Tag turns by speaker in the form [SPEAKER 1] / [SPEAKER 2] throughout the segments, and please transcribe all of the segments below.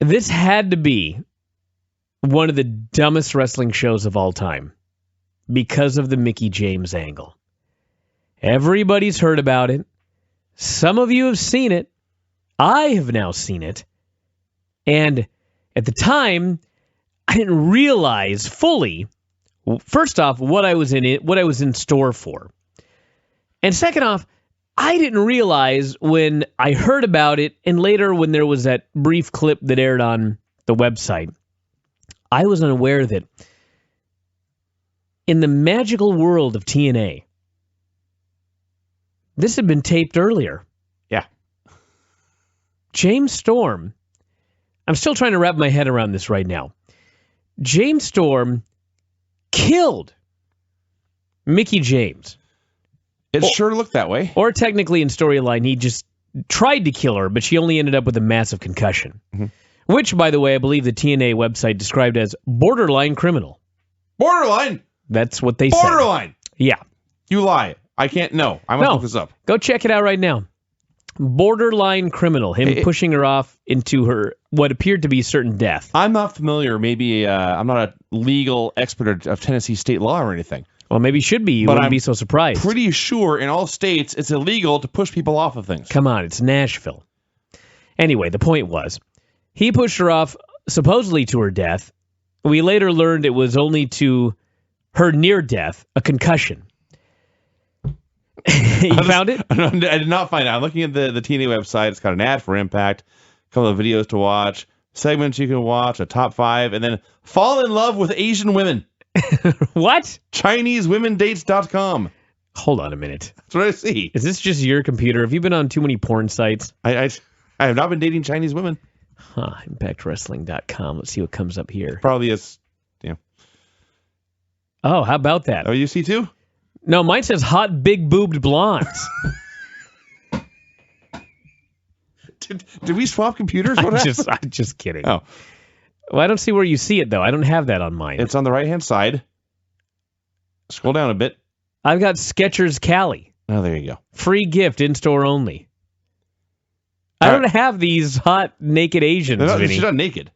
[SPEAKER 1] This had to be one of the dumbest wrestling shows of all time because of the Mickie James angle. Everybody's heard about it. Some of you have seen it. I have now seen it. And at the time, I didn't realize fully, first off, what I was in store for. And second off, I didn't realize when I heard about it, and later when there was that brief clip that aired on the website, I was unaware that in the magical world of TNA, this had been taped earlier.
[SPEAKER 2] Yeah.
[SPEAKER 1] James Storm, I'm still trying to wrap my head around this right now. James Storm killed Mickie James.
[SPEAKER 2] It sure looked that way.
[SPEAKER 1] Or technically in storyline, he just tried to kill her, but she only ended up with a massive concussion. Mm-hmm. Which, by the way, I believe the TNA website described as borderline criminal.
[SPEAKER 2] Borderline?
[SPEAKER 1] That's what they said.
[SPEAKER 2] Borderline?
[SPEAKER 1] Yeah.
[SPEAKER 2] You lie. I can't know. I must look this up.
[SPEAKER 1] Go check it out right now. Borderline criminal. Him pushing her off into her, what appeared to be certain death.
[SPEAKER 2] I'm not familiar. Maybe I'm not a legal expert of Tennessee state law or anything.
[SPEAKER 1] Well, maybe you should be. You wouldn't be so surprised.
[SPEAKER 2] Pretty sure in all states it's illegal to push people off of things.
[SPEAKER 1] Come on, it's Nashville. Anyway, the point was, he pushed her off supposedly to her death. We later learned it was only to her near death, a concussion. You found it?
[SPEAKER 2] I did not find it. I'm looking at the TNA website. It's got an ad for Impact, a couple of videos to watch, segments you can watch, a top 5, and then fall in love with Asian women.
[SPEAKER 1] What?
[SPEAKER 2] ChineseWomenDates.com.
[SPEAKER 1] Hold on a minute.
[SPEAKER 2] That's what I see.
[SPEAKER 1] Is this just your computer? Have you been on too many porn sites?
[SPEAKER 2] I have not been dating Chinese women.
[SPEAKER 1] ImpactWrestling.com. Let's see what comes up here.
[SPEAKER 2] Probably is,
[SPEAKER 1] Oh, how about that?
[SPEAKER 2] Oh, you see too?
[SPEAKER 1] No, mine says hot, big-boobed blondes.
[SPEAKER 2] Did we swap computers?
[SPEAKER 1] I'm just kidding.
[SPEAKER 2] Oh.
[SPEAKER 1] Well, I don't see where you see it, though. I don't have that on mine.
[SPEAKER 2] It's on the right-hand side. Scroll down a bit.
[SPEAKER 1] I've got Skechers Cali.
[SPEAKER 2] Oh, there you go.
[SPEAKER 1] Free gift, in-store only. I don't have these hot, naked Asians, Vinny.
[SPEAKER 2] She's not naked.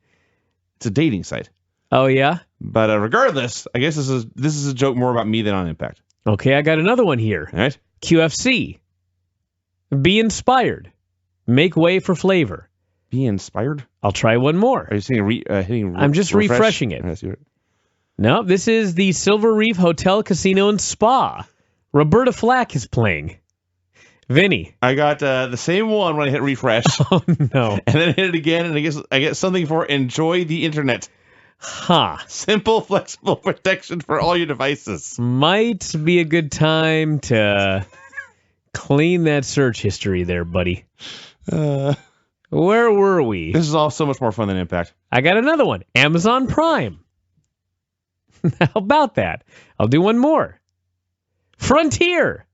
[SPEAKER 2] It's a dating site.
[SPEAKER 1] Oh, yeah?
[SPEAKER 2] But regardless, I guess this is a joke more about me than on Impact.
[SPEAKER 1] Okay, I got another one here.
[SPEAKER 2] All right.
[SPEAKER 1] QFC. Be inspired. Make way for flavor.
[SPEAKER 2] Be inspired?
[SPEAKER 1] I'll try one more.
[SPEAKER 2] Are you saying hitting
[SPEAKER 1] I'm just refreshing it. No, this is the Silver Reef Hotel, Casino, and Spa. Roberta Flack is playing. Vinny.
[SPEAKER 2] I got the same one when I hit refresh.
[SPEAKER 1] Oh, no.
[SPEAKER 2] And then hit it again, and I get something for enjoy the internet.
[SPEAKER 1] Huh.
[SPEAKER 2] Simple, flexible protection for all your devices.
[SPEAKER 1] Might be a good time to clean that search history there, buddy. Where were we?
[SPEAKER 2] This is all so much more fun than Impact.
[SPEAKER 1] I got another one. Amazon Prime. How about that? I'll do one more. Frontier.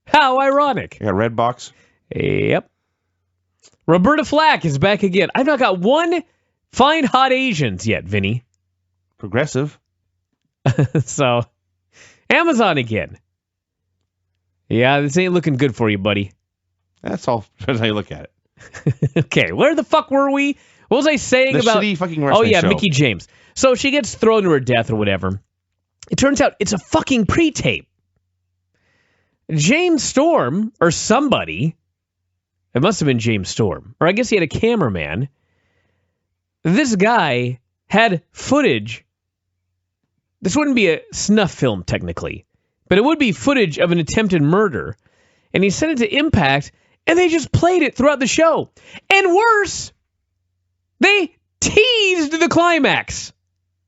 [SPEAKER 1] How ironic.
[SPEAKER 2] I got Redbox.
[SPEAKER 1] Yep. Roberta Flack is back again. I've not got one Find Hot Asians yet, Vinny.
[SPEAKER 2] Progressive.
[SPEAKER 1] So, Amazon again. Yeah, this ain't looking good for you, buddy.
[SPEAKER 2] That's all. Depends how you look at
[SPEAKER 1] it. Okay, where the fuck were we? What was I saying about...
[SPEAKER 2] shitty fucking wrestling show.
[SPEAKER 1] Mickie James. So she gets thrown to her death or whatever. It turns out it's a fucking pre-tape. James Storm, or somebody, it must have been James Storm, or I guess he had a cameraman. This guy had footage. This wouldn't be a snuff film, technically, but it would be footage of an attempted murder. And he sent it to Impact, and they just played it throughout the show. And worse, they teased the climax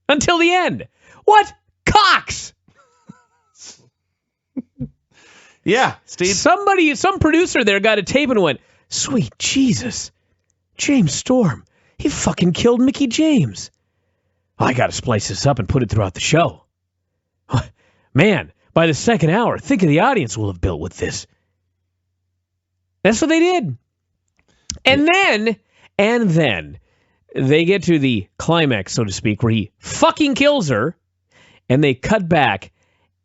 [SPEAKER 1] until the end. What cocks?
[SPEAKER 2] Yeah.
[SPEAKER 1] Some producer there got a tape and went, sweet Jesus, James Storm, he fucking killed Mickie James. I got to splice this up and put it throughout the show. Man, by the second hour, think of the audience we'll have built with this. That's what they did. And then they get to the climax, so to speak, where he fucking kills her, and they cut back,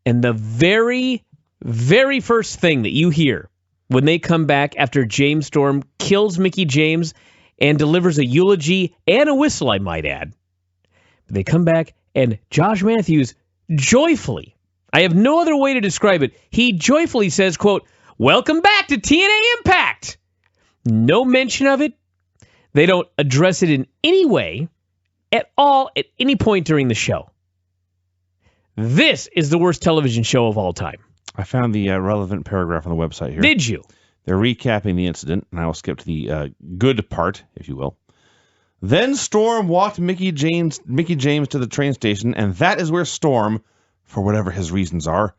[SPEAKER 1] and the very, very first thing that you hear when they come back after James Storm kills Mickie James and delivers a eulogy and a whistle, I might add. But they come back, and Josh Matthews joyfully, I have no other way to describe it, he joyfully says, quote, "Welcome back to TNA Impact." No mention of it. They don't address it in any way at all at any point during the show. This is the worst television show of all time.
[SPEAKER 2] I found the relevant paragraph on the website here.
[SPEAKER 1] Did you?
[SPEAKER 2] They're recapping the incident, and I will skip to the good part, if you will. Then Storm walked Mickie James to the train station, and that is where Storm, for whatever his reasons are,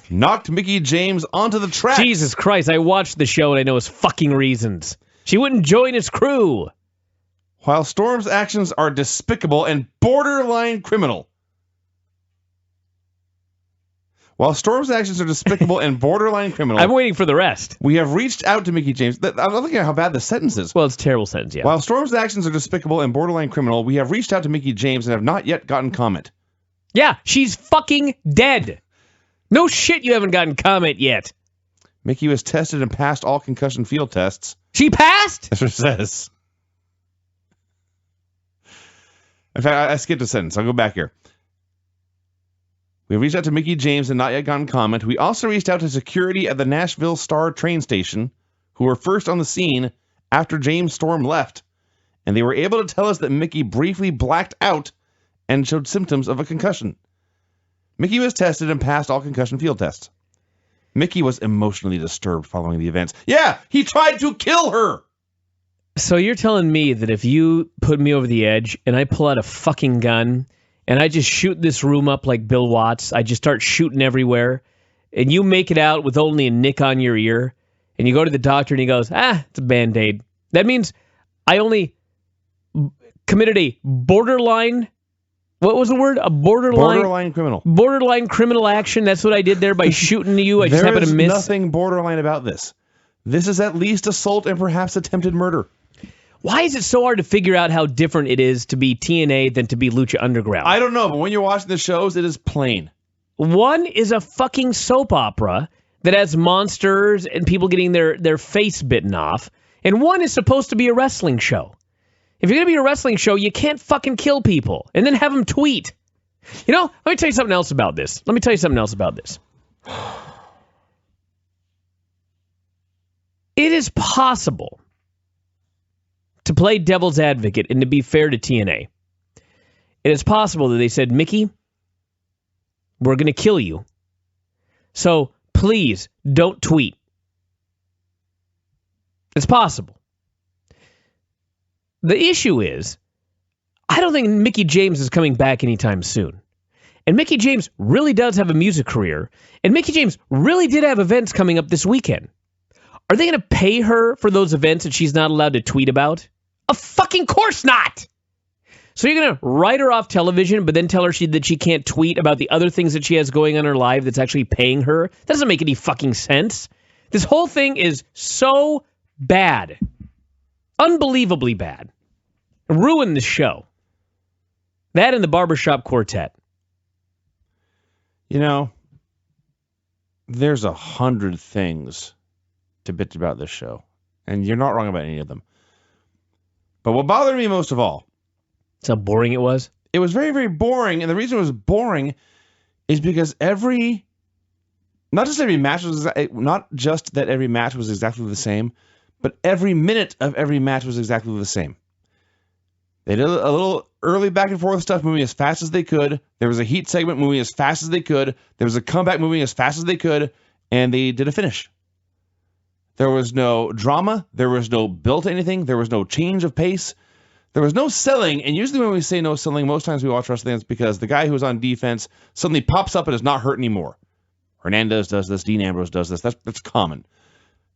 [SPEAKER 2] knocked Mickie James onto the track.
[SPEAKER 1] Jesus Christ, I watched the show and I know his fucking reasons. She wouldn't join his crew.
[SPEAKER 2] While Storm's actions are despicable and borderline criminal. While Storm's actions are despicable and borderline criminal.
[SPEAKER 1] I'm waiting for the rest.
[SPEAKER 2] We have reached out to Mickie James. I'm looking at how bad the sentence is.
[SPEAKER 1] Well, it's a terrible sentence, yeah.
[SPEAKER 2] While Storm's actions are despicable and borderline criminal, we have reached out to Mickie James and have not yet gotten comment.
[SPEAKER 1] Yeah, she's fucking dead. No shit you haven't gotten comment yet.
[SPEAKER 2] Mickie was tested and passed all concussion field tests.
[SPEAKER 1] She passed?
[SPEAKER 2] That's what it says. In fact, I skipped a sentence. I'll go back here. We reached out to Mickie James and not yet gotten comment. We also reached out to security at the Nashville Star train station, who were first on the scene after James Storm left, and they were able to tell us that Mickie briefly blacked out and showed symptoms of a concussion. Mickie was tested and passed all concussion field tests. Mickie was emotionally disturbed following the events. Yeah, he tried to kill her!
[SPEAKER 1] So you're telling me that if you put me over the edge and I pull out a fucking gun and I just shoot this room up like Bill Watts, I just start shooting everywhere, and you make it out with only a nick on your ear, and you go to the doctor and he goes, it's a Band-Aid. That means I only committed a borderline, what was the word? A borderline
[SPEAKER 2] criminal.
[SPEAKER 1] Borderline criminal action. That's what I did there by shooting you. I just happened to miss.
[SPEAKER 2] There is nothing borderline about this. This is at least assault and perhaps attempted murder.
[SPEAKER 1] Why is it so hard to figure out how different it is to be TNA than to be Lucha Underground?
[SPEAKER 2] I don't know, but when you're watching the shows, it is plain.
[SPEAKER 1] One is a fucking soap opera that has monsters and people getting their face bitten off, and one is supposed to be a wrestling show. If you're going to be a wrestling show, you can't fucking kill people and then have them tweet. You know, let me tell you something else about this. It is possible to play devil's advocate and to be fair to TNA. It is possible that they said, Mickie, we're going to kill you. So please don't tweet. It's possible. The issue is, I don't think Mickie James is coming back anytime soon. And Mickie James really does have a music career. And Mickie James really did have events coming up this weekend. Are they going to pay her for those events that she's not allowed to tweet about? Of fucking course not! So you're going to write her off television, but then tell her that she can't tweet about the other things that she has going on in her life that's actually paying her? That doesn't make any fucking sense. This whole thing is so bad. Unbelievably bad. Ruined the show. That and the barbershop quartet.
[SPEAKER 2] You know, there's 100 things to bitch about this show, and you're not wrong about any of them. But what bothered me most of all,
[SPEAKER 1] that's how boring it was.
[SPEAKER 2] It was very, very boring, and the reason it was boring is because not just that every match was exactly the same, but every minute of every match was exactly the same. They did a little early back and forth stuff, moving as fast as they could. There was a heat segment moving as fast as they could. There was a comeback moving as fast as they could, and they did a finish. There was no drama. There was no build to anything. There was no change of pace. There was no selling. And usually when we say no selling, most times we watch wrestling, it's because the guy who's on defense suddenly pops up and is not hurt anymore. Hernandez does this. Dean Ambrose does this. That's common.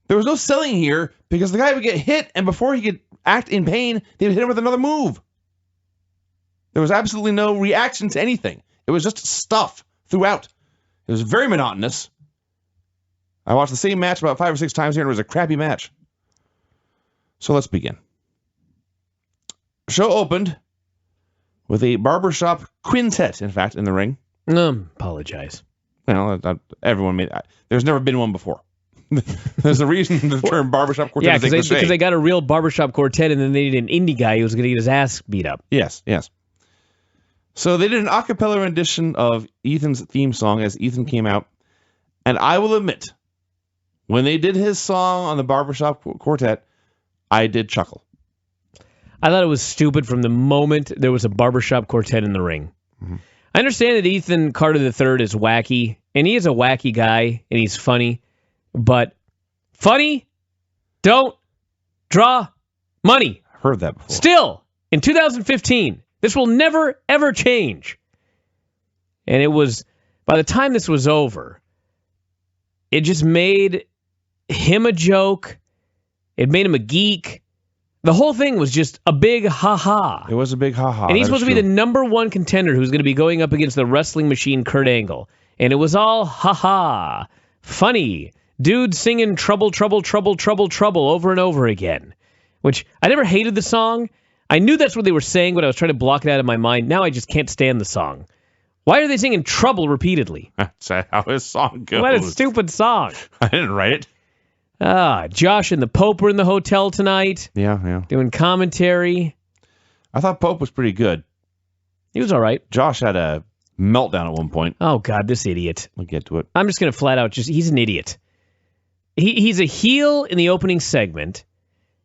[SPEAKER 2] There was no selling here because the guy would get hit, and before he could act in pain, they would hit him with another move. There was absolutely no reaction to anything. It was just stuff throughout. It was very monotonous. I watched the same match about 5 or 6 times here, and it was a crappy match. So let's begin. Show opened with a barbershop quintet, in fact, in the ring.
[SPEAKER 1] Apologize.
[SPEAKER 2] Well, everyone made. There's never been one before. There's a reason the term barbershop quartet is
[SPEAKER 1] because they got a real barbershop quartet, and then they needed an indie guy who was going to get his ass beat up.
[SPEAKER 2] Yes. So they did an a cappella rendition of Ethan's theme song as Ethan came out. And I will admit, when they did his song on the barbershop quartet, I did chuckle.
[SPEAKER 1] I thought it was stupid from the moment there was a barbershop quartet in the ring. Mm-hmm. I understand that Ethan Carter III is wacky, and he is a wacky guy, and he's funny. But funny, don't draw money.
[SPEAKER 2] I've heard that before.
[SPEAKER 1] Still, in 2015, this will never, ever change. And it was, by the time this was over, it just made him a joke. It made him a geek. The whole thing was just a big ha-ha.
[SPEAKER 2] It was a big ha-ha.
[SPEAKER 1] And he's supposed to be the number one contender who's going to be going up against the wrestling machine Kurt Angle. And it was all ha-ha. Funny. Dude singing trouble, trouble, trouble, trouble, trouble over and over again. Which, I never hated the song. I knew that's what they were saying, but I was trying to block it out of my mind. Now I just can't stand the song. Why are they singing trouble repeatedly?
[SPEAKER 2] That's how his song goes.
[SPEAKER 1] What a stupid song.
[SPEAKER 2] I didn't write it.
[SPEAKER 1] Josh and the Pope were in the hotel tonight.
[SPEAKER 2] Yeah.
[SPEAKER 1] Doing commentary.
[SPEAKER 2] I thought Pope was pretty good.
[SPEAKER 1] He was all right.
[SPEAKER 2] Josh had a meltdown at one point.
[SPEAKER 1] Oh, God, this idiot.
[SPEAKER 2] We'll get to it.
[SPEAKER 1] I'm just going to flat out he's an idiot. He's a heel in the opening segment.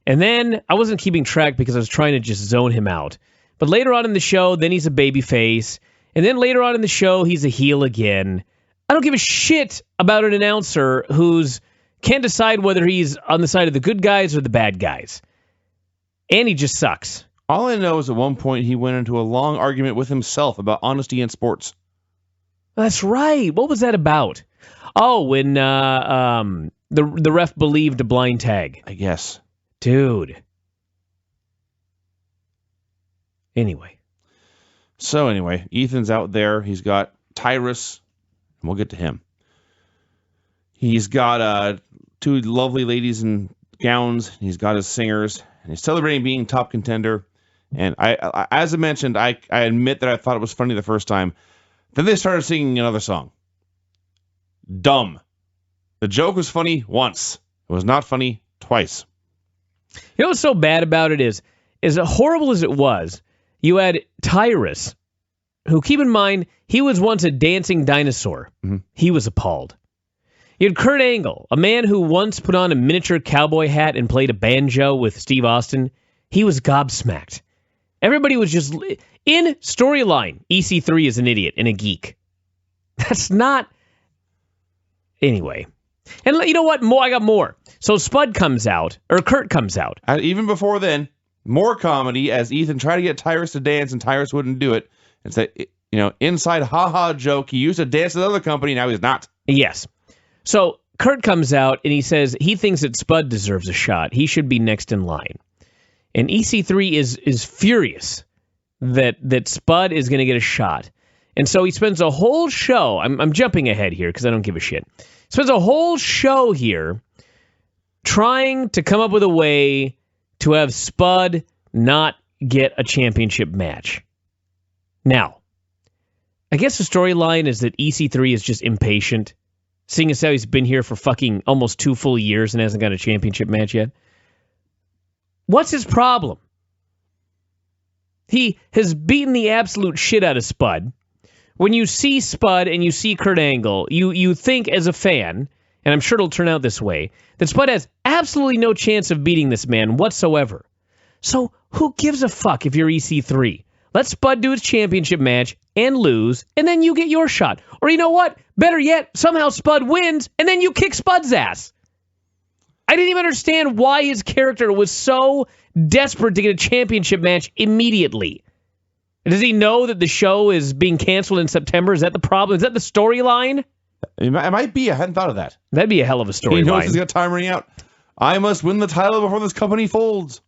[SPEAKER 1] And then I wasn't keeping track because I was trying to just zone him out. But later on in the show, then he's a babyface. And then later on in the show, he's a heel again. I don't give a shit about an announcer who's can't decide whether he's on the side of the good guys or the bad guys. And he just sucks.
[SPEAKER 2] All I know is at one point he went into a long argument with himself about honesty in sports.
[SPEAKER 1] That's right. What was that about? Oh, when the ref believed a blind tag.
[SPEAKER 2] I guess.
[SPEAKER 1] Dude. Anyway, Ethan's out there. He's got Tyrus, and we'll get to him. He's got two lovely ladies in gowns. He's got his singers, and he's celebrating being top contender. And I as I mentioned, I admit that I thought it was funny the first time. Then they started singing another song. Dumb. The joke was funny once. It was not funny twice. You know what's so bad about it is as horrible as it was, you had Tyrus, who, keep in mind, he was once a dancing dinosaur. Mm-hmm. He was appalled. You had Kurt Angle, a man who once put on a miniature cowboy hat and played a banjo with Steve Austin. He was gobsmacked. Everybody was just... In storyline, EC3 is an idiot and a geek. That's not... Anyway. And you know what? I got more. So Spud comes out, or Kurt comes out.
[SPEAKER 2] Even before then, more comedy as Ethan tried to get Tyrus to dance and Tyrus wouldn't do it. It's that, inside ha-ha joke. He used to dance at another company, now he's not.
[SPEAKER 1] Yes. So Kurt comes out and he says he thinks that Spud deserves a shot. He should be next in line. And EC3 is furious that Spud is going to get a shot. And so he spends a whole show. I'm jumping ahead here because I don't give a shit. Spends a whole show here trying to come up with a way to have Spud not get a championship match. Now, I guess the storyline is that EC3 is just impatient, seeing as how he's been here for fucking almost 2 full years and hasn't got a championship match yet. What's his problem? He has beaten the absolute shit out of Spud. When you see Spud and you see Kurt Angle, you think as a fan, and I'm sure it'll turn out this way, that Spud has absolutely no chance of beating this man whatsoever. So who gives a fuck if you're EC3? Let Spud do his championship match and lose, and then you get your shot. Or you know what? Better yet, somehow Spud wins, and then you kick Spud's ass. I didn't even understand why his character was so desperate to get a championship match immediately. Does he know that the show is being canceled in September? Is that the problem? Is that the storyline?
[SPEAKER 2] It might be. I hadn't thought of that.
[SPEAKER 1] That'd be a hell of a storyline.
[SPEAKER 2] He knows he's got time running out. I must win the title before this company folds.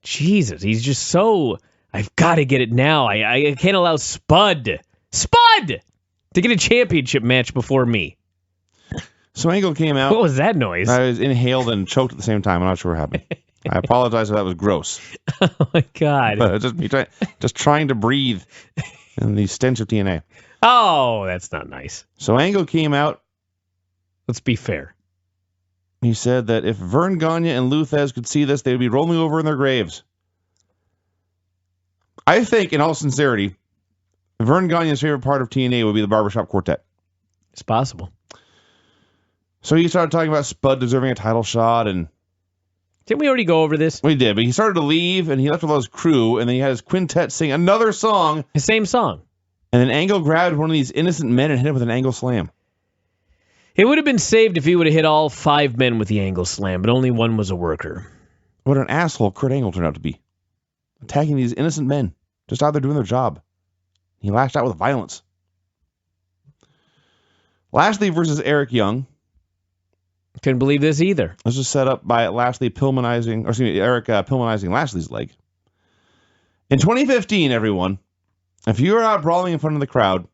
[SPEAKER 1] Jesus, he's just so... I've got to get it now. I can't allow Spud to get a championship match before me.
[SPEAKER 2] So Angle came out.
[SPEAKER 1] What was that noise?
[SPEAKER 2] I was inhaled and choked at the same time. I'm not sure what happened. I apologize if that was gross.
[SPEAKER 1] Oh my God.
[SPEAKER 2] Just trying to breathe in the stench of TNA.
[SPEAKER 1] Oh, that's not nice.
[SPEAKER 2] So Angle came out.
[SPEAKER 1] Let's be fair.
[SPEAKER 2] He said that if Verne Gagne and Luthez could see this, they would be rolling over in their graves. I think, in all sincerity, Verne Gagne's favorite part of TNA would be the barbershop quartet.
[SPEAKER 1] It's possible.
[SPEAKER 2] So he started talking about Spud deserving a title shot, and
[SPEAKER 1] didn't we already go over this?
[SPEAKER 2] We did, but he started to leave, and he left with all his crew, and then he had his quintet sing another song.
[SPEAKER 1] The same song.
[SPEAKER 2] And then Angle grabbed one of these innocent men and hit him with an Angle slam.
[SPEAKER 1] It would have been saved if he would have hit all 5 men with the Angle slam, but only one was a worker.
[SPEAKER 2] What an asshole Kurt Angle turned out to be. Attacking these innocent men, just out there doing their job. He lashed out with violence. Lashley versus Eric Young.
[SPEAKER 1] Couldn't believe this either.
[SPEAKER 2] This was set up by Eric Pillmanizing Lashley's leg. In 2015, everyone, if you were out brawling in front of the crowd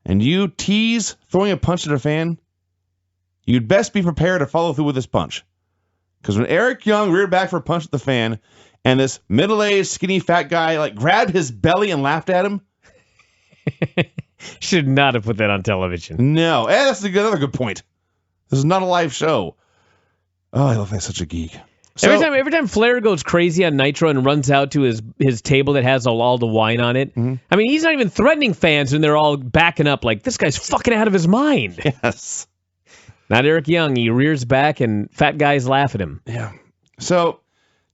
[SPEAKER 2] and you tease throwing a punch at a fan, you'd best be prepared to follow through with this punch. Because when Eric Young reared back for a punch at the fan and this middle-aged, skinny, fat guy grabbed his belly and laughed at him.
[SPEAKER 1] Should not have put that on television.
[SPEAKER 2] No. That's another good point. This is not a live show. Oh, I love that. Such a geek. So,
[SPEAKER 1] every time Flair goes crazy on Nitro and runs out to his table that has all the wine on it, I mean, he's not even threatening fans, and they're all backing up like, this guy's fucking out of his mind.
[SPEAKER 2] Yes.
[SPEAKER 1] Not Eric Young. He rears back, and fat guys laugh at him.
[SPEAKER 2] Yeah. So,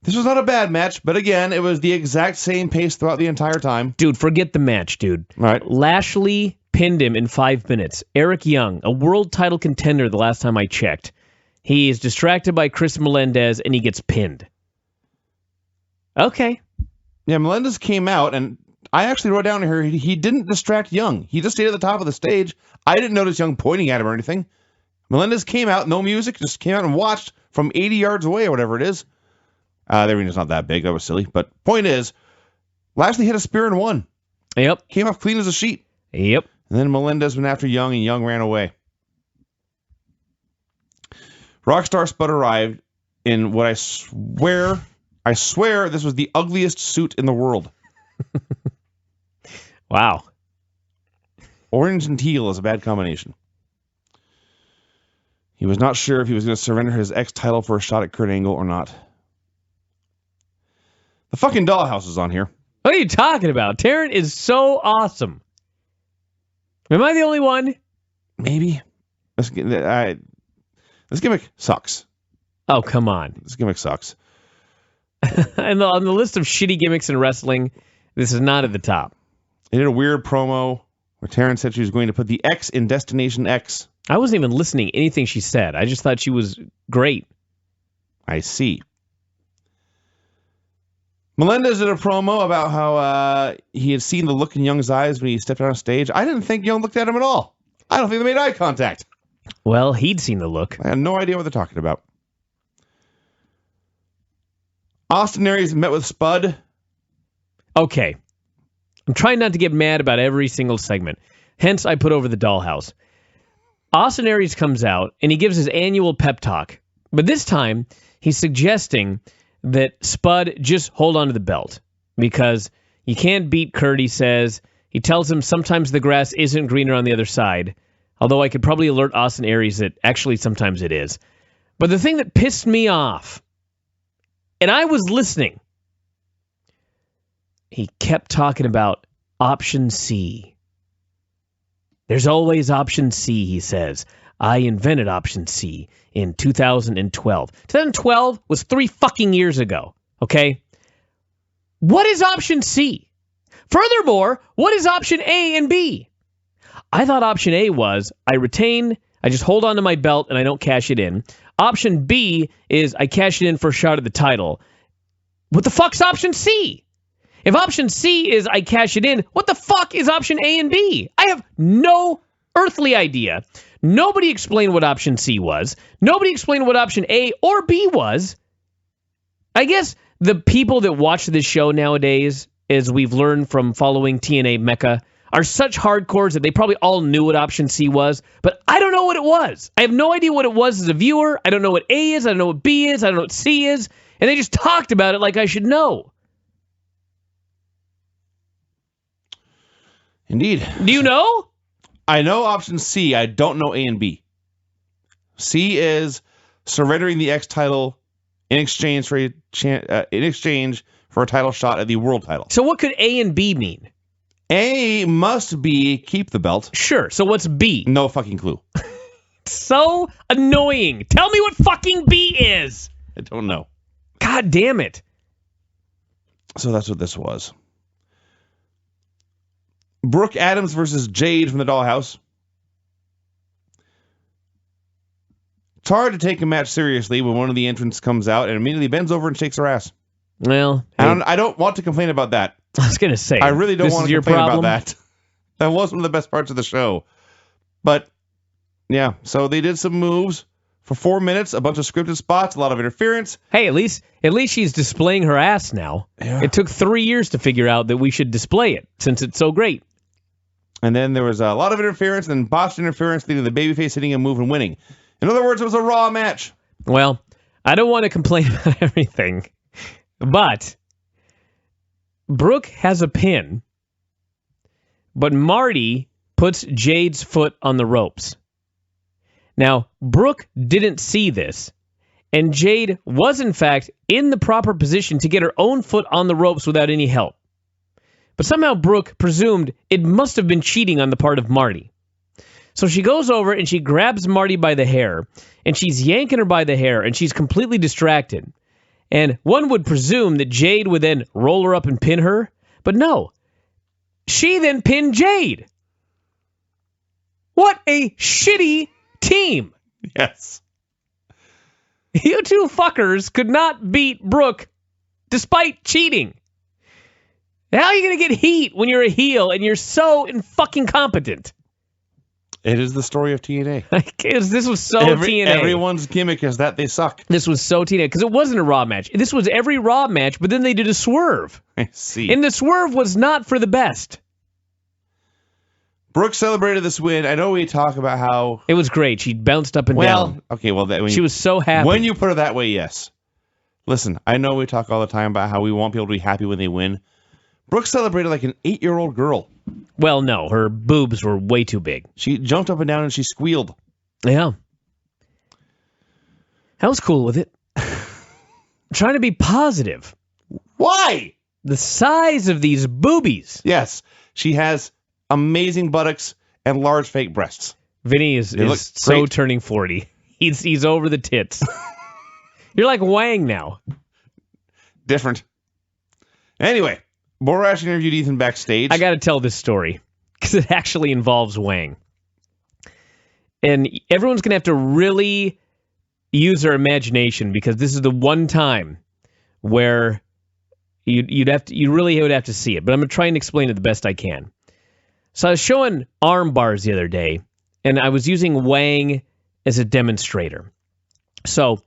[SPEAKER 2] this was not a bad match, but again, it was the exact same pace throughout the entire time.
[SPEAKER 1] Dude, forget the match, dude.
[SPEAKER 2] All right.
[SPEAKER 1] Lashley pinned him in 5 minutes. Eric Young, a world title contender the last time I checked. He is distracted by Chris Melendez, and he gets pinned. Okay.
[SPEAKER 2] Yeah, Melendez came out, and I actually wrote down here, he didn't distract Young. He just stayed at the top of the stage. I didn't notice Young pointing at him or anything. Melendez came out, no music, just came out and watched from 80 yards away or whatever it is. The arena's not that big. That was silly. But point is, Lashley hit a spear and won.
[SPEAKER 1] Yep.
[SPEAKER 2] Came off clean as a sheet.
[SPEAKER 1] Yep.
[SPEAKER 2] And then Melendez went after Young, and Young ran away. Rockstar Spud arrived in what I swear this was the ugliest suit in the world.
[SPEAKER 1] Wow.
[SPEAKER 2] Orange and teal is a bad combination. He was not sure if he was going to surrender his X title for a shot at Kurt Angle or not. The fucking Dollhouse is on here.
[SPEAKER 1] What are you talking about? Taryn is so awesome. Am I the only one?
[SPEAKER 2] Maybe. This gimmick sucks.
[SPEAKER 1] Oh, come on.
[SPEAKER 2] This gimmick sucks.
[SPEAKER 1] And on the list of shitty gimmicks in wrestling, this is not at the top.
[SPEAKER 2] They did a weird promo where Taryn said she was going to put the X in Destination X.
[SPEAKER 1] I wasn't even listening to anything she said. I just thought she was great.
[SPEAKER 2] I see. Melendez did a promo about how he had seen the look in Young's eyes when he stepped on stage. I didn't think Young looked at him at all. I don't think they made eye contact.
[SPEAKER 1] Well, he'd seen the look.
[SPEAKER 2] I had no idea what they're talking about. Austin Aries met with Spud.
[SPEAKER 1] Okay. I'm trying not to get mad about every single segment. Hence, I put over the Dollhouse. Austin Aries comes out, and he gives his annual pep talk. But this time, he's suggesting that Spud just hold on to the belt. Because you can't beat Kurt, he says. He tells him sometimes the grass isn't greener on the other side. Although I could probably alert Austin Aries that actually sometimes it is. But the thing that pissed me off, and I was listening, he kept talking about option C. There's always option C, he says. I invented option C in 2012. 2012 was 3 fucking years ago, okay? What is option C? Furthermore, what is option A and B? I thought option A was I retain, I just hold on to my belt and I don't cash it in. Option B is I cash it in for a shot at the title. What the fuck's option C? If option C is I cash it in, what the fuck is option A and B? I have no earthly idea. Nobody explained what option C was. Nobody explained what option A or B was. I guess the people that watch this show nowadays, as we've learned from following TNA Mecca, are such hardcores that they probably all knew what option C was, but I don't know what it was. I have no idea what it was as a viewer. I don't know what A is. I don't know what B is. I don't know what C is. And they just talked about it like I should know.
[SPEAKER 2] Indeed.
[SPEAKER 1] Do you know?
[SPEAKER 2] I know option C. I don't know A and B. C is surrendering the X title in exchange for a title shot at the world title.
[SPEAKER 1] So what could A and B mean?
[SPEAKER 2] A must be keep the belt.
[SPEAKER 1] Sure. So what's B?
[SPEAKER 2] No fucking clue.
[SPEAKER 1] So annoying. Tell me what fucking B is.
[SPEAKER 2] I don't know.
[SPEAKER 1] God damn it.
[SPEAKER 2] So that's what this was. Brooke Adams versus Jade from the Dollhouse. It's hard to take a match seriously when one of the entrants comes out and immediately bends over and shakes her ass.
[SPEAKER 1] Well,
[SPEAKER 2] I don't want to complain about that.
[SPEAKER 1] I was going to say.
[SPEAKER 2] I really don't want to complain
[SPEAKER 1] problem?
[SPEAKER 2] about that. That was one of the best parts of the show. But, yeah, so they did some moves for 4 minutes, a bunch of scripted spots, a lot of interference.
[SPEAKER 1] Hey, at least she's displaying her ass now.
[SPEAKER 2] Yeah.
[SPEAKER 1] It took 3 years to figure out that we should display it since it's so great.
[SPEAKER 2] And then there was a lot of interference and botched interference leading to the babyface hitting a move and winning. In other words, it was a Raw match.
[SPEAKER 1] Well, I don't want to complain about everything, but Brooke has a pin, but Marty puts Jade's foot on the ropes. Now, Brooke didn't see this, and Jade was, in fact, in the proper position to get her own foot on the ropes without any help. But somehow Brooke presumed it must have been cheating on the part of Marty. So she goes over and she grabs Marty by the hair, and she's yanking her by the hair, and she's completely distracted. And one would presume that Jade would then roll her up and pin her, but no. She then pinned Jade. What a shitty team.
[SPEAKER 2] Yes.
[SPEAKER 1] You two fuckers could not beat Brooke despite cheating. How are you going to get heat when you're a heel and you're so fucking competent?
[SPEAKER 2] It is the story of TNA.
[SPEAKER 1] This was so TNA.
[SPEAKER 2] Everyone's gimmick is that they suck.
[SPEAKER 1] This was so TNA because it wasn't a Raw match. This was every Raw match, but then they did a swerve.
[SPEAKER 2] I see.
[SPEAKER 1] And the swerve was not for the best.
[SPEAKER 2] Brooke celebrated this win. I know we talk about how...
[SPEAKER 1] It was great. She bounced up and down.
[SPEAKER 2] Okay, well...
[SPEAKER 1] She was so happy.
[SPEAKER 2] When you put it that way, yes. Listen, I know we talk all the time about how we want people to be happy when they win. Brooke celebrated like an 8-year-old girl.
[SPEAKER 1] Well, no, her boobs were way too big.
[SPEAKER 2] She jumped up and down and she squealed.
[SPEAKER 1] Yeah. I was cool with it. Trying to be positive.
[SPEAKER 2] Why?
[SPEAKER 1] The size of these boobies.
[SPEAKER 2] Yes, she has amazing buttocks and large fake breasts.
[SPEAKER 1] Vinny is so great. Turning 40. He's over the tits. You're like Wang now.
[SPEAKER 2] Different. Anyway, Borash interviewed Ethan backstage.
[SPEAKER 1] I got to tell this story because it actually involves Wang. And everyone's going to have to really use their imagination because this is the one time where you really would have to see it. But I'm going to try and explain it the best I can. So I was showing arm bars the other day, and I was using Wang as a demonstrator. So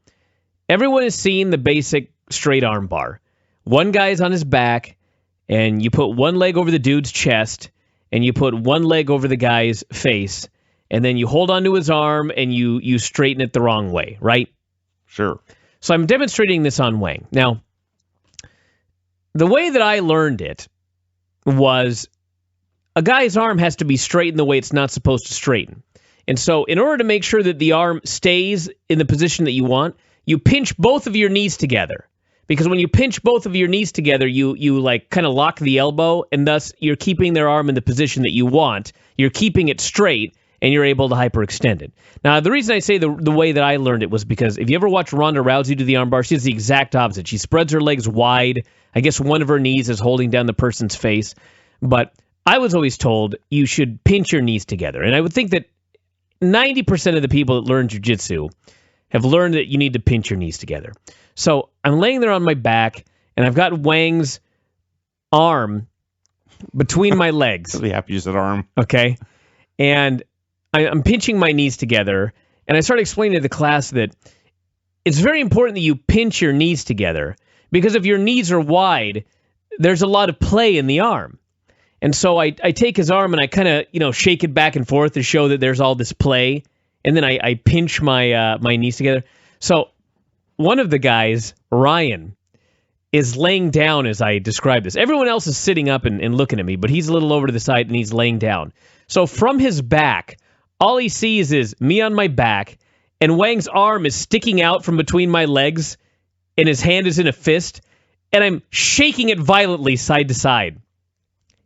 [SPEAKER 1] everyone has seen the basic straight arm bar. One guy's on his back, and you put one leg over the dude's chest, and you put one leg over the guy's face, and then you hold onto his arm, and you straighten it the wrong way, right?
[SPEAKER 2] Sure.
[SPEAKER 1] So I'm demonstrating this on Wang. Now, the way that I learned it was a guy's arm has to be straightened the way it's not supposed to straighten. And so in order to make sure that the arm stays in the position that you want, you pinch both of your knees together. Because when you pinch both of your knees together, you like kind of lock the elbow, and thus you're keeping their arm in the position that you want. You're keeping it straight, and you're able to hyperextend it. Now, the reason I say the way that I learned it was because if you ever watch Ronda Rousey do the armbar, she does the exact opposite. She spreads her legs wide. I guess one of her knees is holding down the person's face. But I was always told you should pinch your knees together. And I would think that 90% of the people that learn jiu-jitsu have learned that you need to pinch your knees together. So I'm laying there on my back, and I've got Wang's arm between my legs.
[SPEAKER 2] Really happy you said arm.
[SPEAKER 1] Okay. And I'm pinching my knees together, and I started explaining to the class that it's very important that you pinch your knees together, because if your knees are wide, there's a lot of play in the arm. And so I take his arm and I kind of, shake it back and forth to show that there's all this play. And then I pinch my knees together. So one of the guys, Ryan, is laying down as I describe this. Everyone else is sitting up and looking at me, but he's a little over to the side and he's laying down. So from his back, all he sees is me on my back, and Wang's arm is sticking out from between my legs, and his hand is in a fist, and I'm shaking it violently side to side.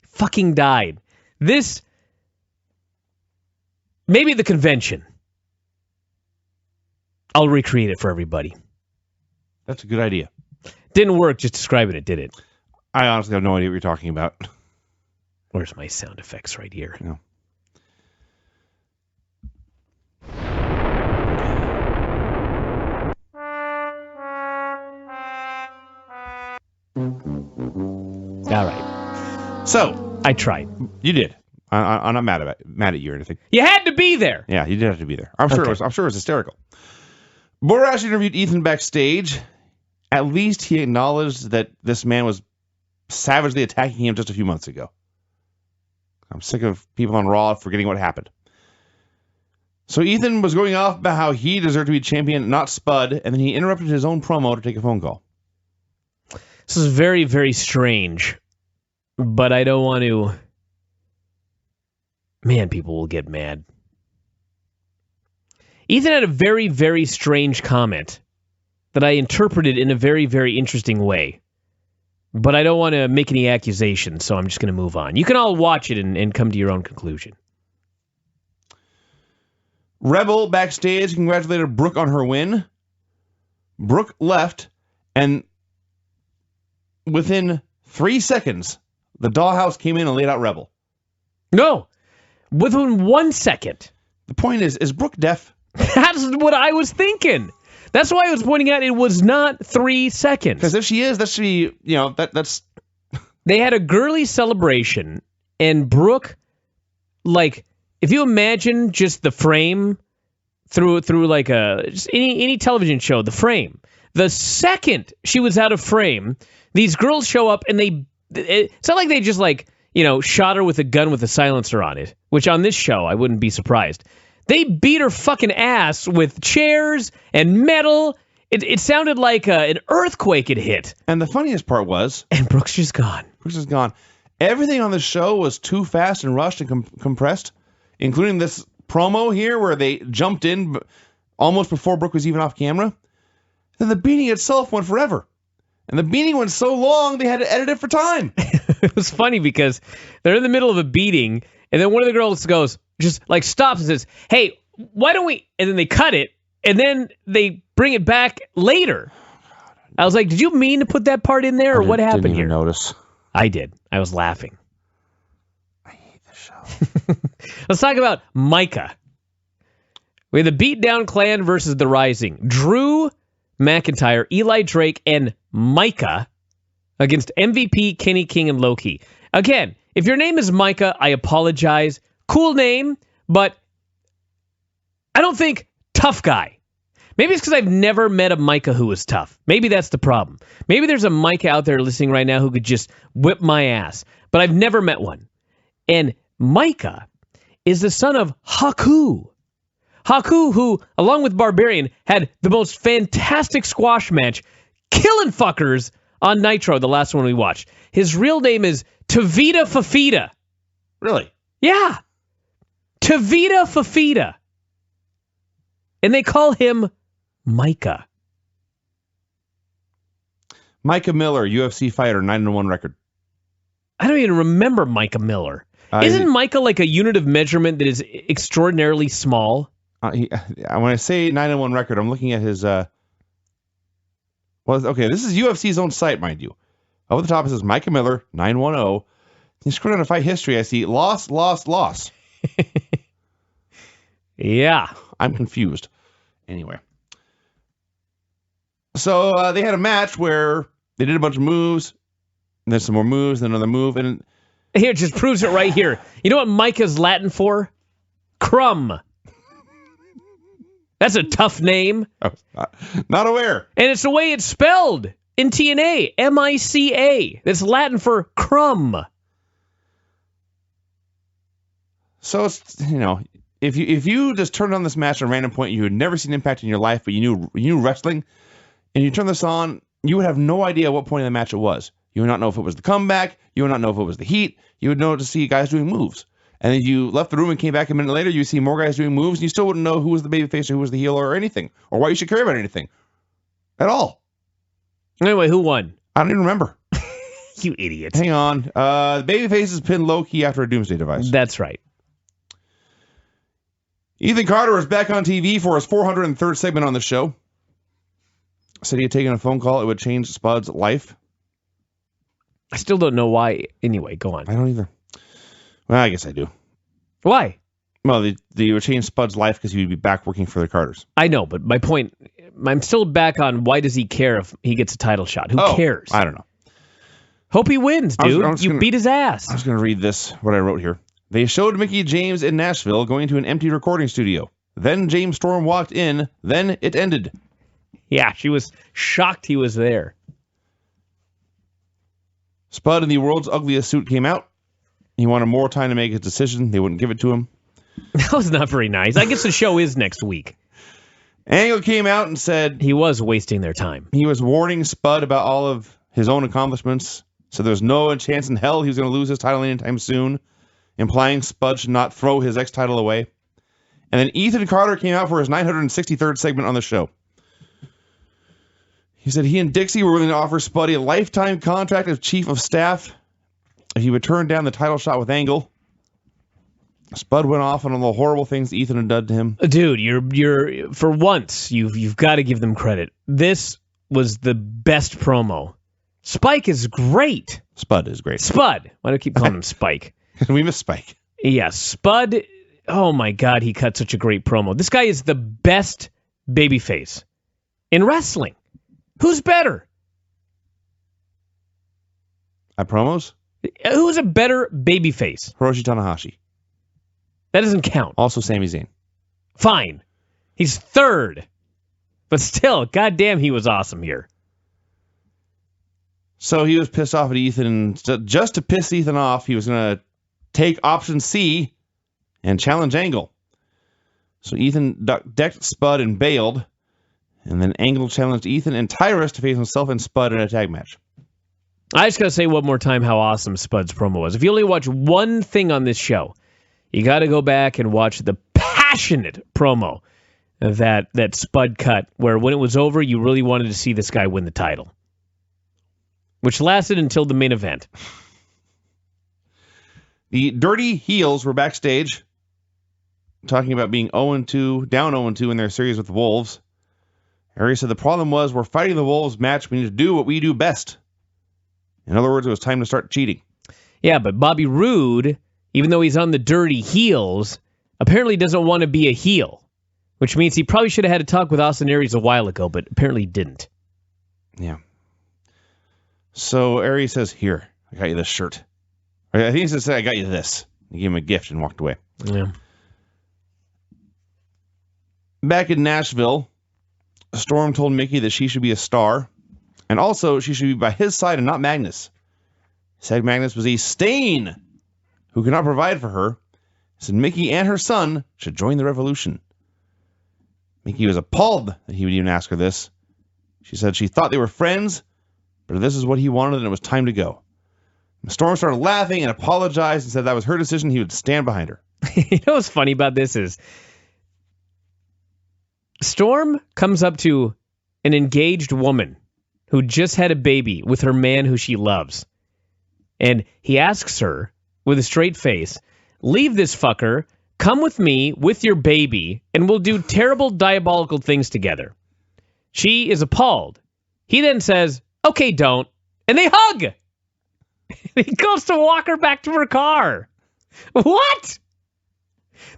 [SPEAKER 1] Fucking died. This, maybe the convention. I'll recreate it for everybody.
[SPEAKER 2] That's a good idea.
[SPEAKER 1] Didn't work just describing it, did it?
[SPEAKER 2] I honestly have no idea what you're talking about.
[SPEAKER 1] Where's my sound effects right here?
[SPEAKER 2] No.
[SPEAKER 1] All right.
[SPEAKER 2] So
[SPEAKER 1] I tried.
[SPEAKER 2] you did. I'm not mad at you or anything.
[SPEAKER 1] You had to be there.
[SPEAKER 2] Yeah, you did have to be there. I'm sure it was hysterical. Borash interviewed Ethan backstage. At least he acknowledged that this man was savagely attacking him just a few months ago. I'm sick of people on Raw forgetting what happened. So Ethan was going off about how he deserved to be champion, not Spud, and then he interrupted his own promo to take a phone call.
[SPEAKER 1] This is very, very strange, but I don't want to... Man, people will get mad. Ethan had a very, very strange comment that I interpreted in a very, very interesting way. But I don't want to make any accusations, so I'm just going to move on. You can all watch it and come to your own conclusion.
[SPEAKER 2] Rebel backstage congratulated Brooke on her win. Brooke left, and within 3 seconds, the Dollhouse came in and laid out Rebel.
[SPEAKER 1] No! Within 1 second.
[SPEAKER 2] The point is Brooke deaf?
[SPEAKER 1] That's what I was thinking. That's why I was pointing out it was not 3 seconds.
[SPEAKER 2] Because if she is, that should be, that's...
[SPEAKER 1] They had a girly celebration, and Brooke, like, if you imagine just the frame through like just any television show, the frame. The second she was out of frame, these girls show up, and it's not like they just, like, shot her with a gun with a silencer on it, which on this show, I wouldn't be surprised. They beat her fucking ass with chairs and metal. It sounded like an earthquake had hit.
[SPEAKER 2] And the funniest part was...
[SPEAKER 1] And Brooke's just gone.
[SPEAKER 2] Brooke's just gone. Everything on the show was too fast and rushed and compressed, including this promo here where they jumped in almost before Brooke was even off camera. Then the beating itself went forever. And the beating went so long, they had to edit it for time.
[SPEAKER 1] It was funny because they're in the middle of a beating, and then one of the girls goes, just like stops and says, hey, why don't we... And then they cut it, and then they bring it back later. I was like, did you mean to put that part in there, or what happened
[SPEAKER 2] didn't
[SPEAKER 1] here?
[SPEAKER 2] Even notice.
[SPEAKER 1] I did. I was laughing.
[SPEAKER 2] I hate this show.
[SPEAKER 1] Let's talk about Micah. We had the Beatdown Clan versus the Rising. Drew McIntyre, Eli Drake, and Micah against MVP, Kenny King, and Loki. Again, if your name is Micah, I apologize. Cool name, but I don't think tough guy. Maybe it's because I've never met a Micah who was tough. Maybe that's the problem. Maybe there's a Micah out there listening right now who could just whip my ass, but I've never met one. And Micah is the son of Haku. Haku, who, along with Barbarian, had the most fantastic squash match, killing fuckers on Nitro, the last one we watched. His real name is Tavita Fafita.
[SPEAKER 2] Really?
[SPEAKER 1] Yeah. Tavita Fafita. And they call him Micah.
[SPEAKER 2] Micah Miller, UFC fighter, 9-1 record.
[SPEAKER 1] I don't even remember Micah Miller. Isn't Micah like a unit of measurement that is extraordinarily small?
[SPEAKER 2] When I say 9-1 record, I'm looking at his... Well, okay, this is UFC's own site, mind you. Over the top it says Micah Miller, 910. You scroll down to fight history, I see loss.
[SPEAKER 1] Yeah.
[SPEAKER 2] I'm confused. Anyway. So they had a match where they did a bunch of moves, and then some more moves, then another move, and...
[SPEAKER 1] Here, it just proves it right here. You know what Micah's Latin for? Crumb. That's a tough name.
[SPEAKER 2] Oh, not aware.
[SPEAKER 1] And it's the way it's spelled in TNA. M-I-C-A. That's Latin for crumb.
[SPEAKER 2] So it's, if you just turned on this match at a random point, you had never seen Impact in your life, but you knew wrestling, and you turn this on, you would have no idea what point of the match it was. You would not know if it was the comeback. You would not know if it was the heat. You would know to see guys doing moves. and then you left the room and came back a minute later, you see more guys doing moves, and you still wouldn't know who was the babyface or who was the heel or anything, or why you should care about anything at all.
[SPEAKER 1] Anyway, who won?
[SPEAKER 2] I don't even remember.
[SPEAKER 1] You idiot.
[SPEAKER 2] Hang on. The babyface is pinned low-key after a doomsday device.
[SPEAKER 1] That's right.
[SPEAKER 2] Ethan Carter is back on TV for his 403rd segment on the show. Said he had taken a phone call. It would change Spud's life.
[SPEAKER 1] I still don't know why. Anyway, go on.
[SPEAKER 2] I don't either. Well, I guess I do.
[SPEAKER 1] Why?
[SPEAKER 2] Well, they would change Spud's life because he would be back working for the Carters.
[SPEAKER 1] I know, but my point, I'm still back on why does he care if he gets a title shot? Who cares?
[SPEAKER 2] I don't know.
[SPEAKER 1] Hope he wins, dude. You beat his ass.
[SPEAKER 2] I was going to read this, what I wrote here. They showed Mickie James in Nashville going to an empty recording studio. Then James Storm walked in. Then it ended.
[SPEAKER 1] Yeah, she was shocked he was there.
[SPEAKER 2] Spud in the world's ugliest suit came out. He wanted more time to make his decision. They wouldn't give it to him.
[SPEAKER 1] That was not very nice. I guess the show is next week.
[SPEAKER 2] Angle came out and said
[SPEAKER 1] he was wasting their time.
[SPEAKER 2] He was warning Spud about all of his own accomplishments. So there's no chance in hell he was going to lose his title anytime soon, implying Spud should not throw his ex-title away. And then Ethan Carter came out for his 963rd segment on the show. He said he and Dixie were willing to offer Spud a lifetime contract as chief of staff if he would turn down the title shot with Angle. Spud went off on all the horrible things Ethan had done to him.
[SPEAKER 1] Dude, you're for once you've got to give them credit. This was the best promo. Spike is great.
[SPEAKER 2] Spud is great.
[SPEAKER 1] Spud. Why do I keep calling him Spike?
[SPEAKER 2] We miss Spike.
[SPEAKER 1] Yeah, Spud. Oh my God, he cut such a great promo. This guy is the best babyface in wrestling. Who's better?
[SPEAKER 2] At promos?
[SPEAKER 1] Who's a better babyface?
[SPEAKER 2] Hiroshi Tanahashi.
[SPEAKER 1] That doesn't count.
[SPEAKER 2] Also Sami Zayn.
[SPEAKER 1] Fine. He's third. But still, goddamn, he was awesome here.
[SPEAKER 2] So he was pissed off at Ethan. And just to piss Ethan off, he was going to take option C and challenge Angle. So Ethan decked Spud and bailed. And then Angle challenged Ethan and Tyrus to face himself and Spud in a tag match.
[SPEAKER 1] I just got to say one more time how awesome Spud's promo was. If you only watch one thing on this show, you got to go back and watch the passionate promo that Spud cut, where when it was over, you really wanted to see this guy win the title, which lasted until the main event.
[SPEAKER 2] The Dirty Heels were backstage talking about being 0-2, down 0-2 in their series with the Wolves. Aries said the problem was we're fighting the Wolves match. We need to do what we do best. In other words, it was time to start cheating.
[SPEAKER 1] Yeah, but Bobby Roode, even though he's on the Dirty Heels, apparently doesn't want to be a heel, which means he probably should have had a talk with Austin Aries a while ago, but apparently didn't.
[SPEAKER 2] Yeah. So Aries says, here, I got you this shirt. I think he said, I got you this. He gave him a gift and walked away.
[SPEAKER 1] Yeah.
[SPEAKER 2] Back in Nashville, Storm told Mickie that she should be a star, and also she should be by his side and not Magnus. Said Magnus was a stain who could not provide for her. Said Mickie and her son should join the revolution. Mickie was appalled that he would even ask her this. She said she thought they were friends, but this is what he wanted and it was time to go. Storm started laughing and apologized and said that was her decision. He would stand behind her.
[SPEAKER 1] You know what's funny about this is Storm comes up to an engaged woman who just had a baby with her man who she loves. And he asks her with a straight face, leave this fucker, come with me with your baby, and we'll do terrible, diabolical things together. She is appalled. He then says, okay, don't. And they hug. He goes to walk her back to her car. What?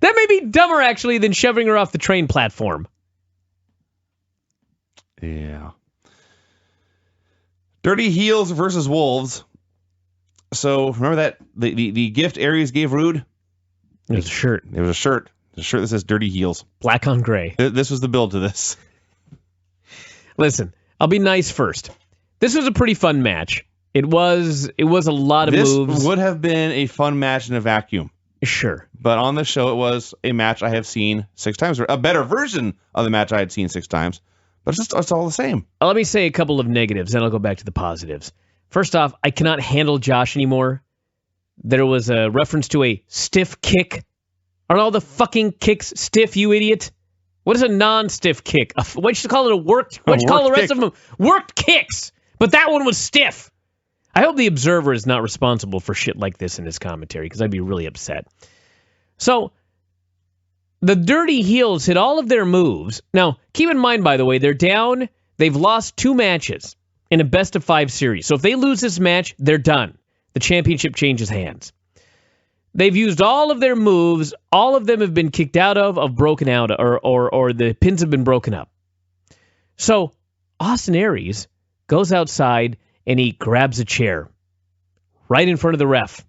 [SPEAKER 1] That may be dumber, actually, than shoving her off the train platform.
[SPEAKER 2] Yeah. Dirty Heels versus Wolves. So remember that the gift Aries gave Roode?
[SPEAKER 1] It was a shirt.
[SPEAKER 2] It was a shirt. A shirt that says Dirty Heels.
[SPEAKER 1] Black on gray.
[SPEAKER 2] This was the build to this.
[SPEAKER 1] Listen, I'll be nice first. This was a pretty fun match. It was a lot of moves.
[SPEAKER 2] This would have been a fun match in a vacuum.
[SPEAKER 1] Sure.
[SPEAKER 2] But on the show, it was a match I have seen 6 times, or a better version of the match I had seen 6 times. But it's all the same.
[SPEAKER 1] Let me say a couple of negatives, then I'll go back to the positives. First off, I cannot handle Josh anymore. there was a reference to a stiff kick. Aren't all the fucking kicks stiff, you idiot? What is a non-stiff kick? Why should you call it a worked? Why should you call the rest of them worked kicks? But that one was stiff. I hope the Observer is not responsible for shit like this in his commentary, because I'd be really upset. So, the Dirty Heels hit all of their moves. Now, keep in mind, by the way, they're down. They've lost 2 matches in a best-of-5 series. So if they lose this match, they're done. The championship changes hands. They've used all of their moves. All of them have been kicked out of broken out, or the pins have been broken up. So Austin Aries goes outside and he grabs a chair right in front of the ref.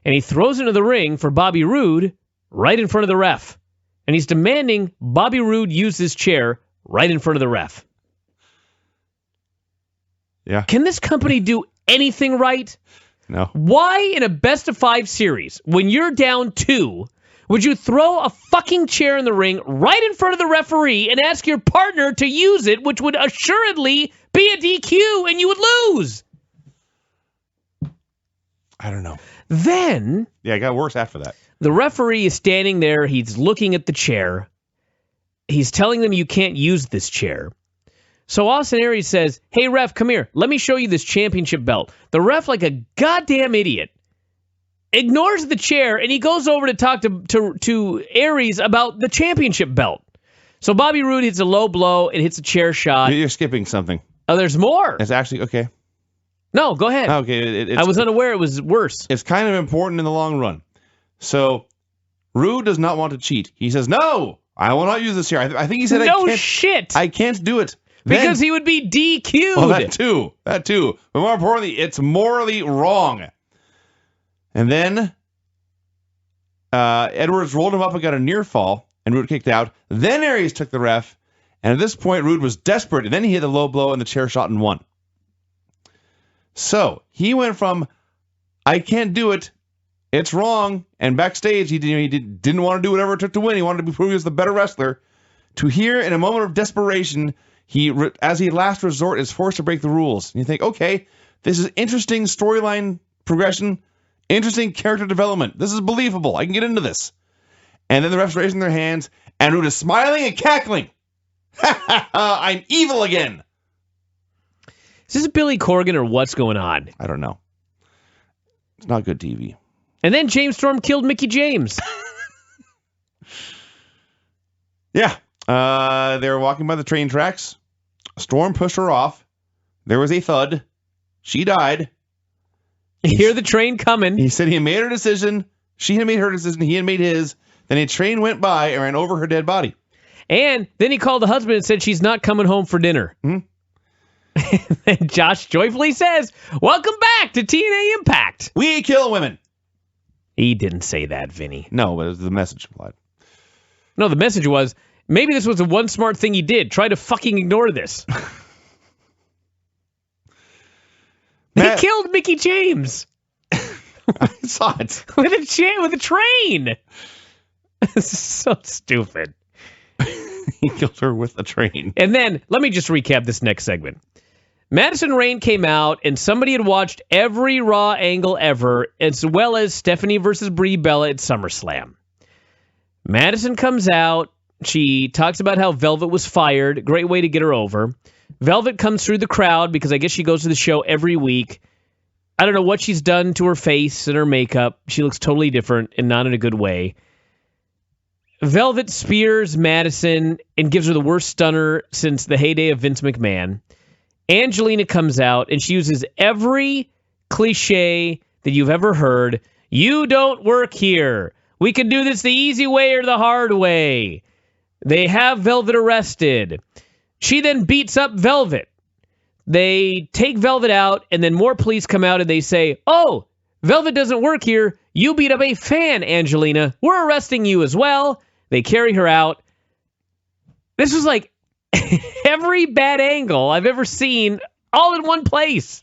[SPEAKER 1] And he throws into the ring for Bobby Roode right in front of the ref. And he's demanding Bobby Roode use this chair right in front of the ref.
[SPEAKER 2] Yeah.
[SPEAKER 1] Can this company do anything right?
[SPEAKER 2] No.
[SPEAKER 1] Why in a best-of-5 series, when you're down 2, would you throw a fucking chair in the ring right in front of the referee and ask your partner to use it, which would assuredly be a DQ, and you would lose?
[SPEAKER 2] I don't know.
[SPEAKER 1] Then...
[SPEAKER 2] Yeah, it got worse after that.
[SPEAKER 1] The referee is standing there. He's looking at the chair. He's telling them you can't use this chair. So Austin Aries says, hey, ref, come here. Let me show you this championship belt. The ref, like a goddamn idiot, ignores the chair, and he goes over to talk to Aries about the championship belt. So Bobby Roode hits a low blow and hits a chair shot.
[SPEAKER 2] You're skipping something.
[SPEAKER 1] Oh, there's more.
[SPEAKER 2] It's actually, okay.
[SPEAKER 1] No, go ahead.
[SPEAKER 2] Okay.
[SPEAKER 1] I was unaware it was worse.
[SPEAKER 2] It's kind of important in the long run. So Roode does not want to cheat. He says, no, I will not use this chair. I think he said, I can't do it.
[SPEAKER 1] Because he would be DQ'd.
[SPEAKER 2] Well, that too. But more importantly, it's morally wrong. And then Edwards rolled him up and got a near fall, and Roode kicked out. Then Aries took the ref, and at this point, Roode was desperate, and then he hit a low blow and the chair shot and won. So he went from, I can't do it, it's wrong, and backstage, he didn't want to do whatever it took to win. He wanted to prove he was the better wrestler, to here, in a moment of desperation, as he last resort, is forced to break the rules. And you think, okay, this is interesting storyline progression, interesting character development. This is believable. I can get into this. And then the refs raising their hands, and Roode is smiling and cackling. I'm evil again.
[SPEAKER 1] Is this Billy Corgan or what's going on?
[SPEAKER 2] I don't know. It's not good TV.
[SPEAKER 1] And then James Storm killed Mickie James.
[SPEAKER 2] Yeah. They were walking by the train tracks. Storm pushed her off. There was a thud. She died.
[SPEAKER 1] You hear the train coming.
[SPEAKER 2] He said he had made her decision. She had made her decision. He had made his. Then a train went by and ran over her dead body.
[SPEAKER 1] And then he called the husband and said she's not coming home for dinner. And Josh joyfully says, welcome back to TNA Impact.
[SPEAKER 2] We kill women.
[SPEAKER 1] He didn't say that, Vinny.
[SPEAKER 2] No, but it was the message implied.
[SPEAKER 1] No, the message was, maybe this was the one smart thing he did. Try to fucking ignore this. They killed Mickie James.
[SPEAKER 2] I saw it.
[SPEAKER 1] with a train. So stupid.
[SPEAKER 2] He killed her with a train.
[SPEAKER 1] And then, let me just recap this next segment. Madison Rayne came out, and somebody had watched every Raw angle ever, as well as Stephanie versus Brie Bella at SummerSlam. Madison comes out. She talks about how Velvet was fired. Great way to get her over. Velvet comes through the crowd because I guess she goes to the show every week. I don't know what she's done to her face and her makeup. She looks totally different and not in a good way. Velvet spears Madison and gives her the worst stunner since the heyday of Vince McMahon. Angelina comes out and she uses every cliche that you've ever heard. You don't work here. We can do this the easy way or the hard way. They have Velvet arrested. She then beats up Velvet. They take Velvet out, and then more police come out and they say, oh, Velvet doesn't work here. You beat up a fan, Angelina. We're arresting you as well. They carry her out. This was like every bad angle I've ever seen all in one place.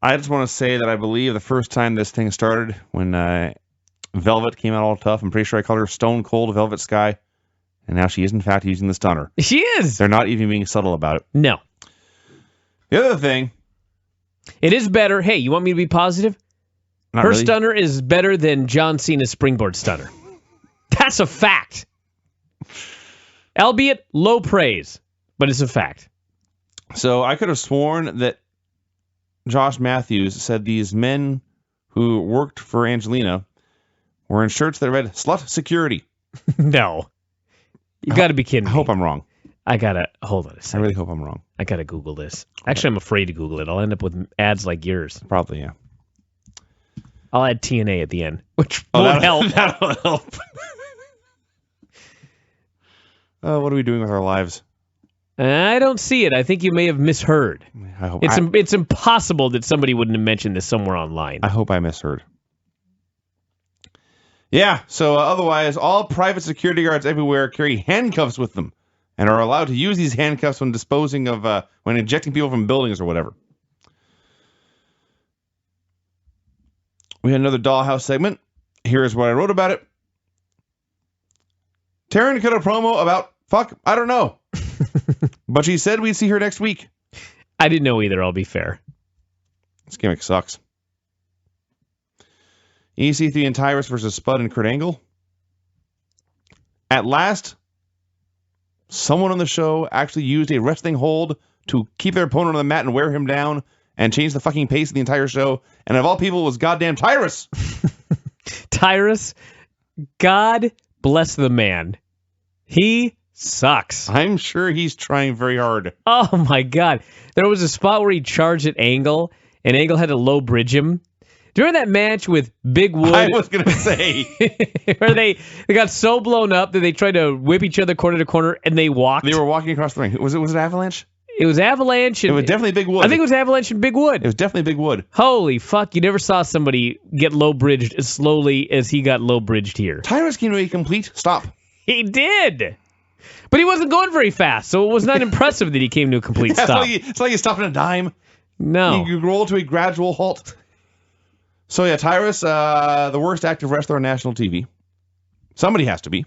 [SPEAKER 2] I just want to say that I believe the first time this thing started, when Velvet came out all tough, I'm pretty sure I called her Stone Cold Velvet Sky. And now she is, in fact, using the stunner.
[SPEAKER 1] She is.
[SPEAKER 2] They're not even being subtle about it.
[SPEAKER 1] No.
[SPEAKER 2] The other thing.
[SPEAKER 1] It is better. Hey, you want me to be positive? Her stunner is better than John Cena's springboard stunner. That's a fact. Albeit low praise, but it's a fact.
[SPEAKER 2] So I could have sworn that Josh Matthews said these men who worked for Angelina were in shirts that read "Slut Security."
[SPEAKER 1] No. You got to be kidding me.
[SPEAKER 2] I hope I'm wrong.
[SPEAKER 1] Hold on a second.
[SPEAKER 2] I really hope I'm wrong.
[SPEAKER 1] I got to Google this. Actually, I'm afraid to Google it. I'll end up with ads like yours.
[SPEAKER 2] Probably, yeah.
[SPEAKER 1] I'll add TNA at the end, which won't help.
[SPEAKER 2] That'll help. What are we doing with our lives?
[SPEAKER 1] I don't see it. I think you may have misheard.
[SPEAKER 2] I hope
[SPEAKER 1] it's impossible that somebody wouldn't have mentioned this somewhere online.
[SPEAKER 2] I hope I misheard. Yeah, so otherwise, all private security guards everywhere carry handcuffs with them and are allowed to use these handcuffs when disposing of, when ejecting people from buildings or whatever. We had another Dollhouse segment. Here is what I wrote about it. Taryn cut a promo about, I don't know. But she said we'd see her next week.
[SPEAKER 1] I didn't know either, I'll be fair.
[SPEAKER 2] This gimmick sucks. EC3 and Tyrus versus Spud and Kurt Angle. At last, someone on the show actually used a wrestling hold to keep their opponent on the mat and wear him down and change the fucking pace of the entire show. And of all people, it was goddamn Tyrus.
[SPEAKER 1] Tyrus, God bless the man. He sucks.
[SPEAKER 2] I'm sure he's trying very hard.
[SPEAKER 1] Oh my God. There was a spot where he charged at Angle, and Angle had to low bridge him. During that match with Big Wood,
[SPEAKER 2] I was going to say,
[SPEAKER 1] where they got so blown up that they tried to whip each other corner to corner, and they walked.
[SPEAKER 2] They were walking across the ring. Was it Avalanche?
[SPEAKER 1] It was Avalanche. And,
[SPEAKER 2] it was definitely Big Wood.
[SPEAKER 1] I think it was Avalanche and Big Wood.
[SPEAKER 2] It was definitely Big Wood.
[SPEAKER 1] Holy fuck! You never saw somebody get low bridged as slowly as he got low bridged here.
[SPEAKER 2] Tyrus came to a complete stop.
[SPEAKER 1] He did. But he wasn't going very fast, so it was not impressive that he came to a complete stop.
[SPEAKER 2] It's like he's stopping a dime.
[SPEAKER 1] No.
[SPEAKER 2] You roll to a gradual halt. So yeah, Tyrus, the worst active wrestler on national TV. Somebody has to be.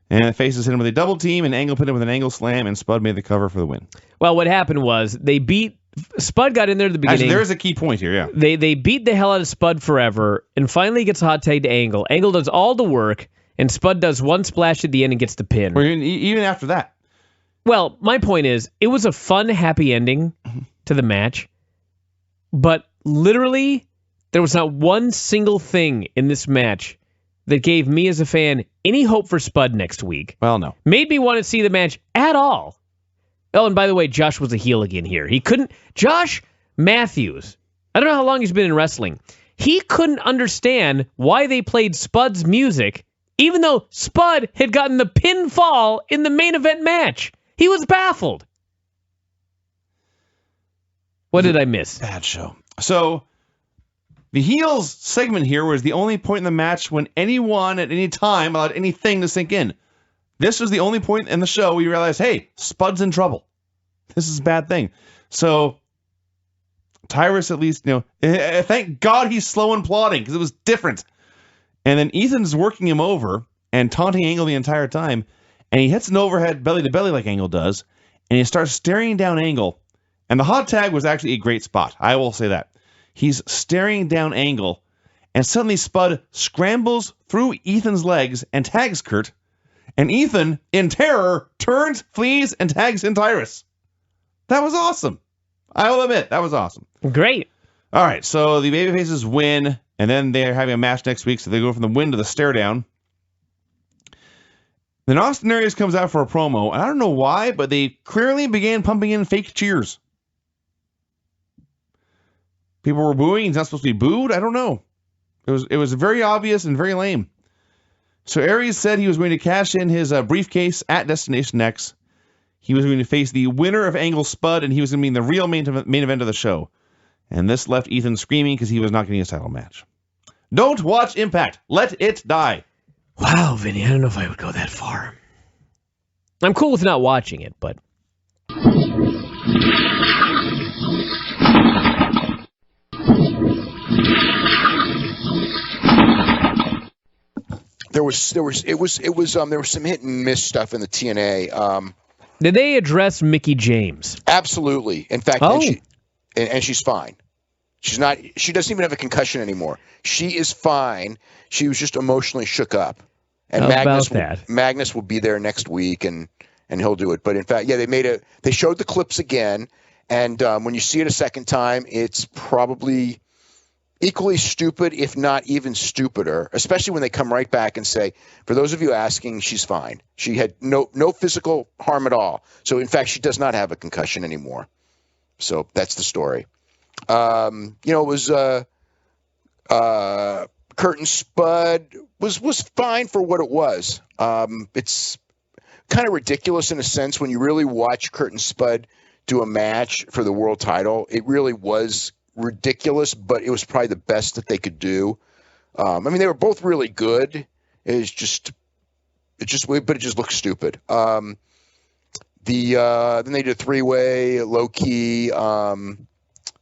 [SPEAKER 2] And the faces hit him with a double team, and Angle put him with an angle slam, and Spud made the cover for the win.
[SPEAKER 1] Well, what happened was Spud got in there at the beginning.
[SPEAKER 2] Actually, there's a key point here, yeah.
[SPEAKER 1] They beat the hell out of Spud forever, and finally gets hot tagged to Angle. Angle does all the work, and Spud does one splash at the end and gets the pin.
[SPEAKER 2] Or even after that.
[SPEAKER 1] Well, my point is, it was a fun, happy ending to the match, but literally, there was not one single thing in this match that gave me as a fan any hope for Spud next week.
[SPEAKER 2] Well, no.
[SPEAKER 1] Made me want to see the match at all. Oh, and by the way, Josh was a heel again here. Josh Matthews, I don't know how long he's been in wrestling. He couldn't understand why they played Spud's music, even though Spud had gotten the pinfall in the main event match. He was baffled. What did I miss?
[SPEAKER 2] Bad show. So, the heels segment here was the only point in the match when anyone at any time allowed anything to sink in. This was the only point in the show where you realize, hey, Spud's in trouble. This is a bad thing. So, Tyrus at least, thank God he's slow and plodding because it was different. And then Ethan's working him over and taunting Angle the entire time. And he hits an overhead belly to belly like Angle does. And he starts staring down Angle. And the hot tag was actually a great spot. I will say that. He's staring down Angle. And suddenly Spud scrambles through Ethan's legs and tags Kurt. And Ethan, in terror, turns, flees, and tags in Tyrus. That was awesome. I will admit, that was awesome.
[SPEAKER 1] Great.
[SPEAKER 2] All right, so the babyfaces win, and then they're having a match next week, so they go from the win to the stare down. Then Austin Aries comes out for a promo, and I don't know why, but they clearly began pumping in fake cheers. People were booing. He's not supposed to be booed. I don't know. It was very obvious and very lame. So Aries said he was going to cash in his briefcase at Destination X. He was going to face the winner of Angle Spud, and he was going to be in the real main event of the show. And this left Ethan screaming because he was not getting his title match. Don't watch Impact. Let it die.
[SPEAKER 1] Wow, Vinny, I don't know if I would go that far. I'm cool with not watching it, but...
[SPEAKER 3] There was some hit and miss stuff in the TNA.
[SPEAKER 1] Did they address Mickie James?
[SPEAKER 3] Absolutely. In fact, and she's fine. She doesn't even have a concussion anymore. She is fine. She was just emotionally shook up. And Magnus will be there next week, and he'll do it. But in fact, yeah, they showed the clips again, and when you see it a second time, it's probably equally stupid, if not even stupider, especially when they come right back and say, for those of you asking, she's fine. She had no physical harm at all. So in fact, she does not have a concussion anymore. So that's the story. It was Kurt and Spud was fine for what it was. It's kind of ridiculous in a sense when you really watch Kurt and Spud do a match for the world title. It really was ridiculous, but it was probably the best that they could do. They were both really good. It just looked stupid. Then they did a three-way, low-key,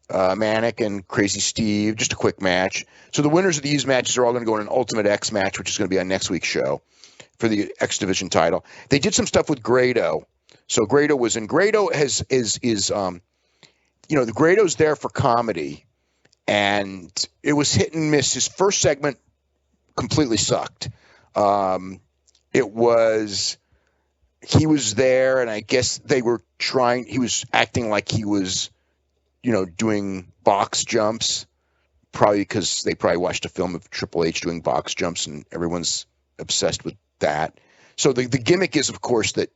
[SPEAKER 3] Manic and Crazy Steve, just a quick match. So the winners of these matches are all going to go in an Ultimate X match, which is going to be on next week's show for the X Division title. They did some stuff with Grado. So Grado was in. Grado the Grado's there for comedy, and it was hit and miss. His first segment completely sucked. He was there, and I guess he was acting like he was, doing box jumps, probably because they probably watched a film of Triple H doing box jumps, and everyone's obsessed with that. So the gimmick is, of course, that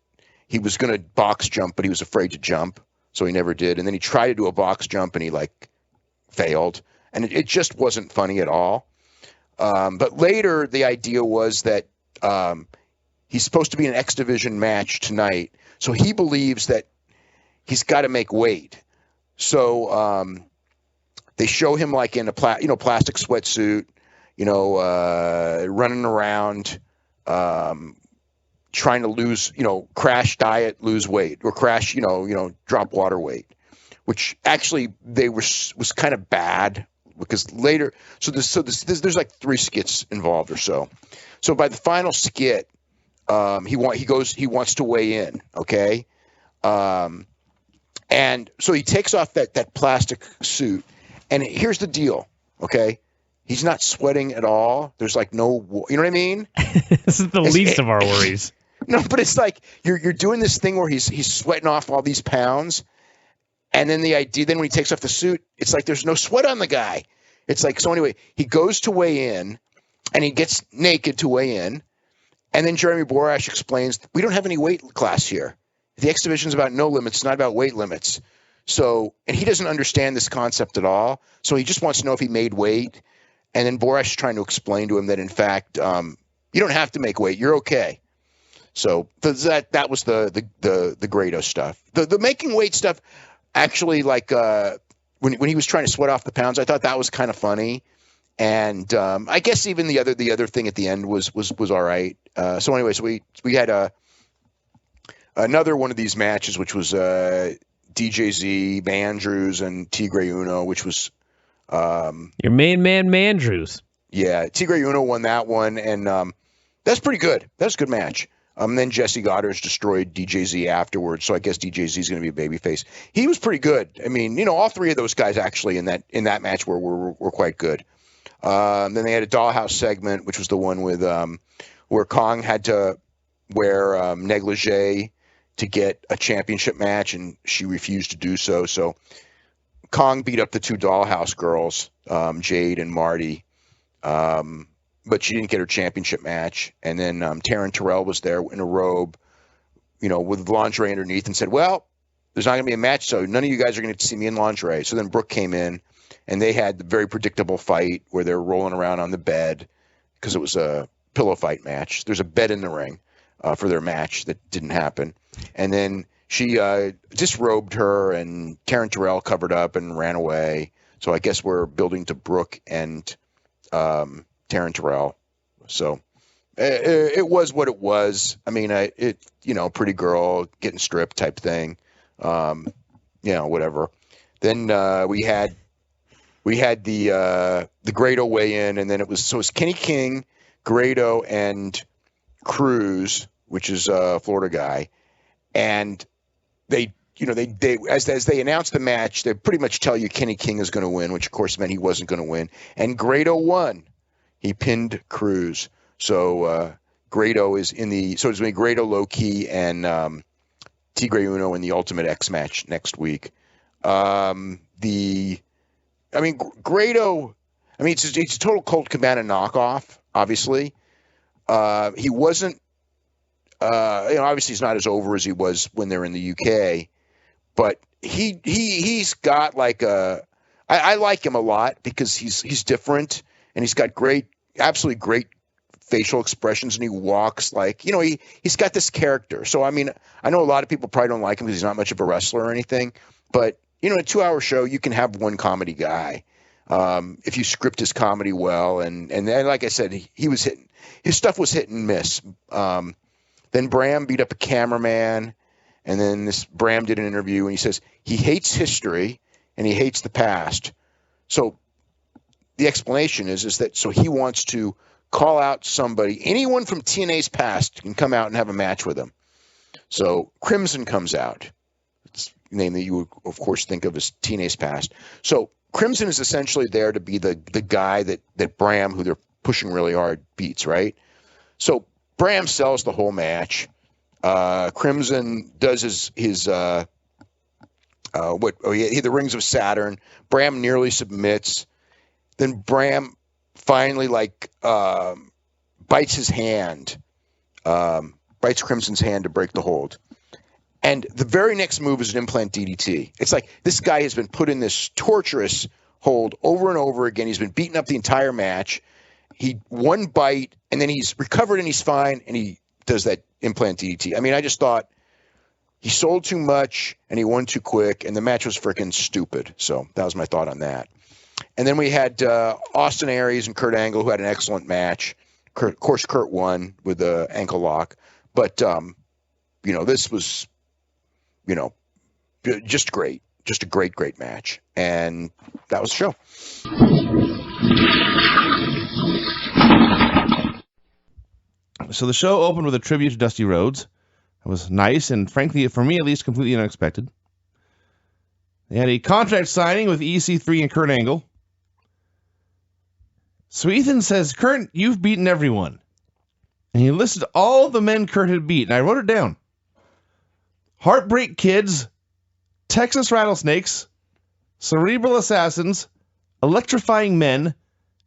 [SPEAKER 3] he was going to box jump, but he was afraid to jump, so he never did. And then he tried to do a box jump, and he failed, and it just wasn't funny at all. But later, the idea was that he's supposed to be in an X Division match tonight, so he believes that he's got to make weight. So they show him in a plastic sweatsuit, running around, trying to lose, crash diet, lose weight, or crash, drop water weight, which actually was kind of bad because later. There's 3 skits involved or so. So by the final skit, he wants to weigh in. Okay. And so he takes off that plastic suit, and here's the deal, okay? He's not sweating at all. There's no, you know what I mean?
[SPEAKER 1] This is the least of our worries.
[SPEAKER 3] No, but it's you're doing this thing where he's sweating off all these pounds, and then then when he takes off the suit, it's there's no sweat on the guy. It's so anyway, he goes to weigh in, and he gets naked to weigh in, and then Jeremy Borash explains, we don't have any weight class here. The X Division is about no limits, not about weight limits. So, and he doesn't understand this concept at all. So he just wants to know if he made weight. And then Borash is trying to explain to him that, in fact, you don't have to make weight. You're okay. So that was the Grado stuff. The making weight stuff, actually, when he was trying to sweat off the pounds, I thought that was kind of funny. And I guess even the other thing at the end was all right. So anyway, so we had another one of these matches, which was DJZ, Mandrews, and Tigre Uno, which was
[SPEAKER 1] your main man, Mandrews.
[SPEAKER 3] Yeah, Tigre Uno won that one, and that's pretty good. That's a good match. Then Jesse Goddard destroyed DJZ afterwards, so I guess DJZ is going to be a babyface. He was pretty good. I mean, all 3 of those guys actually in that match were quite good. Then they had a Dollhouse segment, which was the one with where Kong had to wear negligee to get a championship match, and she refused to do so. So Kong beat up the 2 Dollhouse girls, Jade and Marty, but she didn't get her championship match. And then Taryn Terrell was there in a robe, with lingerie underneath, and said, well, there's not going to be a match, so none of you guys are going to see me in lingerie. So then Brooke came in, and they had the very predictable fight where they're rolling around on the bed because it was a pillow fight match. There's a bed in the ring for their match that didn't happen. And then she disrobed her, and Taryn Terrell covered up and ran away. So I guess we're building to Brooke and Taryn Terrell. So it was what it was. I mean, pretty girl getting stripped type thing. Whatever. Then we had the Grado weigh in, and then it was Kenny King, Grado, and Cruz, which is a Florida guy, and they they as they announced the match, they pretty much tell you Kenny King is going to win, which of course meant he wasn't going to win. And Grado won. He pinned Cruz. So Grado is in the. So it's going to be Grado, Low Key, and Tigre Uno in the Ultimate X match next week. Grado. It's a total Colt Cabana knockoff. Obviously, he wasn't. Obviously he's not as over as he was when they're in the UK, but he's got like I like him a lot because he's different and he's got absolutely great facial expressions and he walks like, he's got this character. So, I know a lot of people probably don't like him because he's not much of a wrestler or anything, but in a 2-hour show, you can have one comedy guy. If you script his comedy well. And then, like I said, his stuff was hit and miss. Then Bram beat up a cameraman, and then Bram did an interview, and he says he hates history and he hates the past. So the explanation is that so he wants to call out somebody, anyone from TNA's past can come out and have a match with him. So Crimson comes out. It's a name that you would, of course, think of as TNA's past. So Crimson is essentially there to be the guy that Bram, who they're pushing really hard, beats, right? So Bram sells the whole match. Crimson does his the Rings of Saturn. Bram nearly submits. Then Bram finally bites his hand, bites Crimson's hand to break the hold. And the very next move is an implant DDT. It's like this guy has been put in this torturous hold over and over again. He's been beaten up the entire match. One bite, and then he's recovered and he's fine, and he does that implant DDT. I just thought he sold too much and he won too quick, and the match was freaking stupid. So that was my thought on that. And then we had Austin Aries and Kurt Angle, who had an excellent match. Of course, Kurt won with the ankle lock. But, this was, just great. Just a great, great match. And that was the show.
[SPEAKER 2] So the show opened with a tribute to Dusty Rhodes. It was nice and, frankly, for me at least, completely unexpected. They had a contract signing with EC3 and Kurt Angle. So Ethan says, Kurt, you've beaten everyone. And he listed all the men Kurt had beat, and I wrote it down. Heartbreak Kids, Texas Rattlesnakes, Cerebral Assassins, Electrifying Men,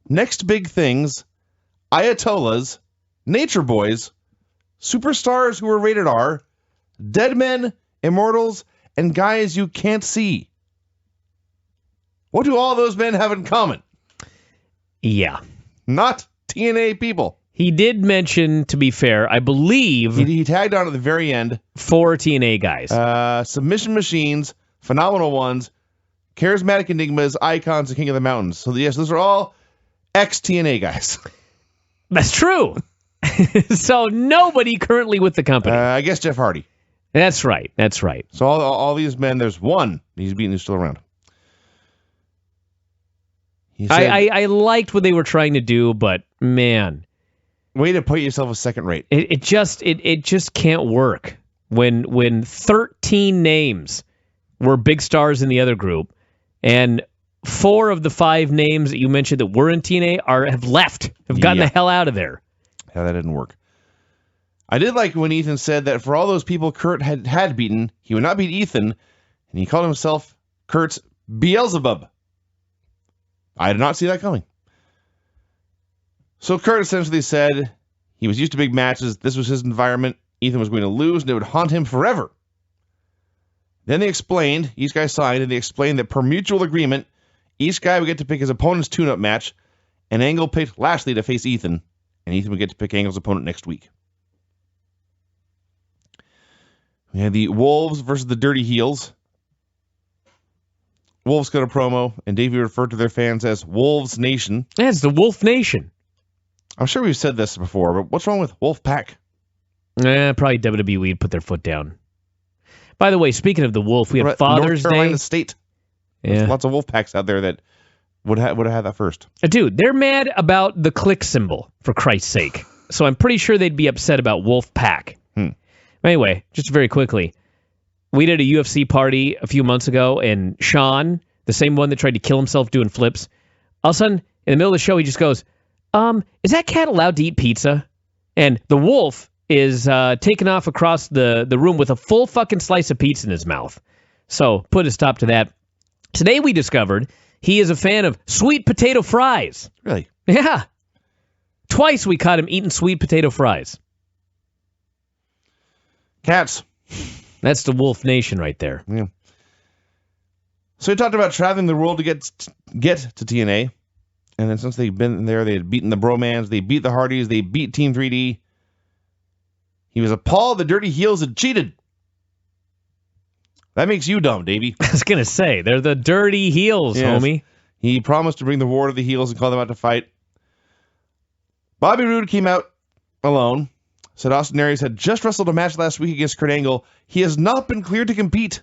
[SPEAKER 2] Next Big Things, Ayatollahs, Nature Boys, Superstars who were rated R, Dead Men, Immortals, and Guys You Can't See. What do all those men have in common?
[SPEAKER 1] Yeah.
[SPEAKER 2] Not TNA people.
[SPEAKER 1] He did mention, to be fair, I believe...
[SPEAKER 2] He tagged on at the very end.
[SPEAKER 1] 4 TNA guys.
[SPEAKER 2] Submission Machines, Phenomenal Ones, Charismatic Enigmas, Icons, and King of the Mountains. So yes, those are all ex-TNA guys.
[SPEAKER 1] That's true. So nobody currently with the company.
[SPEAKER 2] I guess Jeff Hardy.
[SPEAKER 1] That's right.
[SPEAKER 2] So all these men, there's one he's beaten who's still around. Said,
[SPEAKER 1] I liked what they were trying to do, but man,
[SPEAKER 2] way to put yourself a second rate.
[SPEAKER 1] It just can't work when 13 names were big stars in the other group, and 4 of the 5 names that you mentioned that were in TNA have gotten the hell out of there.
[SPEAKER 2] Yeah, that didn't work. I did like when Ethan said that for all those people Kurt had beaten, he would not beat Ethan, and he called himself Kurt's Beelzebub. I did not see that coming. So Kurt essentially said he was used to big matches. This was his environment. Ethan was going to lose, and it would haunt him forever. Then they explained, each guy signed, and they explained that per mutual agreement, each guy would get to pick his opponent's tune-up match, and Angle picked Lashley to face Ethan, and Ethan would get to pick Angle's opponent next week. We had the Wolves versus the Dirty Heels. Wolves got a promo, and Davey referred to their fans as Wolves Nation.
[SPEAKER 1] Yeah, it's the Wolf Nation.
[SPEAKER 2] I'm sure we've said this before, but what's wrong with Wolf Pack?
[SPEAKER 1] Probably WWE put their foot down. By the way, speaking of the Wolf, we had Father's
[SPEAKER 2] North Carolina
[SPEAKER 1] Day.
[SPEAKER 2] State.
[SPEAKER 1] Yeah.
[SPEAKER 2] There's lots of Wolf Packs out there that would have had that first.
[SPEAKER 1] Dude, they're mad about the click symbol, for Christ's sake. So I'm pretty sure they'd be upset about Wolf Pack. Anyway, just very quickly, we did a UFC party a few months ago, and Sean, the same one that tried to kill himself doing flips, all of a sudden, in the middle of the show, he just goes, is that cat allowed to eat pizza? And the wolf is taking off across the room with a full fucking slice of pizza in his mouth. So put a stop to that. Today we discovered he is a fan of sweet potato fries.
[SPEAKER 2] Really?
[SPEAKER 1] Yeah. Twice we caught him eating sweet potato fries.
[SPEAKER 2] Cats.
[SPEAKER 1] That's the Wolf Nation right there.
[SPEAKER 2] Yeah. So we talked about traveling the world to get to TNA. And then since they've been there, they had beaten the Bromans, they beat the Hardys, they beat Team 3D. He was appalled the Dirty Heels had cheated. That makes you dumb, Davey.
[SPEAKER 1] I was going to say, they're the Dirty Heels,
[SPEAKER 2] Yes.
[SPEAKER 1] homie.
[SPEAKER 2] He promised to bring the war to the Heels and call them out to fight. Bobby Roode came out alone. Said Austin Aries had just wrestled a match last week against Kurt Angle. He has not been cleared to compete.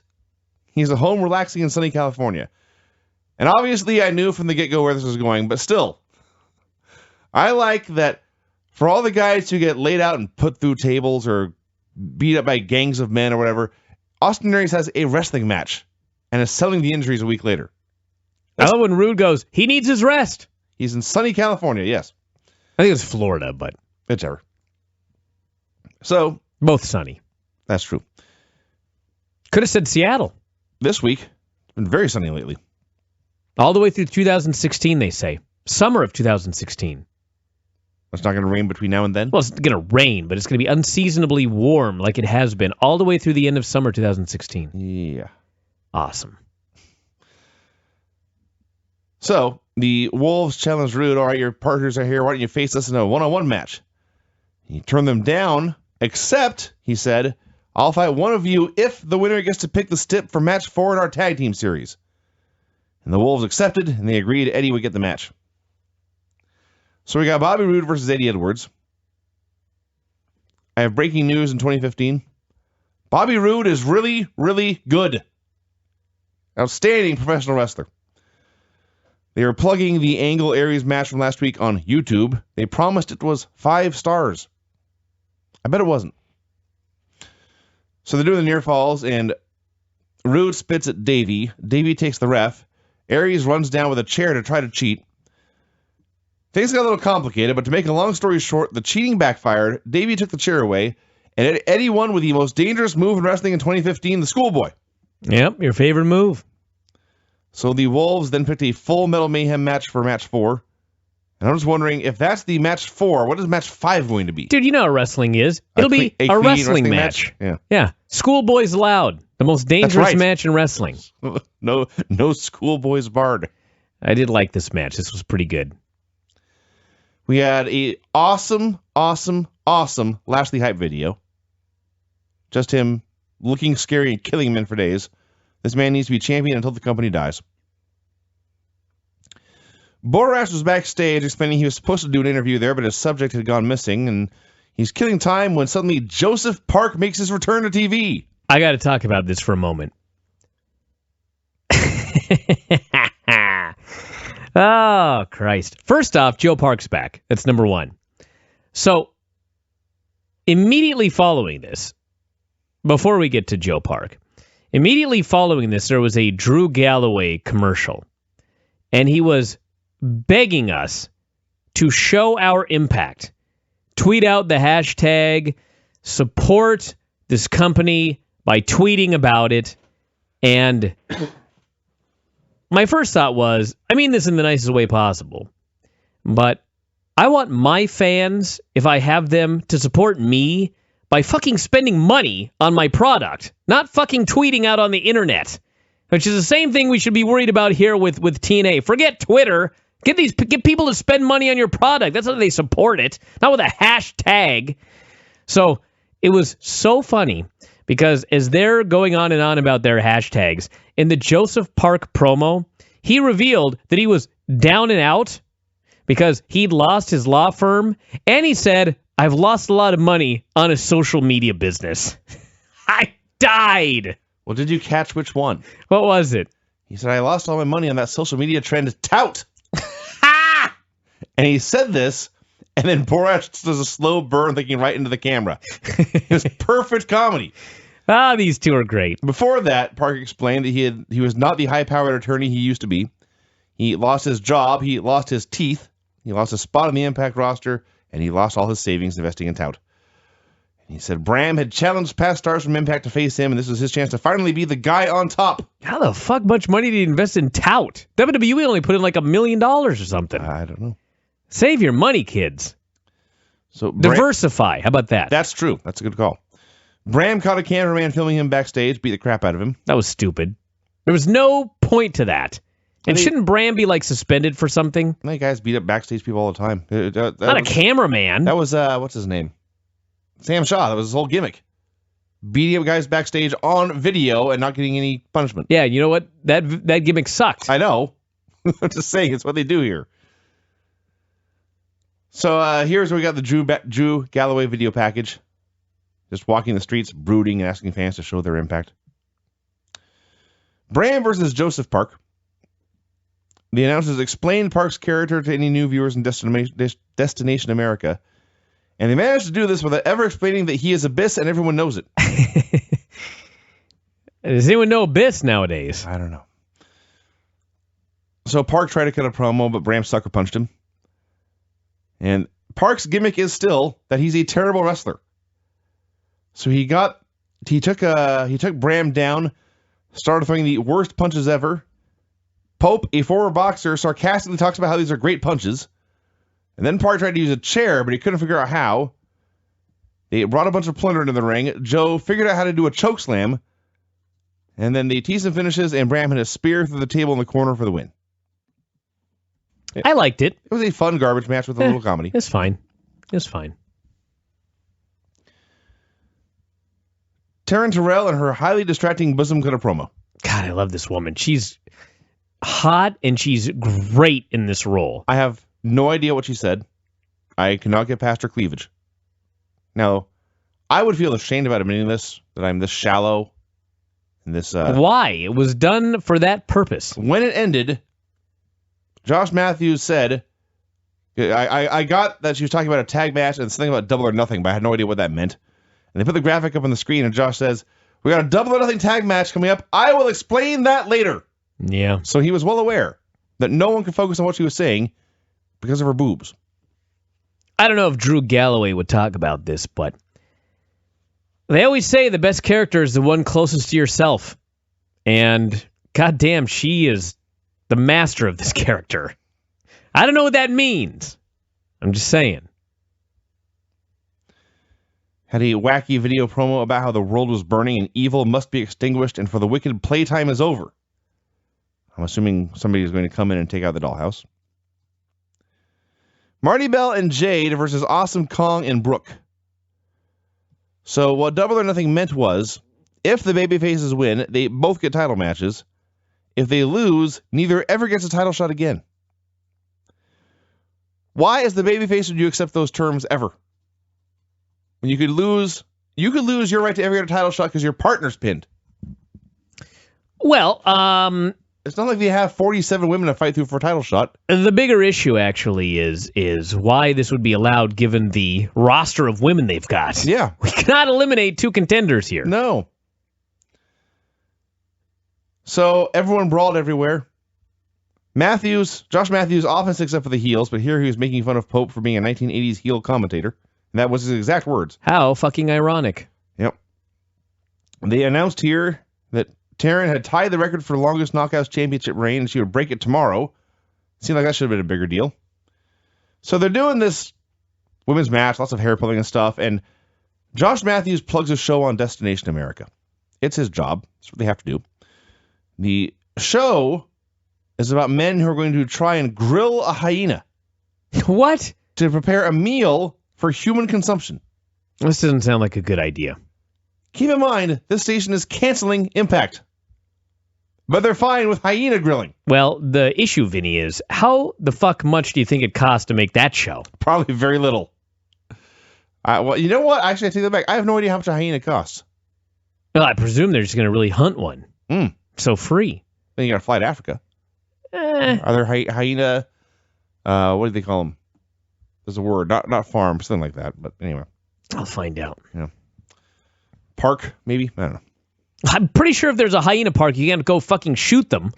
[SPEAKER 2] He's at home relaxing in sunny California. And obviously I knew from the get-go where this was going, but still, I like that for all the guys who get laid out and put through tables or beat up by gangs of men or whatever, Austin Aries has a wrestling match and is selling the injuries a week later.
[SPEAKER 1] I love when Roode goes, he needs his rest.
[SPEAKER 2] He's in sunny California, yes.
[SPEAKER 1] I think it's Florida, but
[SPEAKER 2] Whichever. So,
[SPEAKER 1] both sunny.
[SPEAKER 2] that's true.
[SPEAKER 1] Could have said Seattle.
[SPEAKER 2] This week, it's been very sunny lately.
[SPEAKER 1] All the way through 2016, they say. Summer of 2016.
[SPEAKER 2] It's not going to rain between now and then?
[SPEAKER 1] Well, it's going to rain, but it's going to be unseasonably warm like it has been all the way through the end of summer 2016.
[SPEAKER 2] Yeah.
[SPEAKER 1] Awesome.
[SPEAKER 2] So, the Wolves challenged Roode. All right, your partners are here. Why don't you face us in a one-on-one match? He turned them down, except, he said, I'll fight one of you if the winner gets to pick the stip for match 4 in our tag team series. And the Wolves accepted, and they agreed Eddie would get the match. So we got Bobby Roode versus Eddie Edwards. I have breaking news in 2015. Bobby Roode is really, really good. Outstanding professional wrestler. They are plugging the Angle Aries match from last week on YouTube. They promised it was 5 stars. I bet it wasn't. So they're doing the near falls, and Roode spits at Davey. Davey takes the ref. Aries runs down with a chair to try to cheat. Things got a little complicated, but to make a long story short, the cheating backfired. Davey took the chair away, and Eddie won with the most dangerous move in wrestling in 2015, the schoolboy.
[SPEAKER 1] Yep, your favorite move.
[SPEAKER 2] So the Wolves then picked a full Metal Mayhem match for match 4. And I'm just wondering, if that's the match 4, what is match 5 going to be?
[SPEAKER 1] Dude, you know what wrestling is. It'll be a
[SPEAKER 2] clean
[SPEAKER 1] wrestling match. Yeah. Schoolboys Loud. The most dangerous match in wrestling.
[SPEAKER 2] No schoolboys barred.
[SPEAKER 1] I did like this match. This was pretty good.
[SPEAKER 2] We had a awesome Lashley hype video. Just him looking scary and killing men for days. This man needs to be champion until the company dies. Borash was backstage explaining he was supposed to do an interview there, but his subject had gone missing, and he's killing time when suddenly Joseph Park makes his return to TV.
[SPEAKER 1] I got to talk about this for a moment. Oh, Christ. First off, Joe Park's back. That's number one. So, immediately following this, before we get to Joe Park, immediately following this, there was a Drew Galloway commercial, and he was begging us to show our impact. Tweet out the hashtag, support this company by tweeting about it, and my first thought was, I mean this in the nicest way possible, but I want my fans, if I have them, to support me by fucking spending money on my product, not fucking tweeting out on the internet, which is the same thing we should be worried about here with TNA. Forget Twitter. Get people to spend money on your product. That's how they support it, not with a hashtag. So it was so funny because as they're going on and on about their hashtags, in the Joseph Park promo, he revealed that he was down and out because he'd lost his law firm, and he said, I've lost a lot of money on a social media business. I died.
[SPEAKER 2] Well, did you catch which one?
[SPEAKER 1] What was it?
[SPEAKER 2] He said, I lost all my money on that social media trend tout. Ha! And he said this, and then Borash does a slow burn thinking right into the camera. It was perfect comedy.
[SPEAKER 1] These two are great.
[SPEAKER 2] Before that, Park explained that he was not the high-powered attorney he used to be. He lost his job, he lost his teeth, he lost his spot on the Impact roster, and he lost all his savings investing in Tout. He said Bram had challenged past stars from Impact to face him, and this was his chance to finally be the guy on top.
[SPEAKER 1] How the fuck much money did he invest in Tout? WWE only put in like $1 million or something.
[SPEAKER 2] I don't know.
[SPEAKER 1] Save your money, kids.
[SPEAKER 2] So
[SPEAKER 1] Diversify. How about that?
[SPEAKER 2] That's true. That's a good call. Bram caught a cameraman filming him backstage, beat the crap out of him.
[SPEAKER 1] That was stupid. There was no point to that. And shouldn't Bram be like suspended for something?
[SPEAKER 2] That guys beat up backstage people all the time.
[SPEAKER 1] Not a cameraman.
[SPEAKER 2] That was what's his name? Sam Shaw. That was his whole gimmick. Beating up guys backstage on video and not getting any punishment.
[SPEAKER 1] Yeah, you know what? That gimmick sucked.
[SPEAKER 2] I know. I'm just saying, it's what they do here. So here's where we got the Drew Galloway video package. Just walking the streets, brooding, and asking fans to show their impact. Bram versus Joseph Park. The announcers explained Park's character to any new viewers in Destination America. And they managed to do this without ever explaining that he is Abyss and everyone knows it.
[SPEAKER 1] Does anyone know Abyss nowadays?
[SPEAKER 2] I don't know. So Park tried to cut a promo, but Bram sucker punched him. And Park's gimmick is still that he's a terrible wrestler. So he took Bram down, started throwing the worst punches ever. Pope, a former boxer, sarcastically talks about how these are great punches. And then Park tried to use a chair, but he couldn't figure out how. They brought a bunch of plunder into the ring. Joe figured out how to do a choke slam. And then they teased and finishes, and Bram hit a spear through the table in the corner for the win.
[SPEAKER 1] I liked it.
[SPEAKER 2] It was a fun garbage match with a little comedy.
[SPEAKER 1] It's fine. It's fine.
[SPEAKER 2] Taryn Terrell and her highly distracting bosom cut a promo.
[SPEAKER 1] God, I love this woman. She's hot, and she's great in this role.
[SPEAKER 2] I have no idea what she said. I cannot get past her cleavage. Now, I would feel ashamed about admitting this, that I'm this shallow. And this.
[SPEAKER 1] Why? It was done for that purpose.
[SPEAKER 2] When it ended, Josh Matthews said, I got that she was talking about a tag match and something about Double or Nothing, but I had no idea what that meant. And they put the graphic up on the screen, and Josh says, we got a Double or Nothing tag match coming up. I will explain that later.
[SPEAKER 1] Yeah.
[SPEAKER 2] So he was well aware that no one could focus on what she was saying because of her boobs.
[SPEAKER 1] I don't know if Drew Galloway would talk about this, but they always say the best character is the one closest to yourself. And goddamn, she is the master of this character. I don't know what that means. I'm just saying.
[SPEAKER 2] Had a wacky video promo about how the world was burning and evil must be extinguished and for the wicked playtime is over. I'm assuming somebody is going to come in and take out the Dollhouse. Marty Bell and Jade versus Awesome Kong and Brooke. So what Double or Nothing meant was, if the babyfaces win, they both get title matches. If they lose, neither ever gets a title shot again. Why, as the babyface, would you accept those terms ever? When you could lose your right to every other title shot because your partner's pinned.
[SPEAKER 1] Well,
[SPEAKER 2] it's not like they have 47 women to fight through for a title shot.
[SPEAKER 1] The bigger issue actually is why this would be allowed given the roster of women they've got.
[SPEAKER 2] Yeah.
[SPEAKER 1] We cannot eliminate two contenders here.
[SPEAKER 2] No. So everyone brawled everywhere. Josh Matthews often sticks up for the heels, but here he was making fun of Pope for being a 1980s heel commentator. And that was his exact words.
[SPEAKER 1] How fucking ironic.
[SPEAKER 2] Yep. They announced here that Taryn had tied the record for longest Knockouts championship reign, and she would break it tomorrow. Seemed like that should have been a bigger deal. So they're doing this women's match, lots of hair pulling and stuff, and Josh Matthews plugs a show on Destination America. It's his job. That's what they have to do. The show is about men who are going to try and grill a hyena.
[SPEAKER 1] What?
[SPEAKER 2] To prepare a meal for human consumption.
[SPEAKER 1] This doesn't sound like a good idea.
[SPEAKER 2] Keep in mind, this station is canceling Impact. But they're fine with hyena grilling.
[SPEAKER 1] Well, the issue, Vinny, is how the fuck much do you think it costs to make that show?
[SPEAKER 2] Probably very little. Well, you know what? Actually, I take that back. I have no idea how much a hyena costs.
[SPEAKER 1] Well, I presume they're just going to really hunt one. So free.
[SPEAKER 2] Then you got to fly to Africa. Are there hyena... what do they call them? There's a word. Not farm, something like that. But anyway.
[SPEAKER 1] I'll find out.
[SPEAKER 2] Yeah. park, maybe? I don't know.
[SPEAKER 1] I'm pretty sure if there's a hyena park, you can't go fucking shoot them.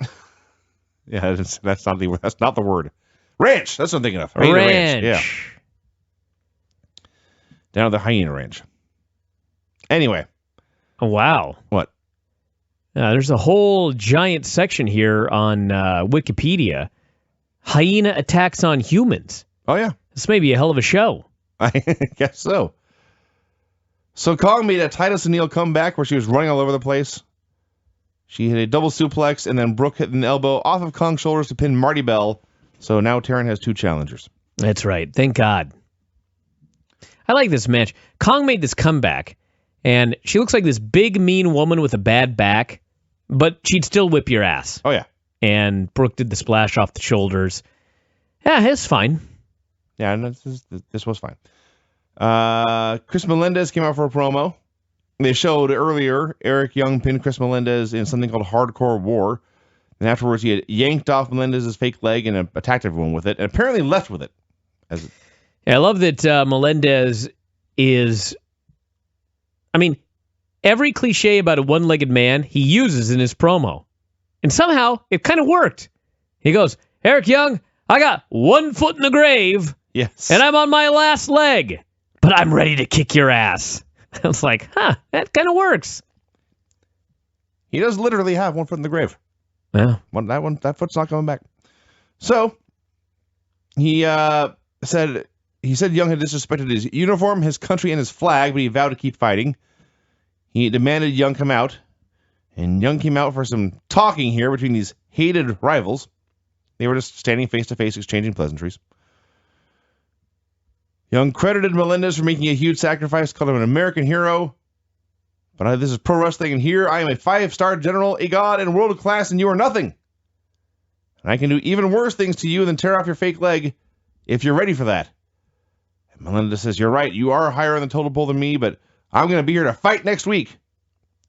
[SPEAKER 2] Yeah, that's not the word. Ranch. That's what I'm thinking of. Hyena ranch. Yeah. Down at the hyena ranch. Anyway.
[SPEAKER 1] Oh, wow.
[SPEAKER 2] What?
[SPEAKER 1] There's a whole giant section here on Wikipedia. Hyena attacks on humans.
[SPEAKER 2] Oh, yeah.
[SPEAKER 1] This may be a hell of a show.
[SPEAKER 2] I guess so. So Kong made a Titus O'Neil comeback where she was running all over the place. She hit a double suplex, and then Brooke hit an elbow off of Kong's shoulders to pin Marty Bell. So now Taryn has 2 challengers.
[SPEAKER 1] That's right. Thank God. I like this match. Kong made this comeback, and she looks like this big, mean woman with a bad back, but she'd still whip your ass.
[SPEAKER 2] Oh, yeah.
[SPEAKER 1] And Brooke did the splash off the shoulders. Yeah, it's fine.
[SPEAKER 2] Yeah, and this was fine. Chris Melendez came out for a promo. They showed earlier Eric Young pinned Chris Melendez in something called Hardcore War. And afterwards, he had yanked off Melendez's fake leg and attacked everyone with it, and apparently left with it.
[SPEAKER 1] Yeah, I love that Melendez is... I mean, every cliche about a one-legged man, he uses in his promo. And somehow, it kind of worked. He goes, Eric Young, I got 1 foot in the grave.
[SPEAKER 2] Yes.
[SPEAKER 1] And I'm on my last leg. But I'm ready to kick your ass. I was like, that kind of works.
[SPEAKER 2] He does literally have 1 foot in the grave.
[SPEAKER 1] Yeah.
[SPEAKER 2] That foot's not coming back. So, he said Young had disrespected his uniform, his country, and his flag, but he vowed to keep fighting. He demanded Young come out. And Young came out for some talking here between these hated rivals. They were just standing face to face, exchanging pleasantries. Young credited Melendez for making a huge sacrifice, called him an American hero. But this is pro wrestling, and here I am a 5-star general, a god, and world class, and you are nothing. And I can do even worse things to you than tear off your fake leg if you're ready for that. And Melendez says, you're right, you are higher on the total pole than me, but I'm going to be here to fight next week.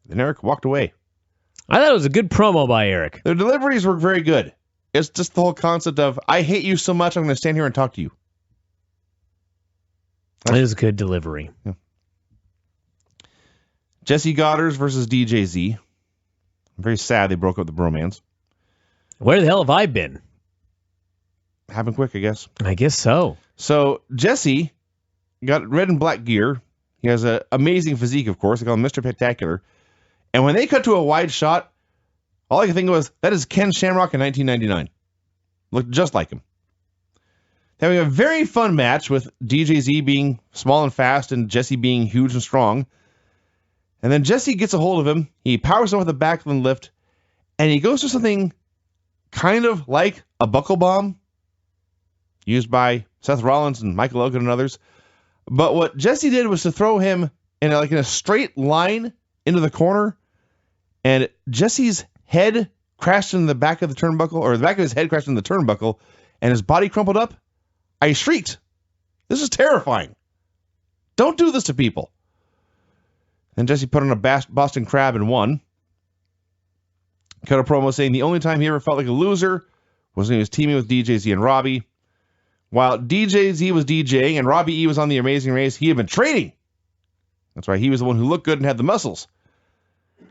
[SPEAKER 2] Then Eric walked away.
[SPEAKER 1] I thought it was a good promo by Eric.
[SPEAKER 2] Their deliveries were very good. It's just the whole concept of, I hate you so much, I'm going to stand here and talk to you.
[SPEAKER 1] It is a good delivery.
[SPEAKER 2] Yeah. Jesse Goddard versus DJZ. I'm very sad they broke up the bromance.
[SPEAKER 1] Where the hell have I been?
[SPEAKER 2] Happened quick, I guess.
[SPEAKER 1] I guess so.
[SPEAKER 2] So, Jesse got red and black gear. He has an amazing physique, of course. They call him Mr. Spectacular. And when they cut to a wide shot, all I could think was, that is Ken Shamrock in 1999. Looked just like him. Having a very fun match with DJZ being small and fast and Jesse being huge and strong. And then Jesse gets a hold of him. He powers him with a backland lift. And he goes to something kind of like a buckle bomb used by Seth Rollins and Michael Elgin and others. But what Jesse did was to throw him in a straight line into the corner. And Jesse's head crashed in the back of the turnbuckle, or the back of his head crashed in the turnbuckle, and his body crumpled up. I shrieked. This is terrifying. Don't do this to people. Then Jesse put on a Boston Crab and won. Cut a promo saying the only time he ever felt like a loser was when he was teaming with DJZ and Robbie. While DJZ was DJing and Robbie E was on the Amazing Race, he had been training. That's why he was the one who looked good and had the muscles.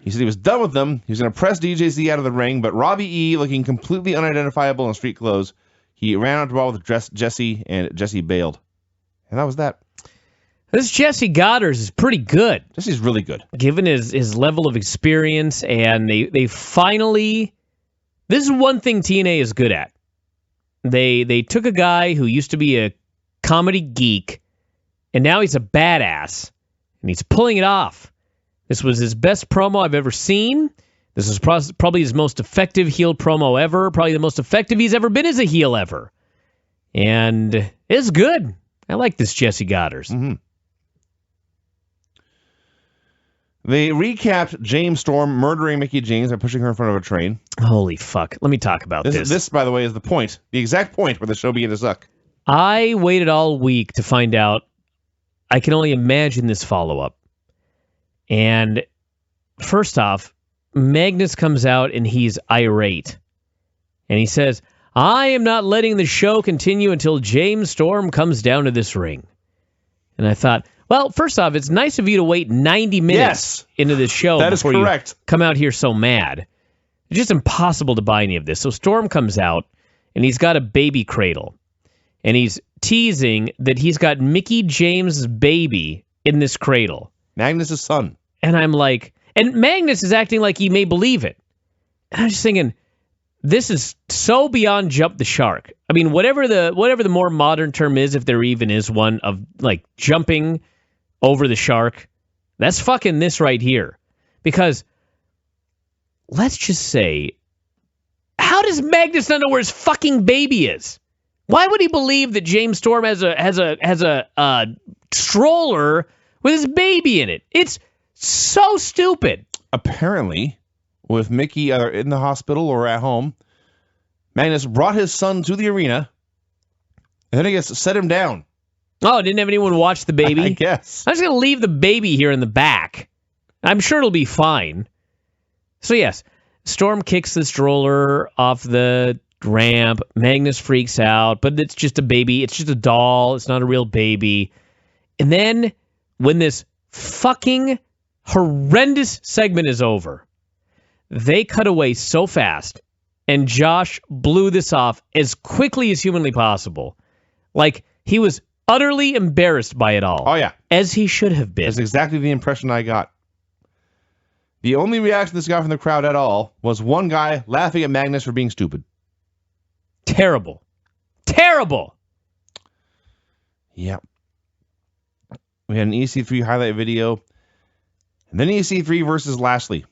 [SPEAKER 2] He said he was done with them. He was going to press DJZ out of the ring, but Robbie E, looking completely unidentifiable in street clothes, he ran out to ball with Jesse, and Jesse bailed. And that was that.
[SPEAKER 1] This Jesse Goddard is pretty good.
[SPEAKER 2] Jesse's really good.
[SPEAKER 1] Given his level of experience, and they finally... This is one thing TNA is good at. They took a guy who used to be a comedy geek, and now he's a badass, and he's pulling it off. This was his best promo I've ever seen. This is probably his most effective heel promo ever. Probably the most effective he's ever been as a heel ever. And it's good. I like this Jesse Goddard.
[SPEAKER 2] Mm-hmm. They recapped James Storm murdering Mickie James by pushing her in front of a train.
[SPEAKER 1] Holy fuck. Let me talk about this.
[SPEAKER 2] This, by the way, is the point. The exact point where the show began to suck.
[SPEAKER 1] I waited all week to find out. I can only imagine this follow-up. And first off, Magnus comes out and he's irate. And he says, I am not letting the show continue until James Storm comes down to this ring. And I thought, Well, first off, it's nice of you to wait 90 minutes into this show
[SPEAKER 2] that is
[SPEAKER 1] before
[SPEAKER 2] correct.
[SPEAKER 1] you come out here so mad. It's just impossible to buy any of this. So Storm comes out, and he's got a baby cradle, and he's teasing that he's got Mickie James' baby in this cradle.
[SPEAKER 2] Magnus' son.
[SPEAKER 1] And I'm like, and Magnus is acting like he may believe it. And I'm just thinking, this is so beyond jump the shark. I mean, whatever the more modern term is, if there even is one, of like jumping over the shark, that's fucking this right here. Because let's just say, how does Magnus not know where his fucking baby is? Why would he believe that James Storm has a stroller with his baby in it? It's so stupid.
[SPEAKER 2] Apparently, with Mickie either in the hospital or at home, Magnus brought his son to the arena, and then I guess set him down.
[SPEAKER 1] Oh, didn't have anyone watch the baby?
[SPEAKER 2] I guess.
[SPEAKER 1] I'm just going to leave the baby here in the back. I'm sure it'll be fine. So yes, Storm kicks the stroller off the ramp. Magnus freaks out, but it's just a baby. It's just a doll. It's not a real baby. And then when this fucking horrendous segment is over, they cut away so fast, and Josh blew this off as quickly as humanly possible. Like, he was utterly embarrassed by it all.
[SPEAKER 2] Oh, yeah.
[SPEAKER 1] As he should have been.
[SPEAKER 2] That's exactly the impression I got. The only reaction this got from the crowd at all was one guy laughing at Magnus for being stupid.
[SPEAKER 1] Terrible. Terrible.
[SPEAKER 2] Yeah. We had an EC3 highlight video, and then EC3 versus Lashley.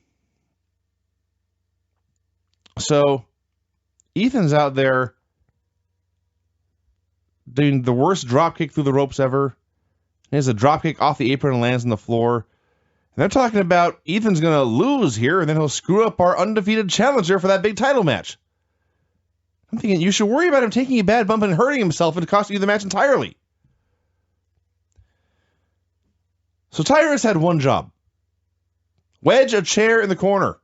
[SPEAKER 2] So, Ethan's out there doing the worst drop kick through the ropes ever. He has a drop kick off the apron and lands on the floor. And they're talking about Ethan's going to lose here, and then he'll screw up our undefeated challenger for that big title match. I'm thinking, you should worry about him taking a bad bump and hurting himself and costing you the match entirely. So Tyrus had one job. Wedge a chair in the corner.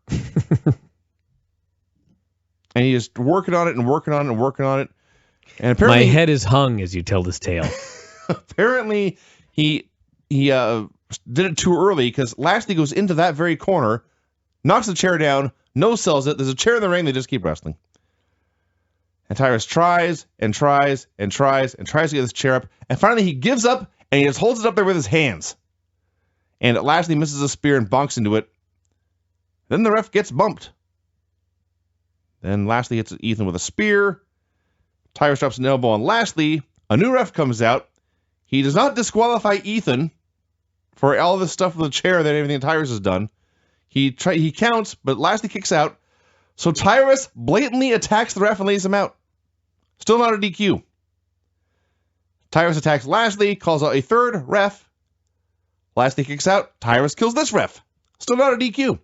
[SPEAKER 2] And he's working on it and working on it and working on it. And apparently,
[SPEAKER 1] my head is hung as you tell this tale.
[SPEAKER 2] Apparently, he did it too early because Lashley goes into that very corner, knocks the chair down, no-sells it. There's a chair in the ring. They just keep wrestling. And Tyrus tries and tries and tries and tries to get this chair up. And finally, he gives up and he just holds it up there with his hands. And Lashley misses a spear and bonks into it. Then the ref gets bumped. Then Lashley hits Ethan with a spear. Tyrus drops an elbow on Lashley. A new ref comes out. He does not disqualify Ethan for all this stuff with the chair that everything Tyrus has done. He counts, but Lashley kicks out. So Tyrus blatantly attacks the ref and lays him out. Still not a DQ. Tyrus attacks Lashley, calls out a third ref. Lashley kicks out. Tyrus kills this ref. Still not a DQ.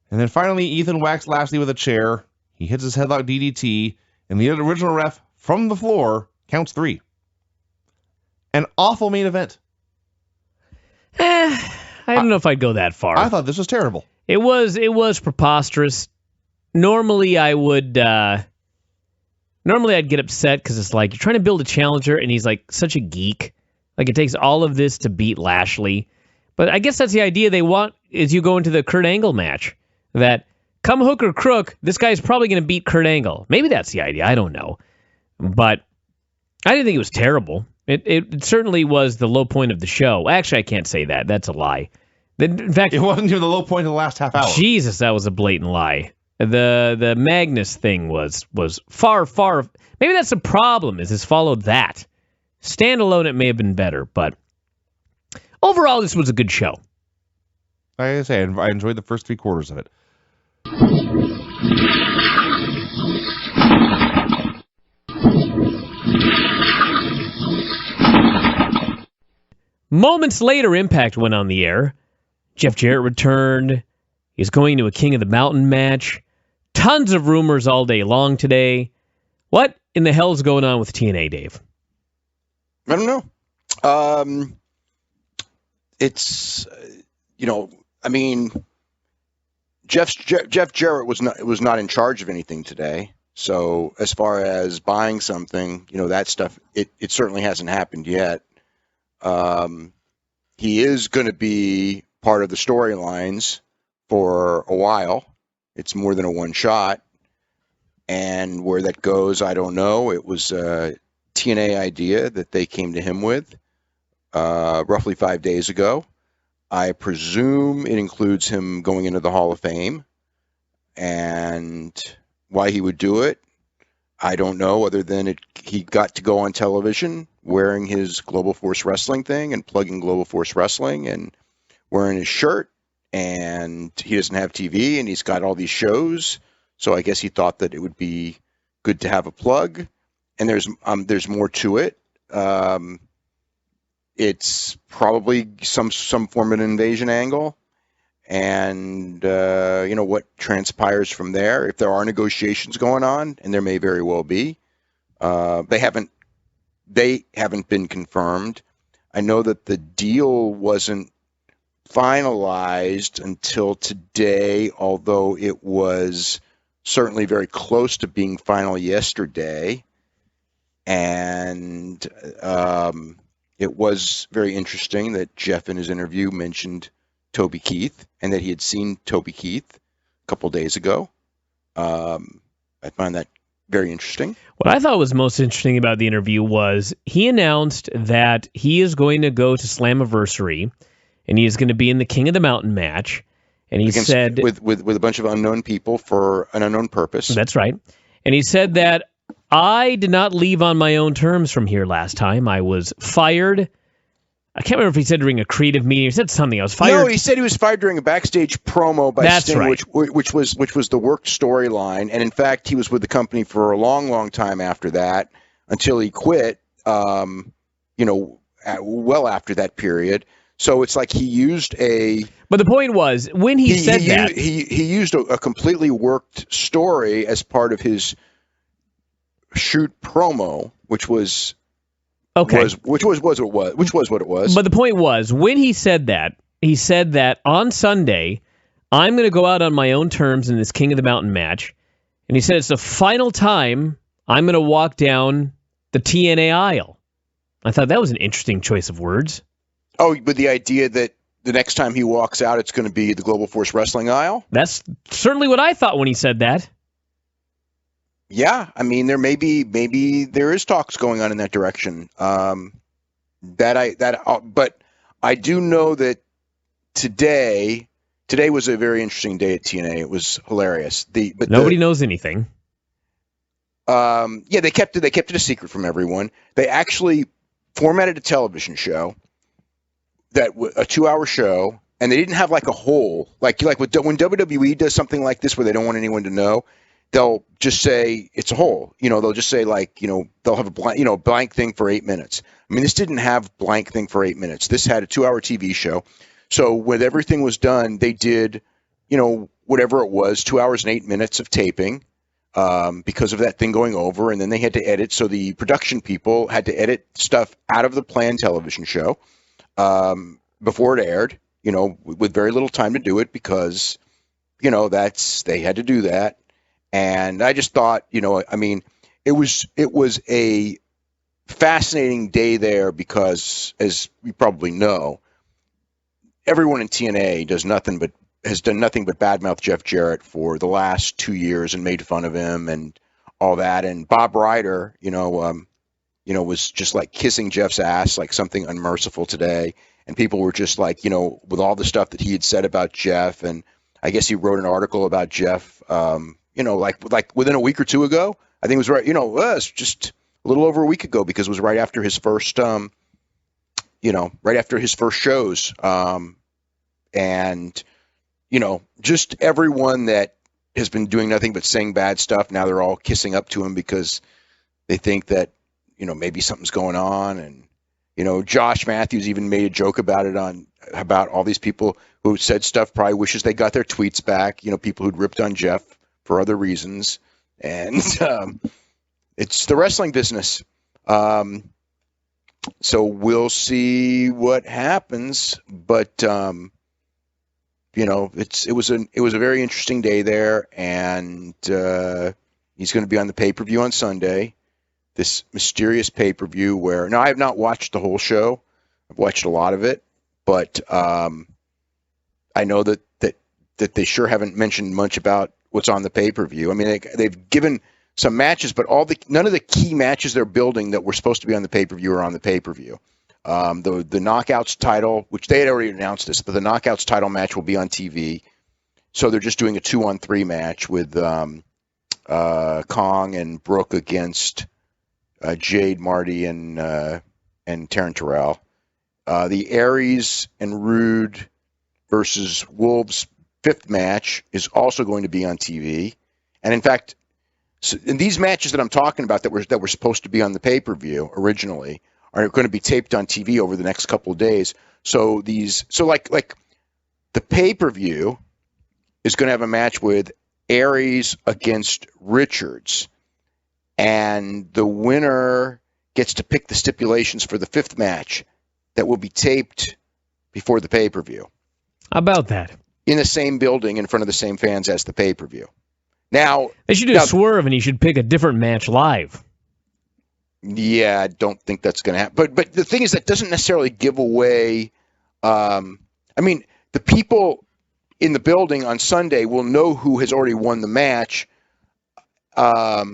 [SPEAKER 2] And then finally, Ethan whacks Lashley with a chair. He hits his headlock DDT, and the original ref from the floor counts 3. An awful main event.
[SPEAKER 1] I don't know if I'd go that far.
[SPEAKER 2] I thought this was terrible.
[SPEAKER 1] It was preposterous. Normally I'd get upset because it's like you're trying to build a challenger, and he's like such a geek. Like, it takes all of this to beat Lashley. But I guess that's the idea they want is you go into the Kurt Angle match. That come hook or crook, this guy's probably going to beat Kurt Angle. Maybe that's the idea. I don't know. But I didn't think it was terrible. It certainly was the low point of the show. Actually, I can't say that. That's a lie. In fact,
[SPEAKER 2] it wasn't even the low point of the last half hour.
[SPEAKER 1] Jesus, that was a blatant lie. The Magnus thing was far. Maybe that's the problem, is it's followed that. Standalone, it may have been better, but overall, this was a good show.
[SPEAKER 2] Like I say, I enjoyed the first 3 quarters of it.
[SPEAKER 1] Moments later, Impact went on the air. Jeff Jarrett returned. He's going to a King of the Mountain match. Tons of rumors all day long today. What in the hell is going on with TNA, Dave?
[SPEAKER 3] I don't know. It's, I mean, Jeff Jarrett was not in charge of anything today. So as far as buying something, that stuff, it certainly hasn't happened yet. He is going to be part of the storylines for a while. It's more than a one shot. And where that goes, I don't know. It was a TNA idea that they came to him with roughly 5 days ago. I presume it includes him going into the Hall of Fame. And why he would do it, I don't know, other than he got to go on television wearing his Global Force Wrestling thing and plugging Global Force Wrestling and wearing his shirt. And he doesn't have TV, and he's got all these shows. So I guess he thought that it would be good to have a plug. And there's more to it. It's probably some form of an invasion angle. And, what transpires from there. If there are negotiations going on, and there may very well be, they haven't been confirmed. I know that the deal wasn't finalized until today, although it was certainly very close to being final yesterday. And it was very interesting that Jeff in his interview mentioned Toby Keith and that he had seen Toby Keith a couple days ago. I find that very interesting.
[SPEAKER 1] What I thought was most interesting about the interview was he announced that he is going to go to Slammiversary and he is going to be in the King of the Mountain match. And he said
[SPEAKER 3] with a bunch of unknown people for an unknown purpose.
[SPEAKER 1] That's right. And he said that I did not leave on my own terms from here last time. I was fired. I can't remember if he said during a creative meeting. He said something. I was fired.
[SPEAKER 3] No, he said he was fired during a backstage promo by
[SPEAKER 1] That's
[SPEAKER 3] Sting,
[SPEAKER 1] right.
[SPEAKER 3] which was the worked storyline. And in fact, he was with the company for a long, long time after that until he quit. Well after that period. So it's like he used a.
[SPEAKER 1] But the point was when he said that
[SPEAKER 3] he used a completely worked story as part of his shoot promo, which was.
[SPEAKER 1] Okay.
[SPEAKER 3] Which was what it was.
[SPEAKER 1] But the point was, when he said that on Sunday, I'm going to go out on my own terms in this King of the Mountain match. And he said it's the final time I'm going to walk down the TNA aisle. I thought that was an interesting choice of words.
[SPEAKER 3] Oh, but the idea that the next time he walks out, it's going to be the Global Force Wrestling aisle?
[SPEAKER 1] That's certainly what I thought when he said that.
[SPEAKER 3] Yeah, I mean, maybe there is talks going on in that direction. But I do know that today was a very interesting day at TNA. It was hilarious.
[SPEAKER 1] Nobody knows anything.
[SPEAKER 3] They kept it a secret from everyone. They actually formatted a television show a 2-hour show, and they didn't have like a whole like when WWE does something like this where they don't want anyone to know. They'll just say it's a whole, they'll just say they'll have a blank thing for 8 minutes. I mean, this didn't have blank thing for 8 minutes. This had a 2-hour TV show. So when everything was done, they did, whatever it was, 2 hours and 8 minutes of taping because of that thing going over. And then they had to edit. So the production people had to edit stuff out of the planned television show before it aired, with very little time to do it because, they had to do that. And I just thought, it was a fascinating day there because, as you probably know, everyone in TNA has done nothing but badmouth Jeff Jarrett for the last 2 years and made fun of him and all that. And Bob Ryder, was just like kissing Jeff's ass like something unmerciful today. And people were just like, with all the stuff that he had said about Jeff, and I guess he wrote an article about Jeff. Like within a week or two ago, I think it was right. It's just a little over a week ago because it was right after his first, shows. And just everyone that has been doing nothing but saying bad stuff. Now they're all kissing up to him because they think that, maybe something's going on. And, Josh Matthews even made a joke about about all these people who said stuff, probably wishes they got their tweets back, people who'd ripped on Jeff for other reasons. And it's the wrestling business. So we'll see what happens. But, it was a very interesting day there. And he's going to be on the pay-per-view on Sunday, this mysterious pay-per-view where, now I have not watched the whole show. I've watched a lot of it, but I know that they sure haven't mentioned much about what's on the pay-per-view. I mean, they've given some matches, but none of the key matches they're building that were supposed to be on the pay-per-view are on the pay-per-view. The Knockouts title, which they had already announced this, but the Knockouts title match will be on TV. So they're just doing a 2-on-3 match with Kong and Brooke against Jade, Marty, and Taryn Terrell. The Aries and Roode versus Wolves 5th match is also going to be on TV. And in fact, in these matches that I'm talking about that were supposed to be on the pay-per-view originally are going to be taped on TV over the next couple of days. So like the pay-per-view is going to have a match with Aries against Richards, and the winner gets to pick the stipulations for the 5th match that will be taped before the pay-per-view.
[SPEAKER 1] How about that?
[SPEAKER 3] In the same building in front of the same fans as the pay-per-view. Now
[SPEAKER 1] they should do a swerve, and he should pick a different match live.
[SPEAKER 3] Yeah, I don't think that's going to happen. But the thing is, that doesn't necessarily give away. I mean, the people in the building on Sunday will know who has already won the match. But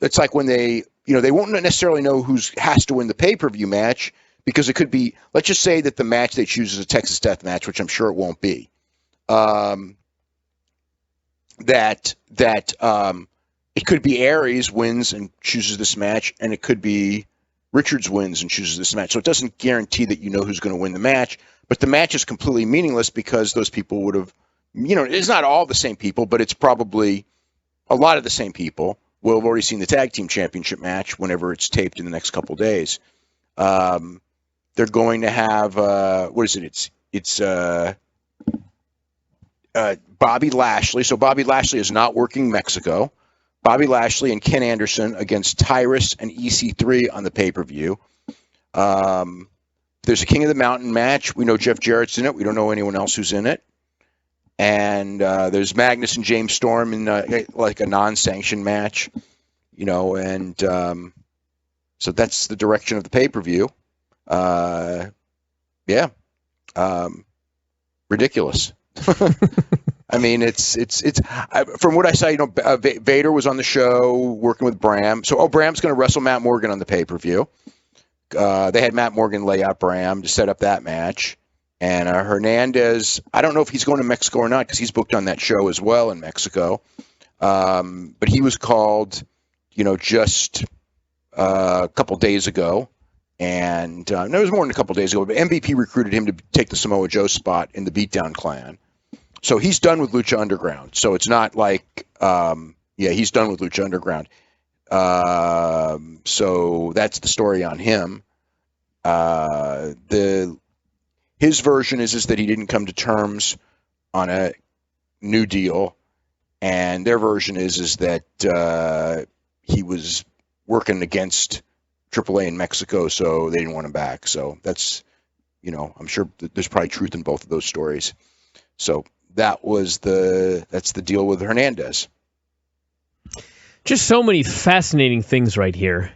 [SPEAKER 3] it's like when they won't necessarily know who has to win the pay-per-view match, because it could be, let's just say that the match they choose is a Texas Death Match, which I'm sure it won't be. It could be Aries wins and chooses this match, and it could be Richards wins and chooses this match. So it doesn't guarantee that you know who's going to win the match, but the match is completely meaningless because those people would have, it's not all the same people, but it's probably a lot of the same people will have already seen the tag team championship match whenever it's taped in the next couple of days. They're going to have, what is it? It's Bobby Lashley. So Bobby Lashley is not working Mexico. Bobby Lashley and Ken Anderson against Tyrus and EC3 on the pay-per-view. There's a King of the Mountain match. We know Jeff Jarrett's in it. We don't know anyone else who's in it. And there's Magnus and James Storm in like a non-sanctioned match, and so that's the direction of the pay-per-view. Ridiculous. I mean, it's from what I saw, Vader was on the show working with Bram. So, Bram's going to wrestle Matt Morgan on the pay-per-view. They had Matt Morgan lay out Bram to set up that match. And Hernandez, I don't know if he's going to Mexico or not because he's booked on that show as well in Mexico. But he was called, just a couple days ago. And no, it was more than a couple days ago. But MVP recruited him to take the Samoa Joe spot in the Beatdown Clan. So he's done with Lucha Underground. So it's not like, he's done with Lucha Underground. So that's the story on him. His version is that he didn't come to terms on a new deal, and their version is that he was working against AAA in Mexico, so they didn't want him back. So that's, I'm sure there's probably truth in both of those stories. So that's the deal with Hernandez.
[SPEAKER 1] Just so many fascinating things right here.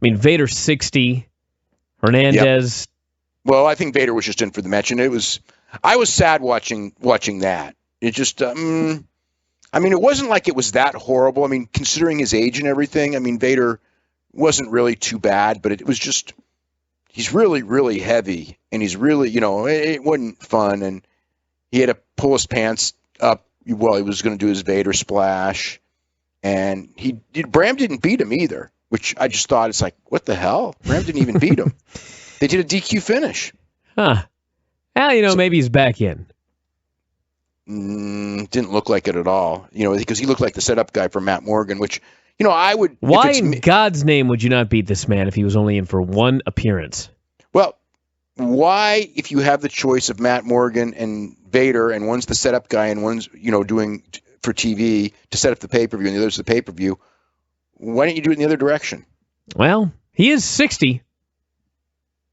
[SPEAKER 1] Vader 60, Hernandez. Yep.
[SPEAKER 3] Well, I think Vader was just in for the match, and I was sad watching that. It just, it wasn't like it was that horrible. I mean, considering his age and everything, Vader wasn't really too bad, but it was just, he's really, really heavy, and he's really, it wasn't fun, and he had to pull his pants up while he was going to do his Vader splash, and Bram didn't beat him either, which I just thought, it's like, what the hell? Bram didn't even beat him. They did a DQ finish.
[SPEAKER 1] Huh. Well, maybe he's back in.
[SPEAKER 3] Didn't look like it at all. Because he looked like the setup guy for Matt Morgan, which, I would...
[SPEAKER 1] Why in God's name would you not beat this man if he was only in for one appearance?
[SPEAKER 3] Well, why, if you have the choice of Matt Morgan and Vader, and one's the setup guy and one's, doing for TV to set up the pay-per-view and the other's the pay-per-view, why don't you do it in the other direction?
[SPEAKER 1] Well, he is 60.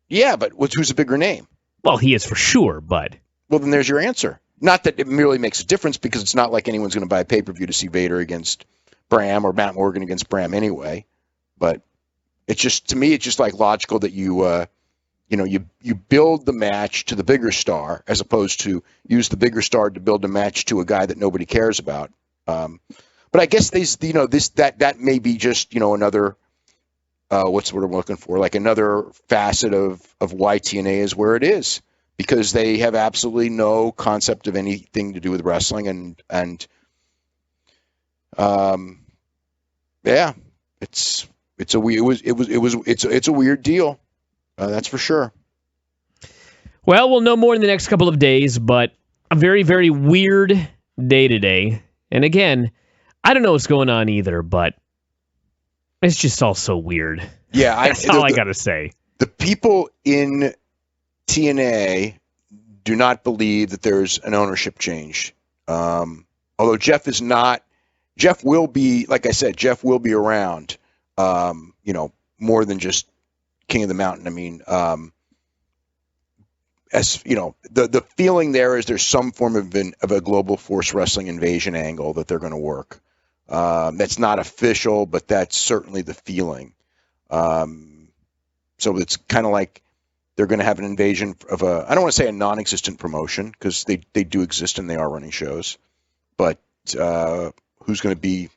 [SPEAKER 3] Yeah, but who's a bigger name?
[SPEAKER 1] Well, he is for sure, bud.
[SPEAKER 3] Well, then there's your answer. Not that it merely makes a difference, because it's not like anyone's going to buy a pay-per-view to see Vader against Bram or Matt Morgan against Bram anyway. But It's just, to me, it's just like logical that you build the match to the bigger star as opposed to use the bigger star to build a match to a guy that nobody cares about. But I guess that may be just, another, what's the word I'm looking for? Like another facet of why TNA is where it is, because they have absolutely no concept of anything to do with wrestling. And yeah, it's a weird deal. That's for sure.
[SPEAKER 1] Well, we'll know more in the next couple of days, but a very, very weird day today. And again, I don't know what's going on either, but it's just all so weird.
[SPEAKER 3] Yeah,
[SPEAKER 1] that's all I got to say. The
[SPEAKER 3] people in TNA do not believe that there's an ownership change. Although Jeff will be, like I said, Jeff will be around, more than just King of the Mountain. I mean, as you know, the feeling there is there's some form of a global force wrestling invasion angle that they're going to work. That's not official, but that's certainly the feeling. So it's kind of like they're going to have an invasion of I don't want to say a non-existent promotion, because they do exist and they are running shows, but who's going to be,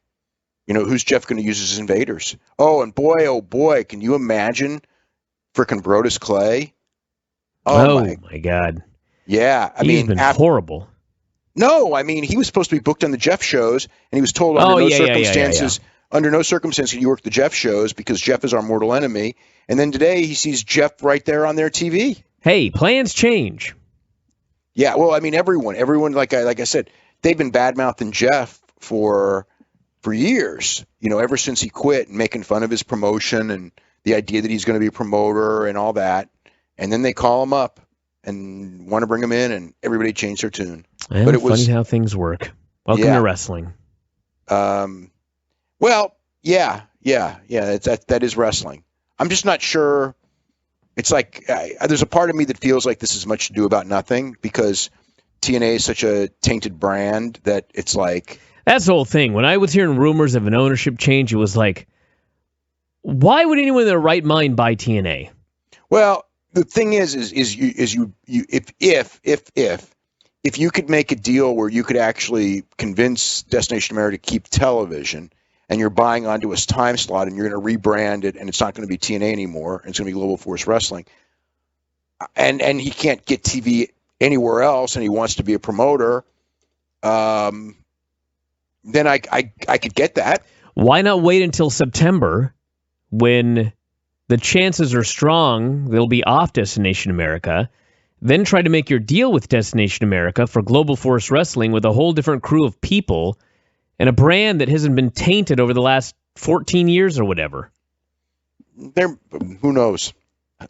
[SPEAKER 3] who's Jeff going to use as invaders? Oh boy, can you imagine frickin' Brodus Clay?
[SPEAKER 1] Oh my God.
[SPEAKER 3] Yeah.
[SPEAKER 1] He's been horrible.
[SPEAKER 3] No, I mean, he was supposed to be booked on the Jeff shows, and he was told under no circumstances can you work the Jeff shows because Jeff is our mortal enemy. And then today he sees Jeff right there on their TV.
[SPEAKER 1] Hey, plans change.
[SPEAKER 3] Yeah, well, I mean, everyone, like I said, they've been bad-mouthing Jeff for years, ever since he quit and making fun of his promotion and the idea that he's going to be a promoter and all that. And then they call him up and want to bring him in, and everybody changed their tune.
[SPEAKER 1] And but it was funny how things work. Welcome to wrestling.
[SPEAKER 3] Well, yeah. That is wrestling. I'm just not sure. It's like there's a part of me that feels like this is much to do about nothing, because TNA is such a tainted brand that it's like.
[SPEAKER 1] That's the whole thing. When I was hearing rumors of an ownership change, it was like, why would anyone in their right mind buy TNA?
[SPEAKER 3] Well, the thing is you if you could make a deal where you could actually convince Destination America to keep television, and you're buying onto a time slot, and you're going to rebrand it, and it's not going to be TNA anymore, and it's going to be Global Force Wrestling, and he can't get TV anywhere else, and he wants to be a promoter, then I could get that.
[SPEAKER 1] Why not wait until September when the chances are strong they'll be off Destination America, then try to make your deal with Destination America for Global Force Wrestling with a whole different crew of people and a brand that hasn't been tainted over the last 14 years or whatever?
[SPEAKER 3] Who knows?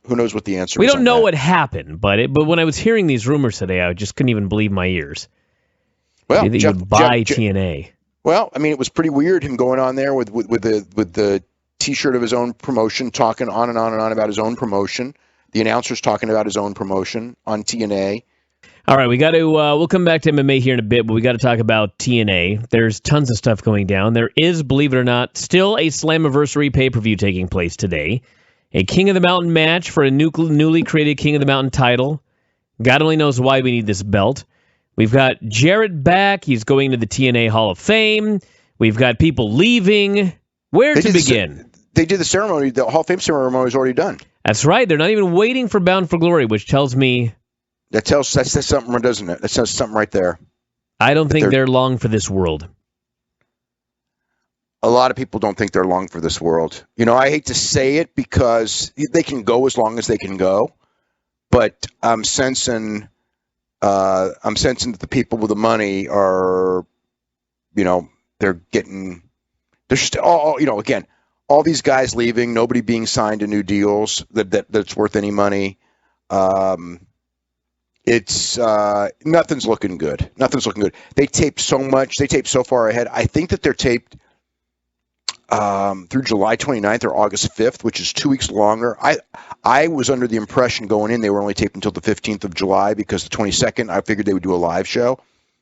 [SPEAKER 3] Who knows what the answer is?
[SPEAKER 1] We don't know what happened, but when I was hearing these rumors today, I just couldn't even believe my ears.
[SPEAKER 3] Well,
[SPEAKER 1] that you would buy TNA.
[SPEAKER 3] Well, I mean, it was pretty weird him going on there with the T-shirt of his own promotion, talking on and on and on about his own promotion. The announcer's talking about his own promotion on TNA.
[SPEAKER 1] All right, we got to. We'll come back to MMA here in a bit, but we got to talk about TNA. There's tons of stuff going down. There is, believe it or not, still a Slammiversary pay-per-view taking place today. A King of the Mountain match for a newly created King of the Mountain title. God only knows why we need this belt. We've got Jarrett back. He's going to the TNA Hall of Fame. We've got people leaving. Where to begin?
[SPEAKER 3] They did the ceremony. The Hall of Fame ceremony is already done.
[SPEAKER 1] That's right. They're not even waiting for Bound for Glory, which tells me...
[SPEAKER 3] That says something, doesn't it? That says something right there.
[SPEAKER 1] I don't think they're long for this world.
[SPEAKER 3] A lot of people don't think they're long for this world. I hate to say it because they can go as long as they can go, but I'm sensing that the people with the money are, they're just again, all these guys leaving, nobody being signed to new deals that's worth any money. It's nothing's looking good. Nothing's looking good. They taped so much. They taped so far ahead. I think that they're taped through July 29th or August 5th, which is 2 weeks longer. I was under the impression going in they were only taped until the 15th of July because the 22nd I figured they would do a live show.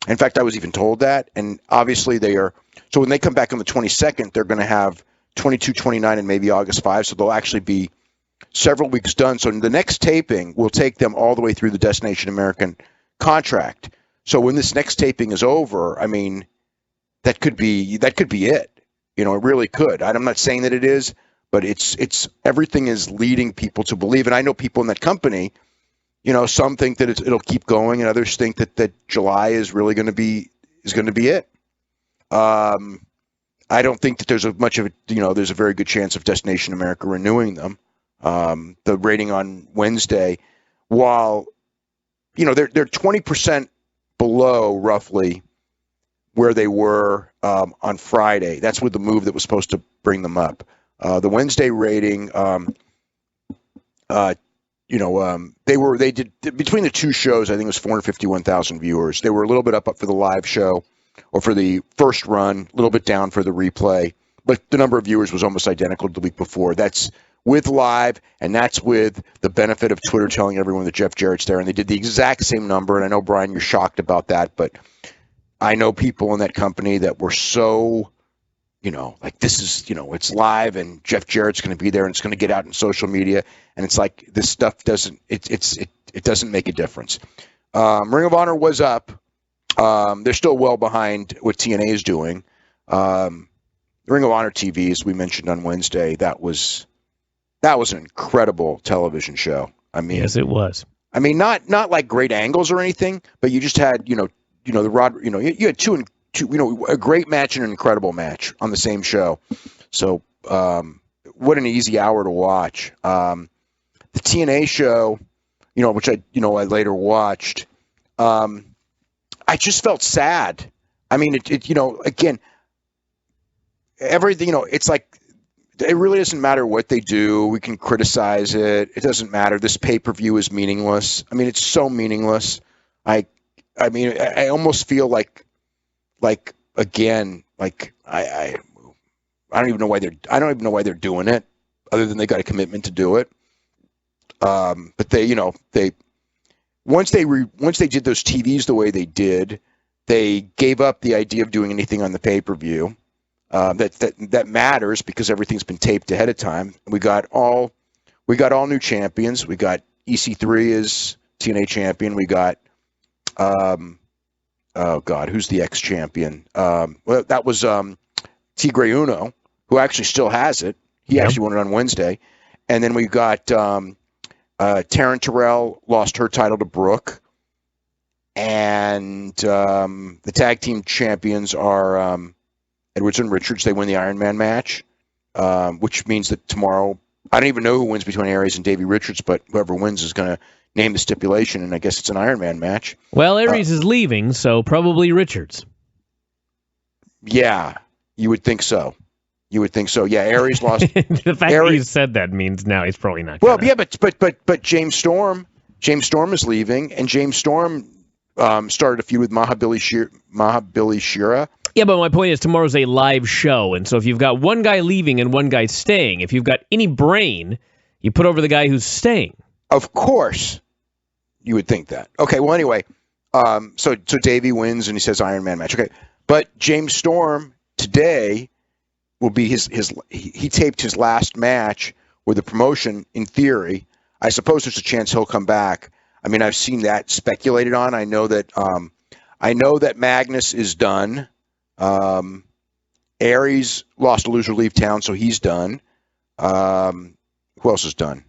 [SPEAKER 3] In fact, I was even told that. And obviously they are. So when they come back on the 22nd, they're going to have 22, 29, and maybe August 5. So they'll actually be several weeks done. So the next taping will take them all the way through the Destination American contract. So when this next taping is over, I mean, that could be it. You know, it really could. I'm not saying that it is, but it's everything is leading people to believe. And I know people in that company, you know, some think that it'll keep going, and others think that July is really going to be it. I don't think that there's there's a very good chance of Destination America renewing them. The rating on Wednesday, while, you know, they're 20% below roughly where they were on Friday. That's with the move that was supposed to bring them up. The Wednesday rating, they did between the two shows, I think it was 451,000 viewers. They were a little bit up for the live show or for the first run, a little bit down for the replay, but the number of viewers was almost identical to the week before. That's with live, and that's with the benefit of Twitter telling everyone that Jeff Jarrett's there, and they did the exact same number. And I know, Bryan, you're shocked about that, but I know people in that company that were so, you know, like, this is, you know, it's live and Jeff Jarrett's going to be there and it's going to get out in social media. And it's like, this stuff doesn't make a difference. Ring of Honor was up. They're still well behind what TNA is doing. Ring of Honor TV, as we mentioned on Wednesday, that was an incredible television show. I mean,
[SPEAKER 1] yes, it was.
[SPEAKER 3] I mean, not like great angles or anything, but you just had, you had two, a great match and an incredible match on the same show. So, what an easy hour to watch. The TNA show, which I later watched, I just felt sad. I mean, again, everything, it's like, it really doesn't matter what they do. We can criticize it. It doesn't matter. This pay-per-view is meaningless. I mean, it's so meaningless. I almost feel like again, like I don't even know why they're doing it, other than they got a commitment to do it. But they once they did those TVs the way they did, they gave up the idea of doing anything on the pay-per-view. That matters because everything's been taped ahead of time. We got all new champions. We got EC3 as TNA champion. We got who's the ex-champion? Well, that was Tigre Uno, who actually still has it. He actually won it on Wednesday. And then we got Taryn Terrell lost her title to Brooke. And the tag team champions are Edwards and Richards. They win the Iron Man match, which means that tomorrow, I don't even know who wins between Aries and Davey Richards, but whoever wins is going to name the stipulation, and I guess it's an Iron Man match.
[SPEAKER 1] Well, Aries is leaving, so probably Richards.
[SPEAKER 3] Yeah, you would think so. Yeah, Aries lost.
[SPEAKER 1] The fact that you said that means now he's probably not.
[SPEAKER 3] Well, yeah, but James Storm is leaving, and James Storm started a feud with Mahabali Shira.
[SPEAKER 1] Yeah, but my point is tomorrow's a live show, and so if you've got one guy leaving and one guy staying, if you've got any brain, you put over the guy who's staying.
[SPEAKER 3] Of course, you would think that. Okay, well, anyway, so Davey wins and he says Iron Man match. Okay, but James Storm today will be he taped his last match with the promotion. In theory, I suppose there's a chance he'll come back. I mean, I've seen that speculated on. I know that Magnus is done. Aries lost a loser leave town, so he's done. Who else is done?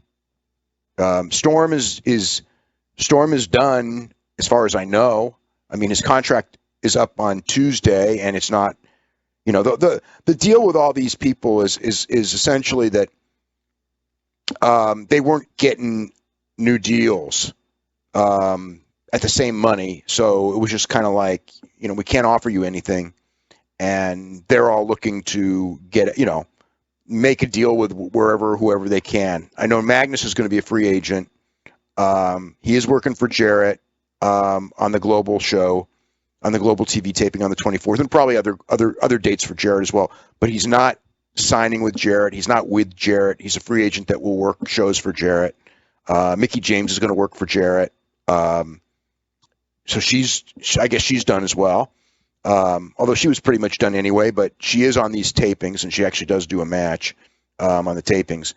[SPEAKER 3] Storm is done as far as I know. I mean, his contract is up on Tuesday, and it's not. The deal with all these people is essentially that they weren't getting new deals at the same money, so it was just kind of like, we can't offer you anything, and they're all looking to get make a deal with whoever they can. I know Magnus is going to be a free agent. He is working for Jarrett on the Global show, on the Global TV taping on the 24th, and probably other dates for Jarrett as well. But he's not signing with Jarrett. He's not with Jarrett. He's a free agent that will work shows for Jarrett. Mickie James is going to work for Jarrett. So I guess she's done as well. Although she was pretty much done anyway, but she is on these tapings, and she actually does do a match on the tapings.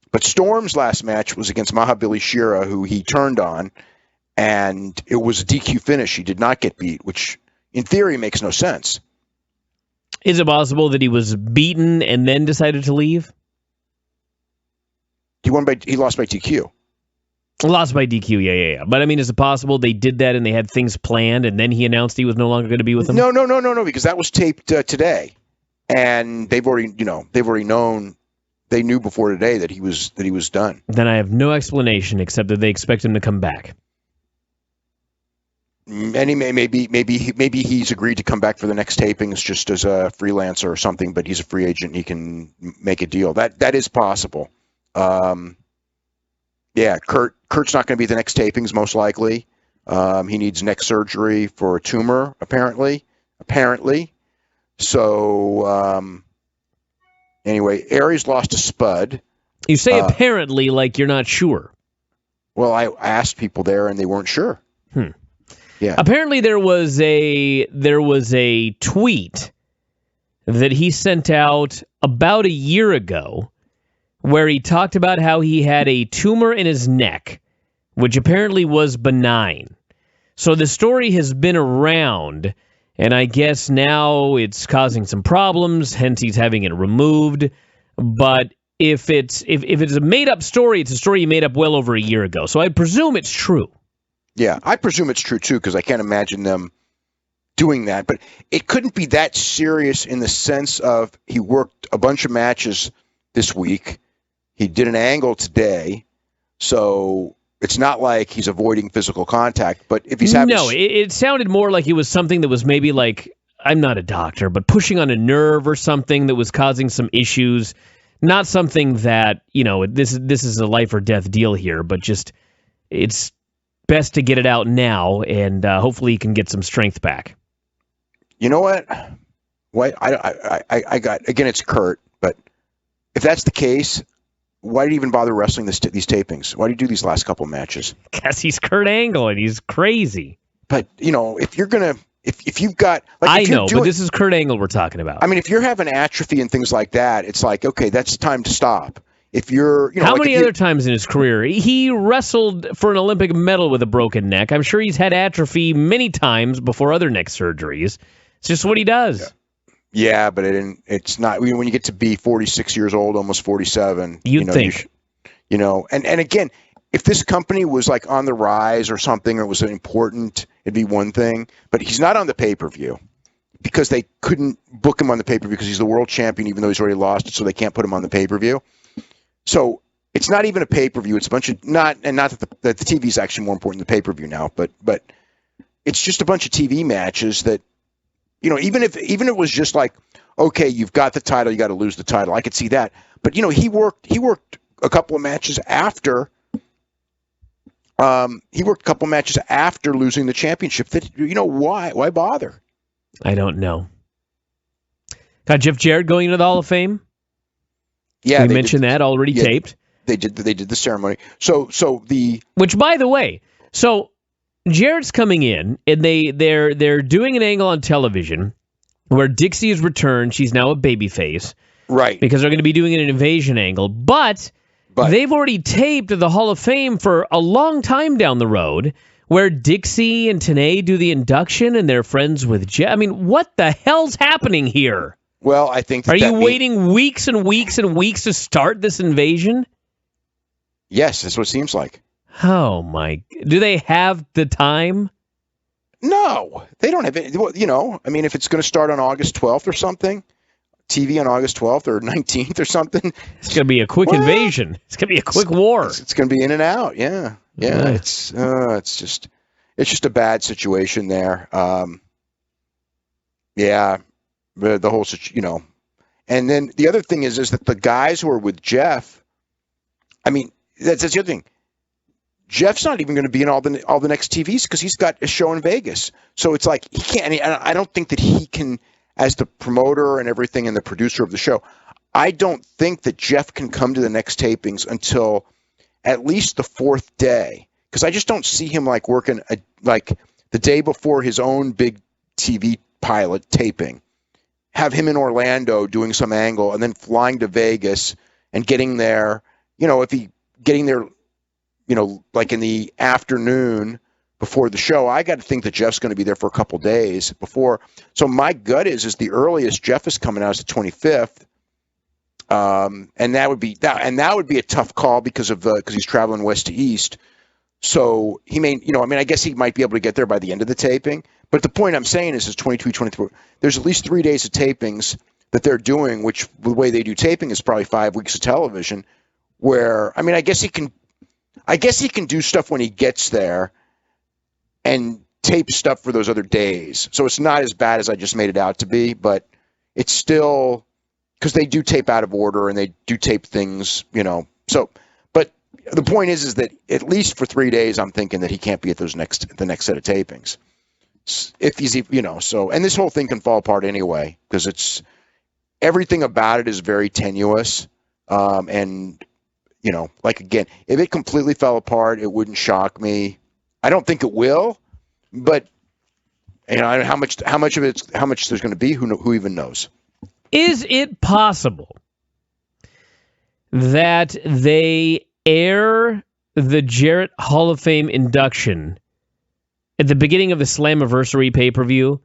[SPEAKER 3] But Storm's last match was against Mahabali Shera, who he turned on, and it was a DQ finish. He did not get beat, which in theory makes no sense.
[SPEAKER 1] Is it possible that he was beaten and then decided to leave?
[SPEAKER 3] He lost by DQ.
[SPEAKER 1] Lost by DQ, yeah. But I mean, is it possible they did that and they had things planned and then he announced he was no longer going to be with them?
[SPEAKER 3] No, because that was taped today, and they've already known. They knew before today that he was done.
[SPEAKER 1] Then I have no explanation except that they expect him to come back.
[SPEAKER 3] And he maybe he's agreed to come back for the next tapings just as a freelancer or something. But he's a free agent; and he can make a deal. That is possible. Yeah, Kurt's not going to be the next tapings most likely. He needs neck surgery for a tumor apparently. So. Anyway, Aries lost to Spud.
[SPEAKER 1] You say apparently like you're not sure.
[SPEAKER 3] Well, I asked people there, and they weren't sure. Yeah.
[SPEAKER 1] Apparently, there was a tweet that he sent out about a year ago where he talked about how he had a tumor in his neck, which apparently was benign. So the story has been around. And I guess now it's causing some problems, hence he's having it removed. But if it's a made-up story, it's a story he made up well over a year ago. So I presume it's true.
[SPEAKER 3] Yeah, I presume it's true, too, because I can't imagine them doing that. But it couldn't be that serious in the sense of he worked a bunch of matches this week. He did an angle today. So it's not like he's avoiding physical contact, but if he's having...
[SPEAKER 1] No, it sounded more like it was something that was maybe like, I'm not a doctor, but pushing on a nerve or something that was causing some issues. Not something that, this is a life or death deal here, but just it's best to get it out now, and hopefully he can get some strength back.
[SPEAKER 3] You know what? I got, again, it's Kurt, but if that's the case... Why did he even bother wrestling these tapings? Why did he do these last couple matches?
[SPEAKER 1] Because he's Kurt Angle and he's crazy.
[SPEAKER 3] But, if you're going to... If you've got...
[SPEAKER 1] I know, but this is Kurt Angle we're talking about.
[SPEAKER 3] I mean, if you're having atrophy and things like that, it's like, okay, that's time to stop. If you're...
[SPEAKER 1] How many other times in his career? He wrestled for an Olympic medal with a broken neck. I'm sure he's had atrophy many times before other neck surgeries. It's just what he does.
[SPEAKER 3] Yeah, but it's not... When you get to be 46 years old, almost 47...
[SPEAKER 1] You'd think.
[SPEAKER 3] And again, if this company was like on the rise or something, or it was important, it'd be one thing. But he's not on the pay-per-view because they couldn't book him on the pay-per-view because he's the world champion, even though he's already lost it, so they can't put him on the pay-per-view. So it's not even a pay-per-view. It's a bunch of... Not that the TV is actually more important than the pay-per-view now, but it's just a bunch of TV matches that... even if it was just like, okay, you've got the title, you got to lose the title. I could see that. But he worked a couple of matches after. He worked a couple of matches after losing the championship. That why bother?
[SPEAKER 1] I don't know. Got Jeff Jarrett going into the Hall of Fame.
[SPEAKER 3] Yeah,
[SPEAKER 1] we mentioned that already taped.
[SPEAKER 3] They did the ceremony.
[SPEAKER 1] Which, by the way, Jarrett's coming in, and they're doing an angle on television where Dixie has returned. She's now a babyface.
[SPEAKER 3] Right.
[SPEAKER 1] Because they're going to be doing an invasion angle. But they've already taped the Hall of Fame for a long time down the road where Dixie and Tenay do the induction and they're friends with Jeff. I mean, what the hell's happening here?
[SPEAKER 3] Well, I think...
[SPEAKER 1] Are you waiting weeks and weeks and weeks to start this invasion?
[SPEAKER 3] Yes, that's what it seems like.
[SPEAKER 1] Oh, my... Do they have the time?
[SPEAKER 3] No, they don't have it. I mean, if it's going to start on August 12th or something, TV on August 12th or 19th or something.
[SPEAKER 1] It's going to be a quick invasion. It's going to be a quick war.
[SPEAKER 3] It's going to be in and out, yeah. Yeah, it's just a bad situation there. Yeah, the whole, And then the other thing is that the guys who are with Jeff, I mean, that's the other thing. Jeff's not even going to be in all the next TVs because he's got a show in Vegas. So it's like he can't. I don't think that he can, as the promoter and everything and the producer of the show, I don't think that Jeff can come to the next tapings until at least the fourth day because I just don't see him like working like the day before his own big TV pilot taping, have him in Orlando doing some angle, and then flying to Vegas and getting there, if he getting there, like in the afternoon before the show, I got to think that Jeff's going to be there for a couple days before. So my gut is the earliest Jeff is coming out is the 25th. And that would be a tough call because he's traveling west to east. So he may, I guess he might be able to get there by the end of the taping. But the point I'm saying is 22, 23. There's at least 3 days of tapings that they're doing, which the way they do taping is probably 5 weeks of television. Where I guess he can do stuff when he gets there and tape stuff for those other days. So it's not as bad as I just made it out to be, but it's still because they do tape out of order and they do tape things, So, but the point is that at least for 3 days, I'm thinking that he can't be at the next set of tapings. If he's, so, and this whole thing can fall apart anyway because everything about it is very tenuous, and. Again, if it completely fell apart, it wouldn't shock me. I don't think it will, but how much there's going to be, who even knows?
[SPEAKER 1] Is it possible that they air the Jarrett Hall of Fame induction at the beginning of the Slammiversary pay-per-view?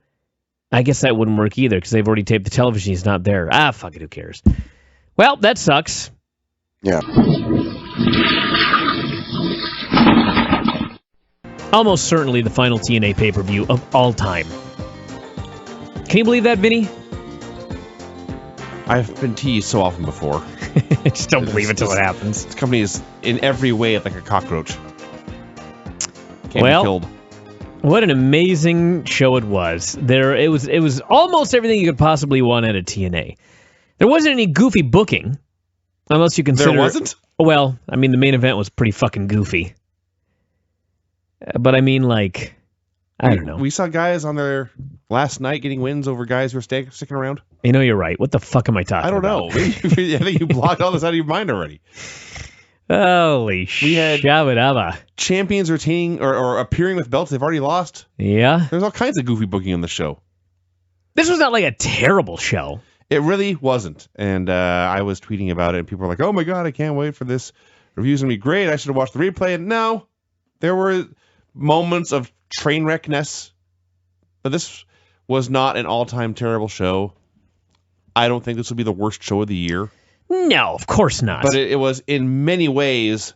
[SPEAKER 1] I guess that wouldn't work either because they've already taped the television. He's not there. Fuck it, who cares? Well, that sucks.
[SPEAKER 3] Yeah.
[SPEAKER 1] Almost certainly the final TNA pay-per-view of all time. Can you believe that, Vinny?
[SPEAKER 2] I've been teased so often before.
[SPEAKER 1] Just don't believe it until it happens.
[SPEAKER 2] This company is in every way like a cockroach. Can't be killed.
[SPEAKER 1] What an amazing show it was. It was almost everything you could possibly want at a TNA. There wasn't any goofy booking. Unless you consider...
[SPEAKER 2] There wasn't?
[SPEAKER 1] Well, the main event was pretty fucking goofy. But I don't know.
[SPEAKER 2] We saw guys on their last night getting wins over guys who were sticking around.
[SPEAKER 1] You're right. What the fuck am I talking about?
[SPEAKER 2] I don't know. I think you blocked all this out of your mind already.
[SPEAKER 1] Holy shabba-dabba.
[SPEAKER 2] Champions retaining or appearing with belts they've already lost.
[SPEAKER 1] Yeah.
[SPEAKER 2] There's all kinds of goofy booking on the show.
[SPEAKER 1] This was not like a terrible show.
[SPEAKER 2] It really wasn't. And I was tweeting about it, and people were like, oh my God, I can't wait for this. Review's going to be great. I should have watched the replay. And no, there were moments of train wreckness. But this was not an all-time terrible show. I don't think this will be the worst show of the year.
[SPEAKER 1] No, of course not.
[SPEAKER 2] But it was in many ways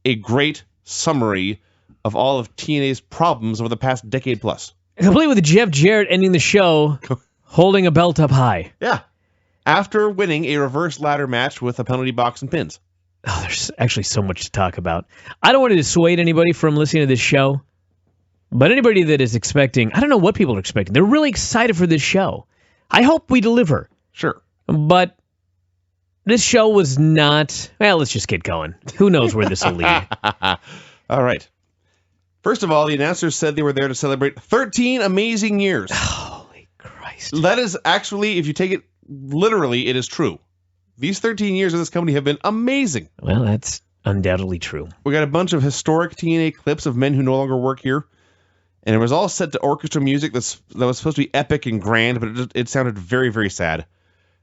[SPEAKER 2] a great summary of all of TNA's problems over the past decade plus.
[SPEAKER 1] Complete with Jeff Jarrett ending the show holding a belt up high.
[SPEAKER 2] Yeah. After winning a reverse ladder match with a penalty box and pins.
[SPEAKER 1] Oh, there's actually so much to talk about. I don't want to dissuade anybody from listening to this show, but anybody that is expecting, I don't know what people are expecting. They're really excited for this show. I hope we deliver.
[SPEAKER 2] Sure.
[SPEAKER 1] But this show was not, let's just get going. Who knows where this will lead?
[SPEAKER 2] All right. First of all, the announcers said they were there to celebrate 13 amazing years.
[SPEAKER 1] Holy Christ.
[SPEAKER 2] That is actually, if you take it literally, it is true. These 13 years of this company have been amazing.
[SPEAKER 1] Well, that's undoubtedly true.
[SPEAKER 2] We got a bunch of historic TNA clips of men who no longer work here. And it was all set to orchestra music that was supposed to be epic and grand, but it sounded very, very sad.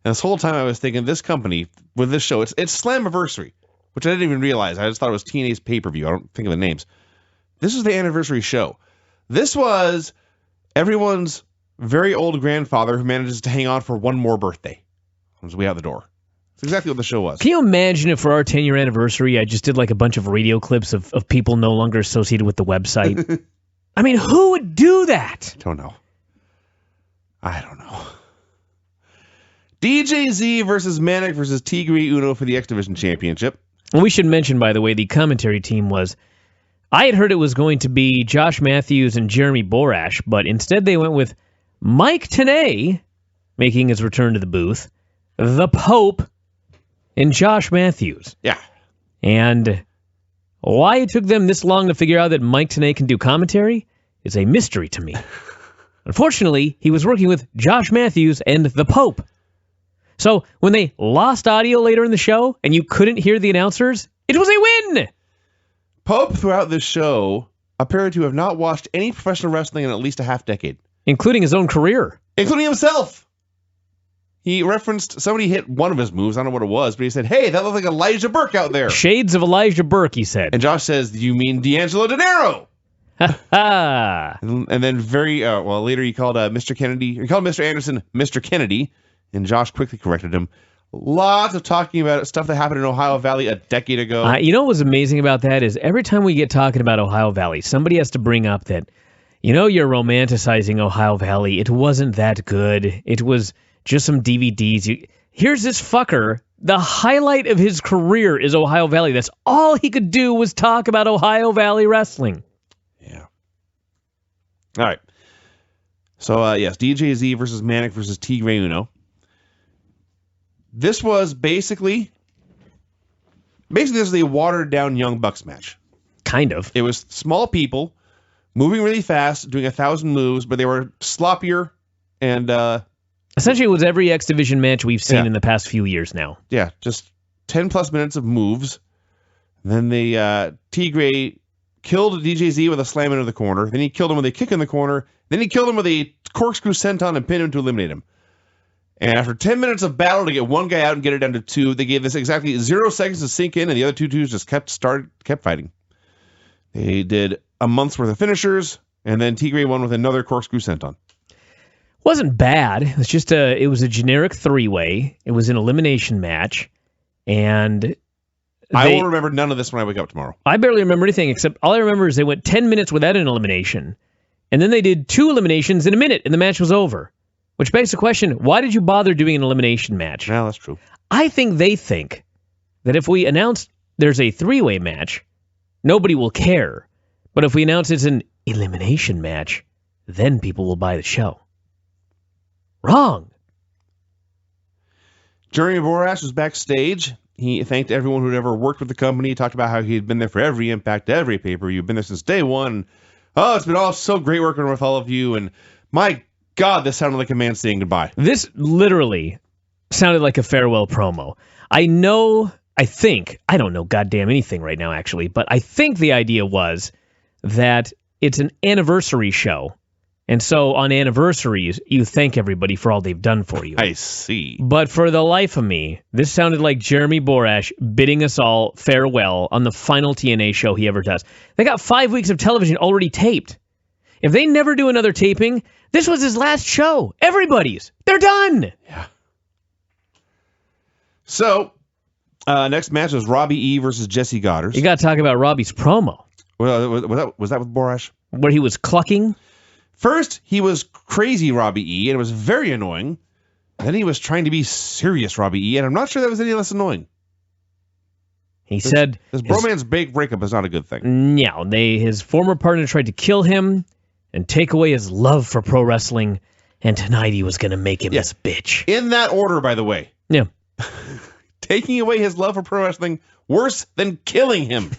[SPEAKER 2] And this whole time I was thinking, this company, with this show, it's Slammiversary, which I didn't even realize. I just thought it was TNA's pay-per-view. I don't think of the names. This is the anniversary show. This was everyone's very old grandfather who manages to hang on for one more birthday. It was way out the door. That's exactly what the show was.
[SPEAKER 1] Can you imagine if for our 10-year anniversary, I just did like a bunch of radio clips of people no longer associated with the website? I mean, who would do that?
[SPEAKER 2] I don't know. DJZ versus Manic versus Tigre Uno for the X Division Championship.
[SPEAKER 1] And we should mention, by the way, the commentary team was, I had heard it was going to be Josh Matthews and Jeremy Borash, but instead they went with Mike Tenay making his return to the booth, the Pope, and Josh Matthews.
[SPEAKER 2] Yeah.
[SPEAKER 1] And why it took them this long to figure out that Mike Tenay can do commentary is a mystery to me. Unfortunately, he was working with Josh Matthews and the Pope. So when they lost audio later in the show and you couldn't hear the announcers, it was a win!
[SPEAKER 2] Pope, throughout this show, appeared to have not watched any professional wrestling in at least a half decade.
[SPEAKER 1] Including his own career.
[SPEAKER 2] Including himself. He referenced somebody hit one of his moves. I don't know what it was, but he said, hey, that looked like Elijah Burke out there.
[SPEAKER 1] Shades of Elijah Burke, he said.
[SPEAKER 2] And Josh says, you mean D'Angelo De Niro? And then later he called Mr. Kennedy, he called Mr. Anderson Mr. Kennedy, and Josh quickly corrected him. Lots of talking about stuff that happened in Ohio Valley a decade ago.
[SPEAKER 1] You know what was amazing about that is every time we get talking about Ohio Valley, somebody has to bring up that, you're romanticizing Ohio Valley. It wasn't that good. It was just some DVDs. Here's this fucker. The highlight of his career is Ohio Valley. That's all he could do was talk about Ohio Valley wrestling.
[SPEAKER 2] Yeah. All right. So, yes, DJZ versus Manic versus Tigre Uno. This was basically this is a watered-down Young Bucks match.
[SPEAKER 1] Kind of.
[SPEAKER 2] It was small people moving really fast, doing 1,000 moves, but they were sloppier and...
[SPEAKER 1] Essentially, it was every X Division match we've seen in the past few years now.
[SPEAKER 2] Yeah, just 10-plus minutes of moves. Then Tigre killed DJZ with a slam into the corner. Then he killed him with a kick in the corner. Then he killed him with a corkscrew senton and pinned him to eliminate him. And after 10 minutes of battle to get one guy out and get it down to 2, they gave this exactly 0 seconds to sink in, and the other two dudes just kept fighting. They did a month's worth of finishers, and then Tigre won with another corkscrew senton.
[SPEAKER 1] Wasn't bad. It was just it was a generic 3-way. It was an elimination match, and
[SPEAKER 2] I will remember none of this when I wake up tomorrow.
[SPEAKER 1] I barely remember anything, except all I remember is they went 10 minutes without an elimination, and then they did 2 eliminations in a minute, and the match was over. Which begs the question, why did you bother doing an elimination match?
[SPEAKER 2] Yeah, that's true.
[SPEAKER 1] I think they think that if we announce there's a 3-way match, nobody will care. But if we announce it's an elimination match, then people will buy the show. Wrong.
[SPEAKER 2] Jeremy Borash was backstage. He thanked everyone who'd ever worked with the company. He talked about how he had been there for every Impact, every pay-per-view. Been there since day one. Oh, it's been all so great working with all of you. And my God, this sounded like a man saying goodbye.
[SPEAKER 1] This literally sounded like a farewell promo. I don't know goddamn anything right now, actually, but I think the idea was that it's an anniversary show. And so on anniversaries, you thank everybody for all they've done for you.
[SPEAKER 2] I see.
[SPEAKER 1] But for the life of me, this sounded like Jeremy Borash bidding us all farewell on the final TNA show he ever does. They got 5 weeks of television already taped. If they never do another taping, this was his last show. Everybody's. They're done.
[SPEAKER 2] Yeah. So, next match was Robbie E versus Jesse Goddard.
[SPEAKER 1] You got to talk about Robbie's promo.
[SPEAKER 2] Well, was that with Borash?
[SPEAKER 1] Where he was clucking?
[SPEAKER 2] First, he was crazy Robbie E, and it was very annoying. Then he was trying to be serious Robbie E, and I'm not sure that was any less annoying.
[SPEAKER 1] He said...
[SPEAKER 2] This bromance breakup is not a good thing.
[SPEAKER 1] No, his former partner tried to kill him and take away his love for pro wrestling, and tonight he was going to make him his bitch.
[SPEAKER 2] In that order, by the way.
[SPEAKER 1] Yeah.
[SPEAKER 2] Taking away his love for pro wrestling, worse than killing him.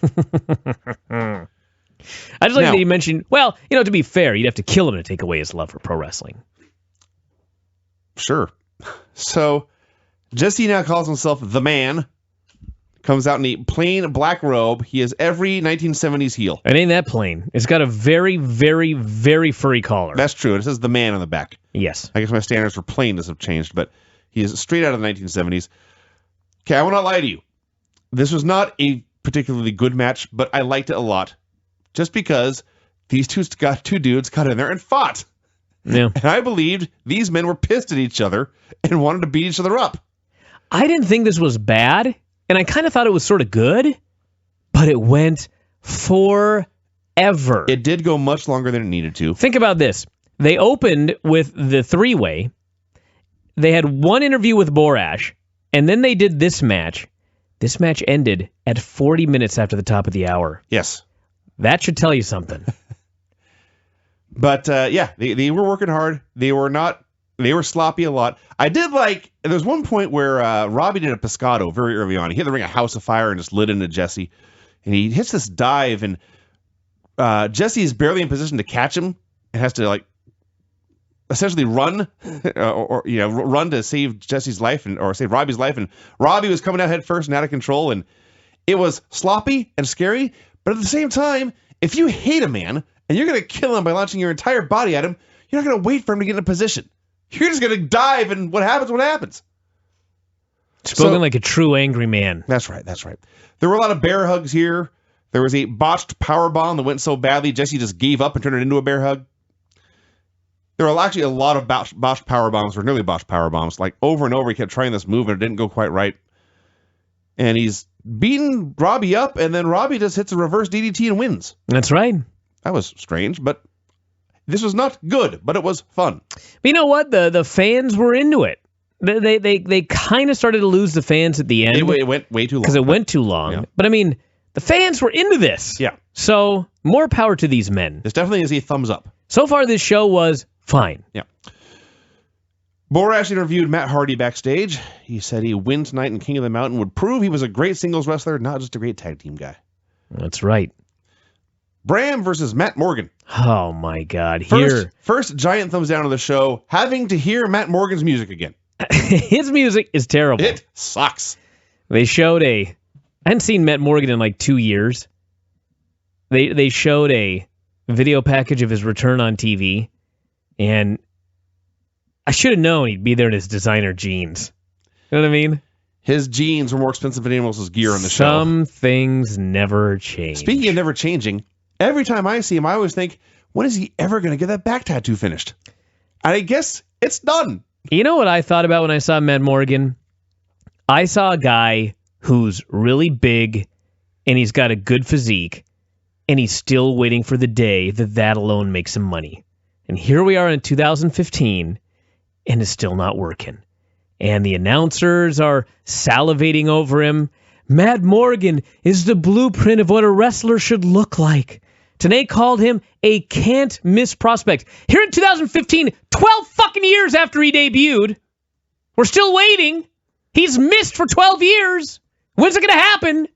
[SPEAKER 1] I just like that he mentioned, well, to be fair, you'd have to kill him to take away his love for pro wrestling.
[SPEAKER 2] Sure. So, Jesse now calls himself the Man. Comes out in a plain black robe. He is every 1970s heel.
[SPEAKER 1] It ain't that plain. It's got a very, very, very furry collar.
[SPEAKER 2] That's true. It says the Man on the back.
[SPEAKER 1] Yes.
[SPEAKER 2] I guess my standards for plainness have changed, but he is straight out of the 1970s. Okay, I will not lie to you. This was not a particularly good match, but I liked it a lot. Just because these two dudes got in there and fought.
[SPEAKER 1] Yeah.
[SPEAKER 2] And I believed these men were pissed at each other and wanted to beat each other up.
[SPEAKER 1] I didn't think this was bad, and I kind of thought it was sort of good, but it went forever.
[SPEAKER 2] It did go much longer than it needed to.
[SPEAKER 1] Think about this. They opened with the 3-way. They had one interview with Borash, and then they did this match. This match ended at 40 minutes after the top of the hour.
[SPEAKER 2] Yes.
[SPEAKER 1] That should tell you something.
[SPEAKER 2] But, they were working hard. They were sloppy a lot. I did like, there was one point where Robbie did a pescado very early on. He had to ring a house of fire and just lit into Jesse. And he hits this dive, and Jesse is barely in position to catch him and has to, essentially run run to save Jesse's life or save Robbie's life. And Robbie was coming out head first and out of control. And it was sloppy and scary. But at the same time, if you hate a man and you're going to kill him by launching your entire body at him, you're not going to wait for him to get in a position. You're just going to dive, and what happens.
[SPEAKER 1] Spoken like a true angry man.
[SPEAKER 2] That's right. There were a lot of bear hugs here. There was a botched power bomb that went so badly, Jesse just gave up and turned it into a bear hug. There were actually a lot of botched power bombs, or nearly botched power bombs. Like over and over, he kept trying this move, and it didn't go quite right. And he's beating Robbie up, and then Robbie just hits a reverse DDT and wins.
[SPEAKER 1] That's right.
[SPEAKER 2] That was strange, but this was not good, but it was fun.
[SPEAKER 1] But you know what? The fans were into it. They kind of started to lose the fans at the end.
[SPEAKER 2] It went way too long.
[SPEAKER 1] Because it went too long. Yeah. But I mean, the fans were into this.
[SPEAKER 2] Yeah.
[SPEAKER 1] So more power to these men.
[SPEAKER 2] This definitely is a thumbs up.
[SPEAKER 1] So far, this show was fine.
[SPEAKER 2] Yeah. Borash interviewed Matt Hardy backstage. He said he win tonight in King of the Mountain would prove he was a great singles wrestler, not just a great tag team guy.
[SPEAKER 1] That's right.
[SPEAKER 2] Bram versus Matt Morgan.
[SPEAKER 1] Oh, my God.
[SPEAKER 2] First giant thumbs down to the show, having to hear Matt Morgan's music again.
[SPEAKER 1] His music is terrible.
[SPEAKER 2] It sucks.
[SPEAKER 1] They showed I hadn't seen Matt Morgan in like 2 years. They showed a video package of his return on TV, and I should have known he'd be there in his designer jeans. You know what I mean?
[SPEAKER 2] His jeans were more expensive than anyone else's gear on the show.
[SPEAKER 1] Some things never change.
[SPEAKER 2] Speaking of never changing, every time I see him, I always think, when is he ever going to get that back tattoo finished? And I guess it's done.
[SPEAKER 1] You know what I thought about when I saw Matt Morgan? I saw a guy who's really big, and he's got a good physique, and he's still waiting for the day that alone makes him money. And here we are in 2015, and it's still not working. And the announcers are salivating over him. Matt Morgan is the blueprint of what a wrestler should look like. Tenay called him a can't-miss prospect. Here in 2015, 12 fucking years after he debuted, we're still waiting. He's missed for 12 years. When's it going to happen?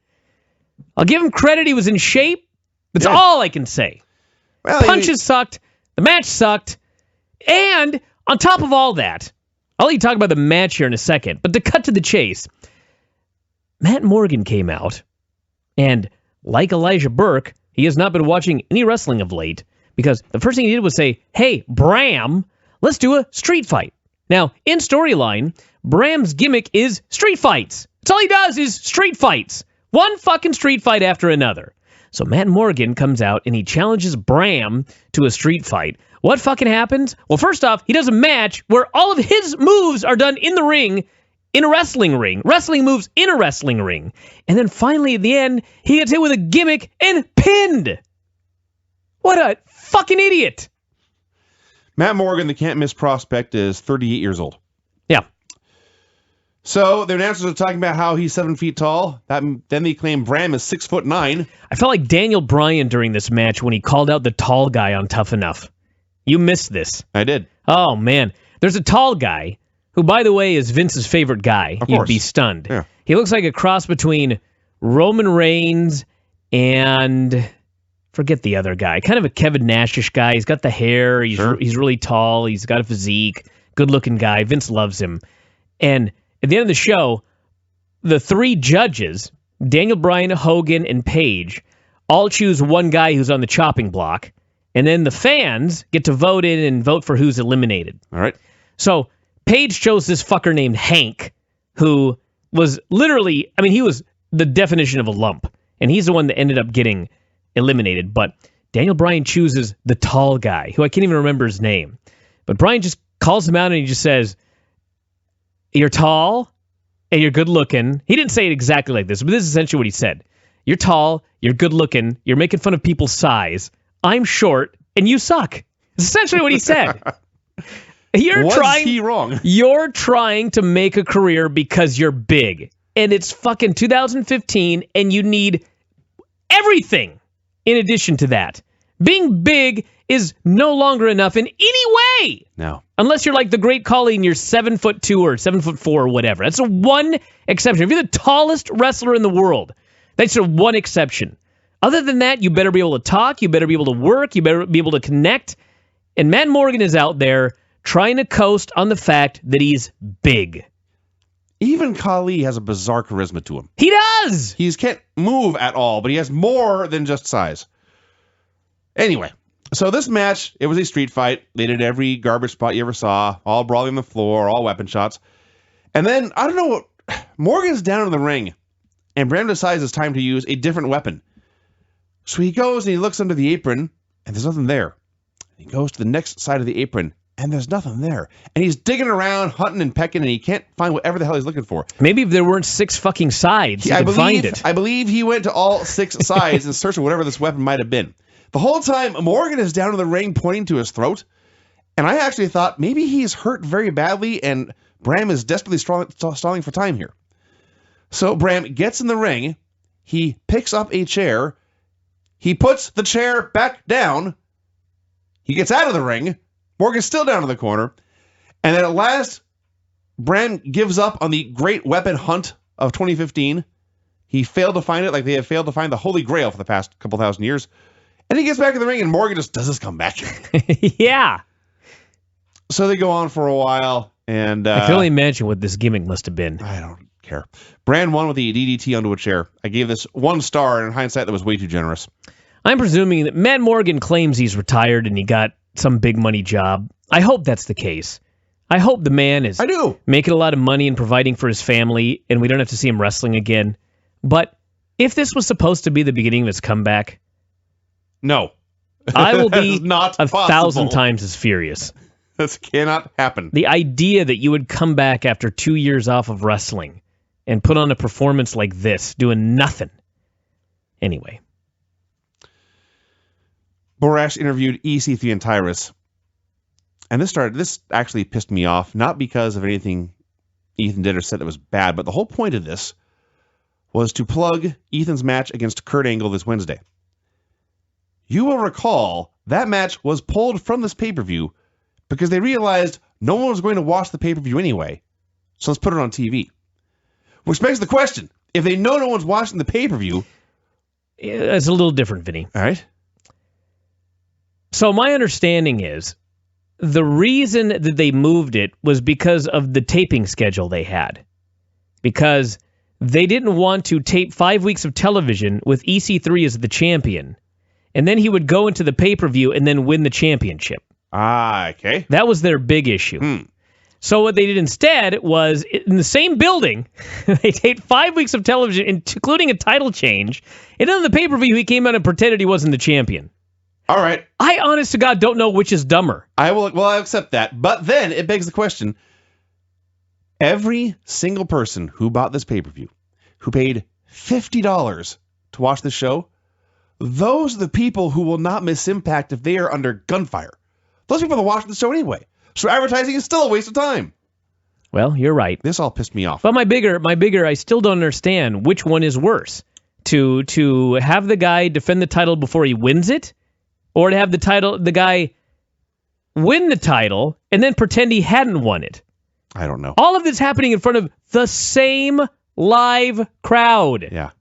[SPEAKER 1] I'll give him credit. He was in shape. That's all I can say. Well, Punches sucked. The match sucked. And on top of all that, I'll let you talk about the match here in a second, but to cut to the chase, Matt Morgan came out, and like Elijah Burke, he has not been watching any wrestling of late, because the first thing he did was say, hey, Bram, let's do a street fight. Now, in storyline, Bram's gimmick is street fights. That's all he does is street fights. One fucking street fight after another. So Matt Morgan comes out and he challenges Bram to a street fight. What fucking happens? Well, first off, he does a match where all of his moves are done in the ring, in a wrestling ring. Wrestling moves in a wrestling ring. And then finally, at the end, he gets hit with a gimmick and pinned. What a fucking idiot.
[SPEAKER 2] Matt Morgan, the can't-miss prospect, is 38 years old.
[SPEAKER 1] Yeah.
[SPEAKER 2] So the announcers are talking about how he's 7 feet tall. Then they claim Bram is 6'9".
[SPEAKER 1] I felt like Daniel Bryan during this match when he called out the tall guy on Tough Enough. You missed this.
[SPEAKER 2] I did.
[SPEAKER 1] Oh, man. There's a tall guy who, by the way, is Vince's favorite guy.
[SPEAKER 2] Of
[SPEAKER 1] You'd
[SPEAKER 2] course.
[SPEAKER 1] be stunned.
[SPEAKER 2] Yeah.
[SPEAKER 1] He looks like a cross between Roman Reigns and forget the other guy. Kind of a Kevin Nash-ish guy. He's got the hair. He's really tall. He's got a physique. Good-looking guy. Vince loves him. And at the end of the show, the three judges, Daniel Bryan, Hogan, and Paige, all choose one guy who's on the chopping block. And then the fans get to vote in and vote for who's eliminated.
[SPEAKER 2] All right.
[SPEAKER 1] So Paige chose this fucker named Hank, who was literally, I mean, he was the definition of a lump. And he's the one that ended up getting eliminated. But Daniel Bryan chooses the tall guy, who I can't even remember his name. But Bryan just calls him out and he just says, you're tall and you're good looking. He didn't say it exactly like this, but this is essentially what he said. You're tall, you're good looking, you're making fun of people's size. I'm short, and you suck. It's essentially what he said.
[SPEAKER 2] Was he wrong?
[SPEAKER 1] You're trying to make a career because you're big. And it's fucking 2015, and you need everything in addition to that. Being big is no longer enough in any way.
[SPEAKER 2] No.
[SPEAKER 1] Unless you're like the Great Khali and you're 7'2" or 7'4" or whatever. That's the one exception. If you're the tallest wrestler in the world, that's the one exception. Other than that, you better be able to talk, you better be able to work, you better be able to connect. And Matt Morgan is out there trying to coast on the fact that he's big.
[SPEAKER 2] Even Khali has a bizarre charisma to him.
[SPEAKER 1] He does!
[SPEAKER 2] He can't move at all, but he has more than just size. Anyway, So this match, it was a street fight. They did every garbage spot you ever saw, all brawling on the floor, all weapon shots. And then, I don't know what, Morgan's down in the ring, and Bram decides it's time to use a different weapon. So he goes and he looks under the apron, and there's nothing there. He goes to the next side of the apron, and there's nothing there. And he's digging around, hunting and pecking, and he can't find whatever the hell he's looking for.
[SPEAKER 1] Maybe if there weren't 6 fucking sides, he could find it.
[SPEAKER 2] I believe he went to all 6 sides in search of whatever this weapon might have been. The whole time, Morgan is down in the ring pointing to his throat, and I actually thought maybe he's hurt very badly, and Bram is desperately stalling for time here. So Bram gets in the ring, he picks up a chair, he puts the chair back down, he gets out of the ring, Morgan's still down in the corner, and then at last, Bram gives up on the great weapon hunt of 2015. He failed to find it like they have failed to find the Holy Grail for the past couple thousand years. And he gets back in the ring, and Morgan just does this comeback.
[SPEAKER 1] Yeah.
[SPEAKER 2] So they go on for a while, and
[SPEAKER 1] I can only imagine what this gimmick must have been.
[SPEAKER 2] I don't care. Bram won with the DDT onto a chair. I gave this 1 star, and in hindsight, that was way too generous.
[SPEAKER 1] I'm presuming that Matt Morgan claims he's retired and he got some big money job. I hope that's the case. I hope the man is making a lot of money and providing for his family, and we don't have to see him wrestling again. But if this was supposed to be the beginning of his comeback,
[SPEAKER 2] no,
[SPEAKER 1] I will be
[SPEAKER 2] not
[SPEAKER 1] 1,000 times as furious.
[SPEAKER 2] This cannot happen.
[SPEAKER 1] The idea that you would come back after 2 years off of wrestling and put on a performance like this, doing nothing. Anyway.
[SPEAKER 2] Borash interviewed EC3 and Tyrus. And this actually pissed me off, not because of anything Ethan did or said that was bad, but the whole point of this was to plug Ethan's match against Kurt Angle this Wednesday. You will recall that match was pulled from this pay-per-view because they realized no one was going to watch the pay-per-view anyway, so let's put it on TV. Which begs the question, if they know no one's watching the pay-per-view...
[SPEAKER 1] It's a little different, Vinny.
[SPEAKER 2] All right.
[SPEAKER 1] So my understanding is the reason that they moved it was because of the taping schedule they had. Because they didn't want to tape 5 weeks of television with EC3 as the champion, and then he would go into the pay-per-view and then win the championship.
[SPEAKER 2] Ah, okay.
[SPEAKER 1] That was their big issue. So what they did instead was, in the same building, they taped 5 weeks of television, including a title change, and then on the pay-per-view he came out and pretended he wasn't the champion.
[SPEAKER 2] All right.
[SPEAKER 1] I, honest to God, don't know which is dumber.
[SPEAKER 2] I'll accept that. But then it begs the question, every single person who bought this pay-per-view, who paid $50 to watch the show, those are the people who will not miss Impact if they are under gunfire. Those people are watching the show anyway. So advertising is still a waste of time.
[SPEAKER 1] Well, you're right.
[SPEAKER 2] This all pissed me off.
[SPEAKER 1] But my bigger, I still don't understand which one is worse. To have the guy defend the title before he wins it, or to have the guy win the title and then pretend he hadn't won it.
[SPEAKER 2] I don't know.
[SPEAKER 1] All of this happening in front of the same live crowd.
[SPEAKER 2] Yeah.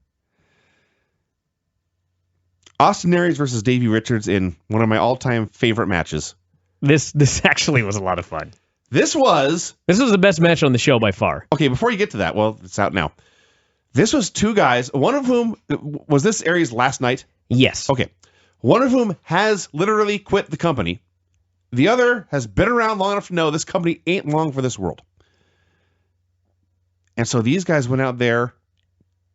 [SPEAKER 2] Austin Aries versus Davey Richards in one of my all-time favorite matches.
[SPEAKER 1] This actually was a lot of fun.
[SPEAKER 2] This was
[SPEAKER 1] the best match on the show by far.
[SPEAKER 2] Okay, before you get to that, well, it's out now. This was 2 guys, one of whom, was this Aries last night?
[SPEAKER 1] Yes.
[SPEAKER 2] Okay. One of whom has literally quit the company. The other has been around long enough to know this company ain't long for this world. And so these guys went out there,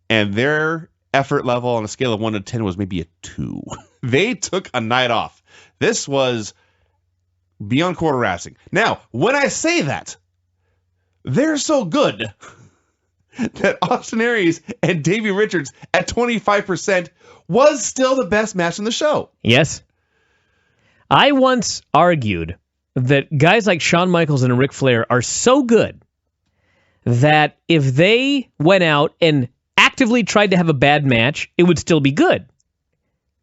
[SPEAKER 2] and their effort level on a scale of 1 to 10 was maybe a 2. They took a night off. This was beyond quarter-assing. Now, when I say that, they're so good that Austin Aries and Davey Richards at 25% was still the best match in the show.
[SPEAKER 1] Yes. I once argued that guys like Shawn Michaels and Ric Flair are so good that if they went out and actively tried to have a bad match, it would still be good.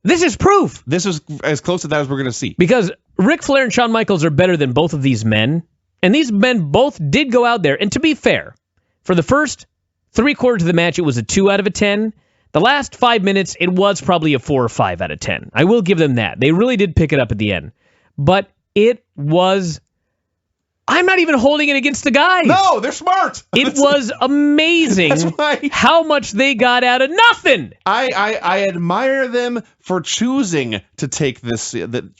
[SPEAKER 1] This is proof.
[SPEAKER 2] This is as close to that as we're going to see.
[SPEAKER 1] Because Ric Flair and Shawn Michaels are better than both of these men, and these men both did go out there, and to be fair, for the first 3/4 of the match, it was a 2 out of a 10. The last 5 minutes, it was probably a 4 or 5 out of 10. I will give them that. They really did pick it up at the end. But it was I'm not even holding it against the guys.
[SPEAKER 2] No, they're smart.
[SPEAKER 1] It was amazing how much they got out of nothing.
[SPEAKER 2] I admire them for choosing to take this.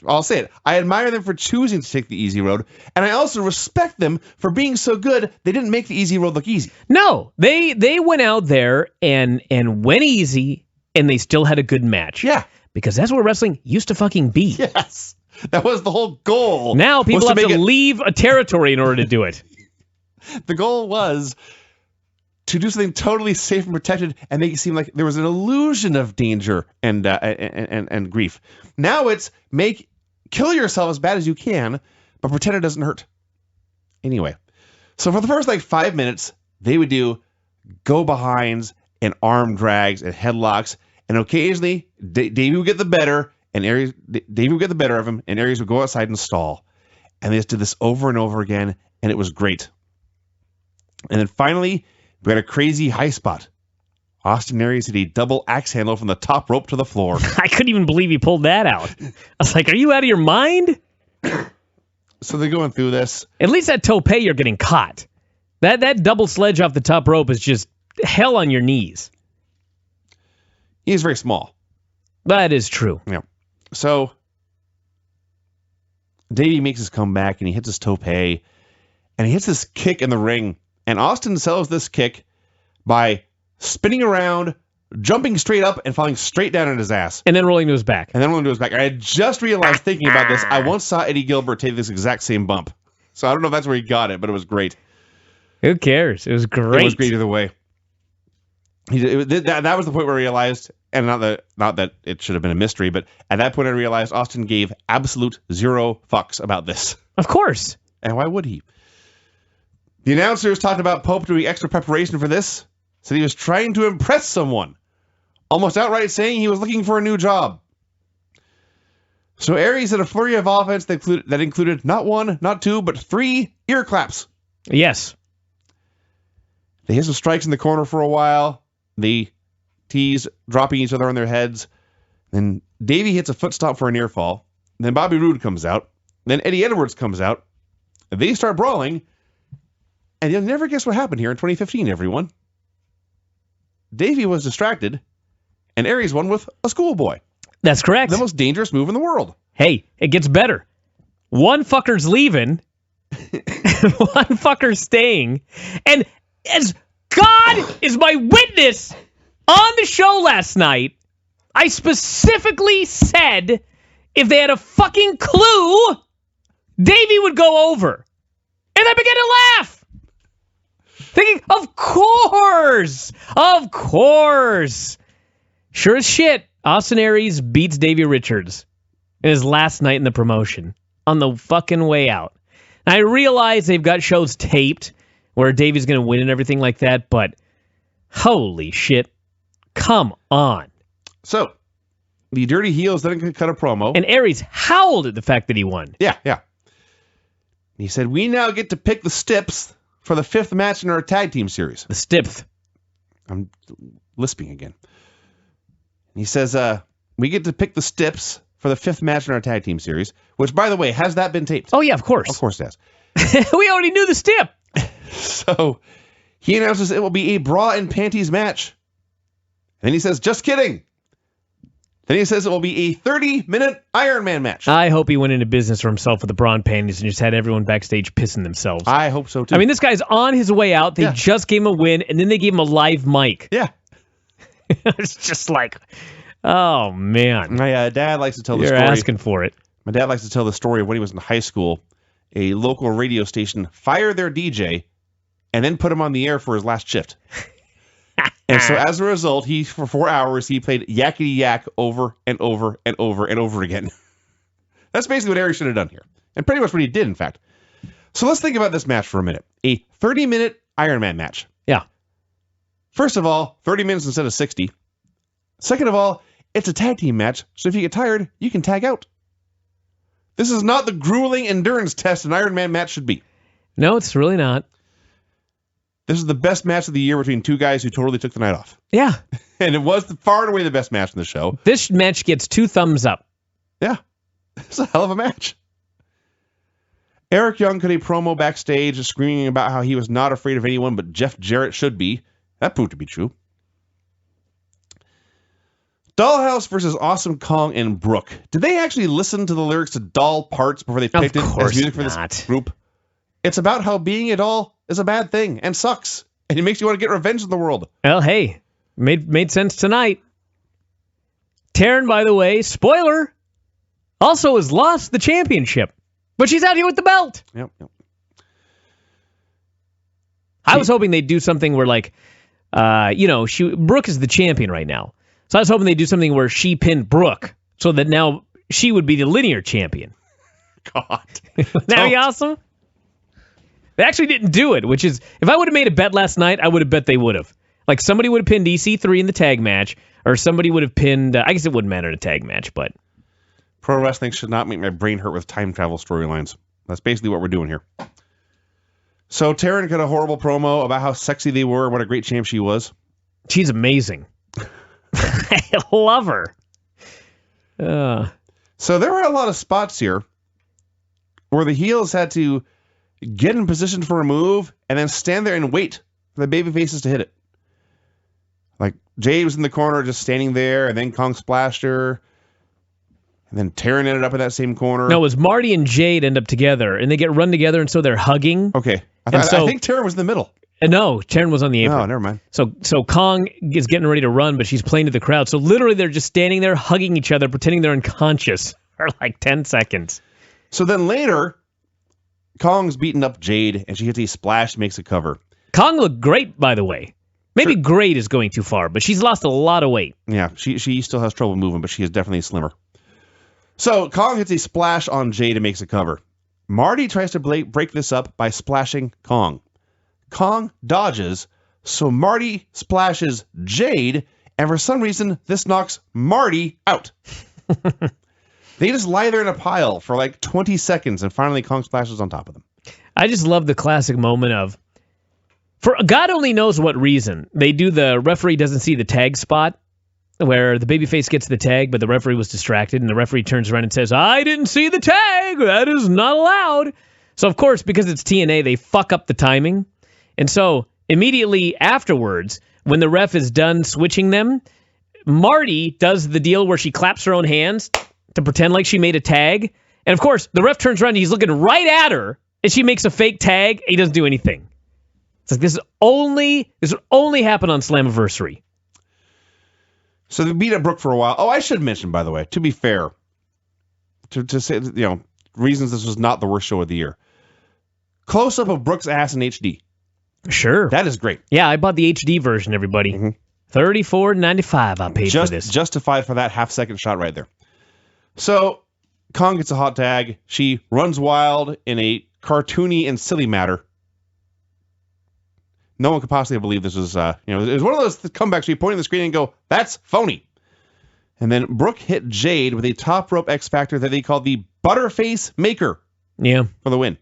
[SPEAKER 2] I'll say it. I admire them for choosing to take the easy road, and I also respect them for being so good they didn't make the easy road look easy.
[SPEAKER 1] No, they went out there and went easy, and they still had a good match.
[SPEAKER 2] Yeah.
[SPEAKER 1] Because that's what wrestling used to fucking be.
[SPEAKER 2] Yes. That was the whole goal.
[SPEAKER 1] Now people have to leave a territory in order to do it.
[SPEAKER 2] The goal was to do something totally safe and protected and make it seem like there was an illusion of danger and grief. Now it's kill yourself as bad as you can, but pretend it doesn't hurt. Anyway, so for the first 5 minutes, they would do go behinds and arm drags and headlocks, and occasionally Davey would get the better. And Davey would get the better of him, and Aries would go outside and stall. And they just did this over and over again, and it was great. And then finally, we got a crazy high spot. Austin Aries did a double axe handle from the top rope to the floor.
[SPEAKER 1] I couldn't even believe he pulled that out. I was like, are you out of your mind?
[SPEAKER 2] So they're going through this.
[SPEAKER 1] At least that tope, you're getting caught. That double sledge off the top rope is just hell on your knees.
[SPEAKER 2] He's very small.
[SPEAKER 1] That is true.
[SPEAKER 2] Yeah. So Davey makes his comeback and he hits his tope and he hits this kick in the ring. And Austin sells this kick by spinning around, jumping straight up, and falling straight down on his ass.
[SPEAKER 1] And then rolling to his back.
[SPEAKER 2] I had just realized thinking about this, I once saw Eddie Gilbert take this exact same bump. So I don't know if that's where he got it, but it was great.
[SPEAKER 1] Who cares? It was great.
[SPEAKER 2] It was great either way. That was the point where I realized, and not that it should have been a mystery, but at that point I realized Austin gave absolute zero fucks about this.
[SPEAKER 1] Of course.
[SPEAKER 2] And why would he? The announcers talked about Pope doing extra preparation for this, said he was trying to impress someone, almost outright saying he was looking for a new job. So Aries had a flurry of offense that included not one, not two, but 3 ear claps.
[SPEAKER 1] Yes.
[SPEAKER 2] They hit some strikes in the corner for a while. They tease, dropping each other on their heads. Then Davey hits a foot stomp for a near fall. Then Bobby Roode comes out. Then Eddie Edwards comes out. They start brawling. And you'll never guess what happened here in 2015, everyone. Davey was distracted, and Aries won with a schoolboy.
[SPEAKER 1] That's correct.
[SPEAKER 2] The most dangerous move in the world.
[SPEAKER 1] Hey, it gets better. One fucker's leaving. One fucker's staying. And as God is my witness, on the show last night, I specifically said if they had a fucking clue, Davey would go over. And I began to laugh. Thinking, of course. Sure as shit, Austin Aries beats Davey Richards in his last night in the promotion on the fucking way out. And I realize they've got shows taped where Davey's going to win and everything like that, but holy shit, come on.
[SPEAKER 2] So, the Dirty Heels then cut a promo.
[SPEAKER 1] And Aries howled at the fact that he won.
[SPEAKER 2] Yeah. He said, we now get to pick the Stips for the 5th match in our tag team series.
[SPEAKER 1] The Stips.
[SPEAKER 2] I'm lisping again. He says, we get to pick the Stips for the 5th match in our tag team series, which, by the way, has that been taped?
[SPEAKER 1] Oh, yeah, of course.
[SPEAKER 2] Of course it has.
[SPEAKER 1] We already knew the Stip.
[SPEAKER 2] So he announces it will be a bra and panties match. And then he says, just kidding. Then he says it will be a 30-minute Iron Man match.
[SPEAKER 1] I hope he went into business for himself with the bra and panties and just had everyone backstage pissing themselves.
[SPEAKER 2] I hope so, too.
[SPEAKER 1] I mean, this guy's on his way out. They just gave him a win, and then they gave him a live mic.
[SPEAKER 2] Yeah.
[SPEAKER 1] It's just like, oh, man.
[SPEAKER 2] My dad likes to tell the
[SPEAKER 1] You're
[SPEAKER 2] story.
[SPEAKER 1] asking for it.
[SPEAKER 2] My dad likes to tell the story of when he was in high school. A local radio station fired their DJ and then put him on the air for his last shift. And so as a result, for 4 hours, he played Yakety Yak over and over and over and over again. That's basically what Aries should have done here. And pretty much what he did, in fact. So let's think about this match for a minute. A 30-minute Iron Man match.
[SPEAKER 1] Yeah.
[SPEAKER 2] First of all, 30 minutes instead of 60. Second of all, it's a tag team match, so if you get tired, you can tag out. This is not the grueling endurance test an Iron Man match should be.
[SPEAKER 1] No, it's really not.
[SPEAKER 2] This is the best match of the year between two guys who totally took the night off.
[SPEAKER 1] Yeah.
[SPEAKER 2] And it was far and away the best match in the show.
[SPEAKER 1] This match gets 2 thumbs up.
[SPEAKER 2] Yeah. It's a hell of a match. Eric Young cut a promo backstage screaming about how he was not afraid of anyone, but Jeff Jarrett should be. That proved to be true. Dollhouse versus Awesome Kong and Brooke. Did they actually listen to the lyrics to Doll Parts before they picked it as music for this group? It's about how being a doll is a bad thing and sucks, and it makes you want to get revenge in the world.
[SPEAKER 1] Well, hey, made sense tonight. Taryn, by the way, spoiler, also has lost the championship, but she's out here with the belt.
[SPEAKER 2] Yep.
[SPEAKER 1] I was hoping they'd do something where, like, Brooke is the champion right now. So I was hoping they'd do something where she pinned Brooke so that now she would be the linear champion.
[SPEAKER 2] God.
[SPEAKER 1] That'd be awesome. They actually didn't do it, which is, if I would have made a bet last night, I would have bet they would have. Like, somebody would have pinned EC3 in the tag match, or somebody would have pinned, I guess it wouldn't matter in a tag match, but.
[SPEAKER 2] Pro wrestling should not make my brain hurt with time travel storylines. That's basically what we're doing here. So Taryn got a horrible promo about how sexy they were and what a great champ she was.
[SPEAKER 1] She's amazing. I love her.
[SPEAKER 2] So there were a lot of spots here where the heels had to get in position for a move and then stand there and wait for the baby faces to hit it. Like, Jade was in the corner just standing there, and then Kong splashed her. And then Taryn ended up in that same corner.
[SPEAKER 1] No, it was Marty and Jade end up together, and they get run together, and so they're hugging.
[SPEAKER 2] Okay. I think Taryn was in the middle.
[SPEAKER 1] No, Taryn was on the apron.
[SPEAKER 2] Oh, never mind.
[SPEAKER 1] So Kong is getting ready to run, but she's playing to the crowd. So literally they're just standing there hugging each other, pretending they're unconscious for like 10 seconds.
[SPEAKER 2] So then later, Kong's beating up Jade, and she hits a splash, makes a cover.
[SPEAKER 1] Kong looked great, by the way. Maybe great is going too far, but she's lost a lot of weight.
[SPEAKER 2] Yeah, she still has trouble moving, but she is definitely slimmer. So Kong hits a splash on Jade and makes a cover. Marty tries to break this up by splashing Kong. Kong dodges, so Marty splashes Jade, and for some reason, this knocks Marty out. They just lie there in a pile for like 20 seconds, and finally Kong splashes on top of them.
[SPEAKER 1] I just love the classic moment of, for God only knows what reason, they do the referee doesn't see the tag spot, where the babyface gets the tag, but the referee was distracted, and the referee turns around and says, "I didn't see the tag! That is not allowed!" So, of course, because it's TNA, they fuck up the timing. And so, immediately afterwards, when the ref is done switching them, Marty does the deal where she claps her own hands to pretend like she made a tag. And, of course, the ref turns around and he's looking right at her, and she makes a fake tag, and he doesn't do anything. It's like, this would only happen on Slammiversary.
[SPEAKER 2] So they beat up Brooke for a while. Oh, I should mention, by the way, to be fair, to say, reasons this was not the worst show of the year. Close up of Brooke's ass in HD.
[SPEAKER 1] Sure.
[SPEAKER 2] That is great.
[SPEAKER 1] Yeah, I bought the HD version, everybody. Mm-hmm. $34.95 I paid for this.
[SPEAKER 2] Justified for that half-second shot right there. So Kong gets a hot tag. She runs wild in a cartoony and silly matter. No one could possibly believe this was, it was one of those comebacks where you point at the screen and go, "That's phony." And then Brooke hit Jade with a top rope X Factor that they called the Butterface Maker.
[SPEAKER 1] Yeah.
[SPEAKER 2] For the win.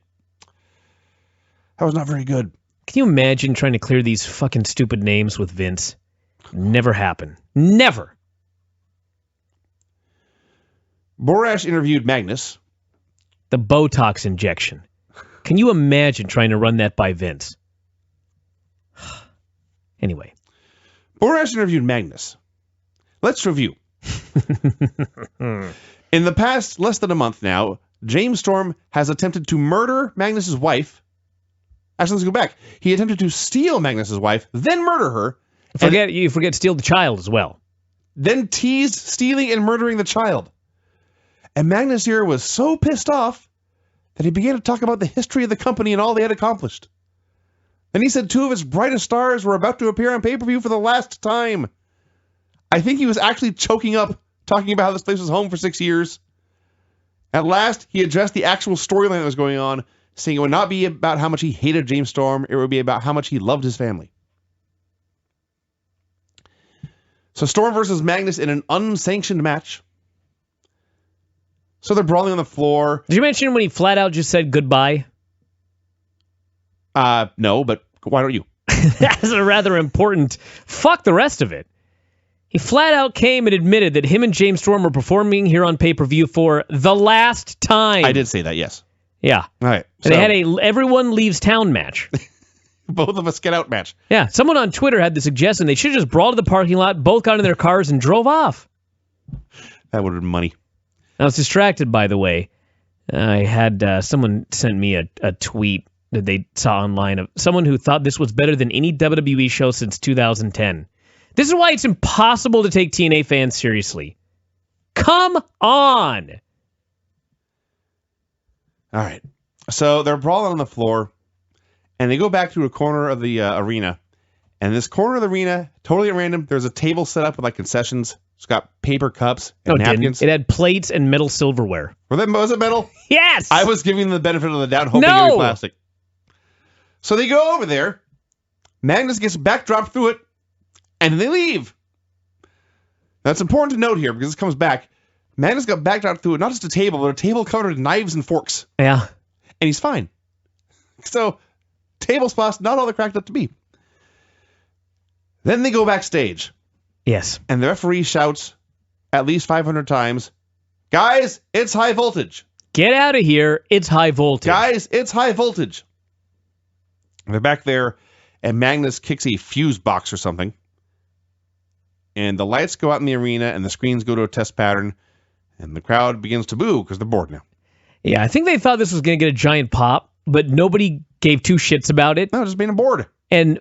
[SPEAKER 2] That was not very good.
[SPEAKER 1] Can you imagine trying to clear these fucking stupid names with Vince? Never happen. Never.
[SPEAKER 2] Borash interviewed Magnus.
[SPEAKER 1] The Botox injection. Can you imagine trying to run that by Vince? Anyway.
[SPEAKER 2] Borash interviewed Magnus. Let's review. In the past less than a month now, James Storm has attempted to murder Magnus's wife. Actually, let's go back. He attempted to steal Magnus's wife, then murder her.
[SPEAKER 1] You forget steal the child as well.
[SPEAKER 2] Then teased stealing and murdering the child. And Magnus here was so pissed off that he began to talk about the history of the company and all they had accomplished. Then he said two of his brightest stars were about to appear on pay-per-view for the last time. I think he was actually choking up, talking about how this place was home for 6 years. At last, he addressed the actual storyline that was going on, saying it would not be about how much he hated James Storm, it would be about how much he loved his family. So Storm versus Magnus in an unsanctioned match. So they're brawling on the floor.
[SPEAKER 1] Did you mention when he flat out just said goodbye?
[SPEAKER 2] No, but why don't you?
[SPEAKER 1] That's a rather important... Fuck the rest of it. He flat out came and admitted that him and James Storm were performing here on pay-per-view for the last time.
[SPEAKER 2] I did say that, yes.
[SPEAKER 1] Yeah.
[SPEAKER 2] All right.
[SPEAKER 1] And they had a everyone leaves town match.
[SPEAKER 2] Both of us get out match.
[SPEAKER 1] Yeah. Someone on Twitter had the suggestion they should have just brawled to the parking lot, both got in their cars, and drove off.
[SPEAKER 2] That would have been money.
[SPEAKER 1] I was distracted, by the way. I had someone sent me a tweet that they saw online of someone who thought this was better than any WWE show since 2010. This is why it's impossible to take TNA fans seriously. Come on!
[SPEAKER 2] All right. So they're brawling on the floor, and they go back to a corner of the arena. And this corner of the arena, totally at random, there's a table set up with like concessions. It's got paper cups and napkins.
[SPEAKER 1] It had plates and metal silverware.
[SPEAKER 2] Was it metal?
[SPEAKER 1] Yes!
[SPEAKER 2] I was giving them the benefit of the doubt, hoping it would be plastic. So they go over there. Magnus gets backdropped through it, and then they leave. Now, it's important to note here, because this comes back. Magnus got backdropped through it, not just a table, but a table covered in knives and forks.
[SPEAKER 1] Yeah.
[SPEAKER 2] And he's fine. So, table spots, not all they're cracked up to be. Then they go backstage.
[SPEAKER 1] Yes.
[SPEAKER 2] And the referee shouts at least 500 times, "Guys, it's high voltage.
[SPEAKER 1] Get out of here. It's high voltage.
[SPEAKER 2] Guys, it's high voltage." They're back there, and Magnus kicks a fuse box or something. And the lights go out in the arena, and the screens go to a test pattern, and the crowd begins to boo because they're bored now.
[SPEAKER 1] Yeah, I think they thought this was going to get a giant pop, but nobody gave two shits about it.
[SPEAKER 2] No, just being bored.
[SPEAKER 1] And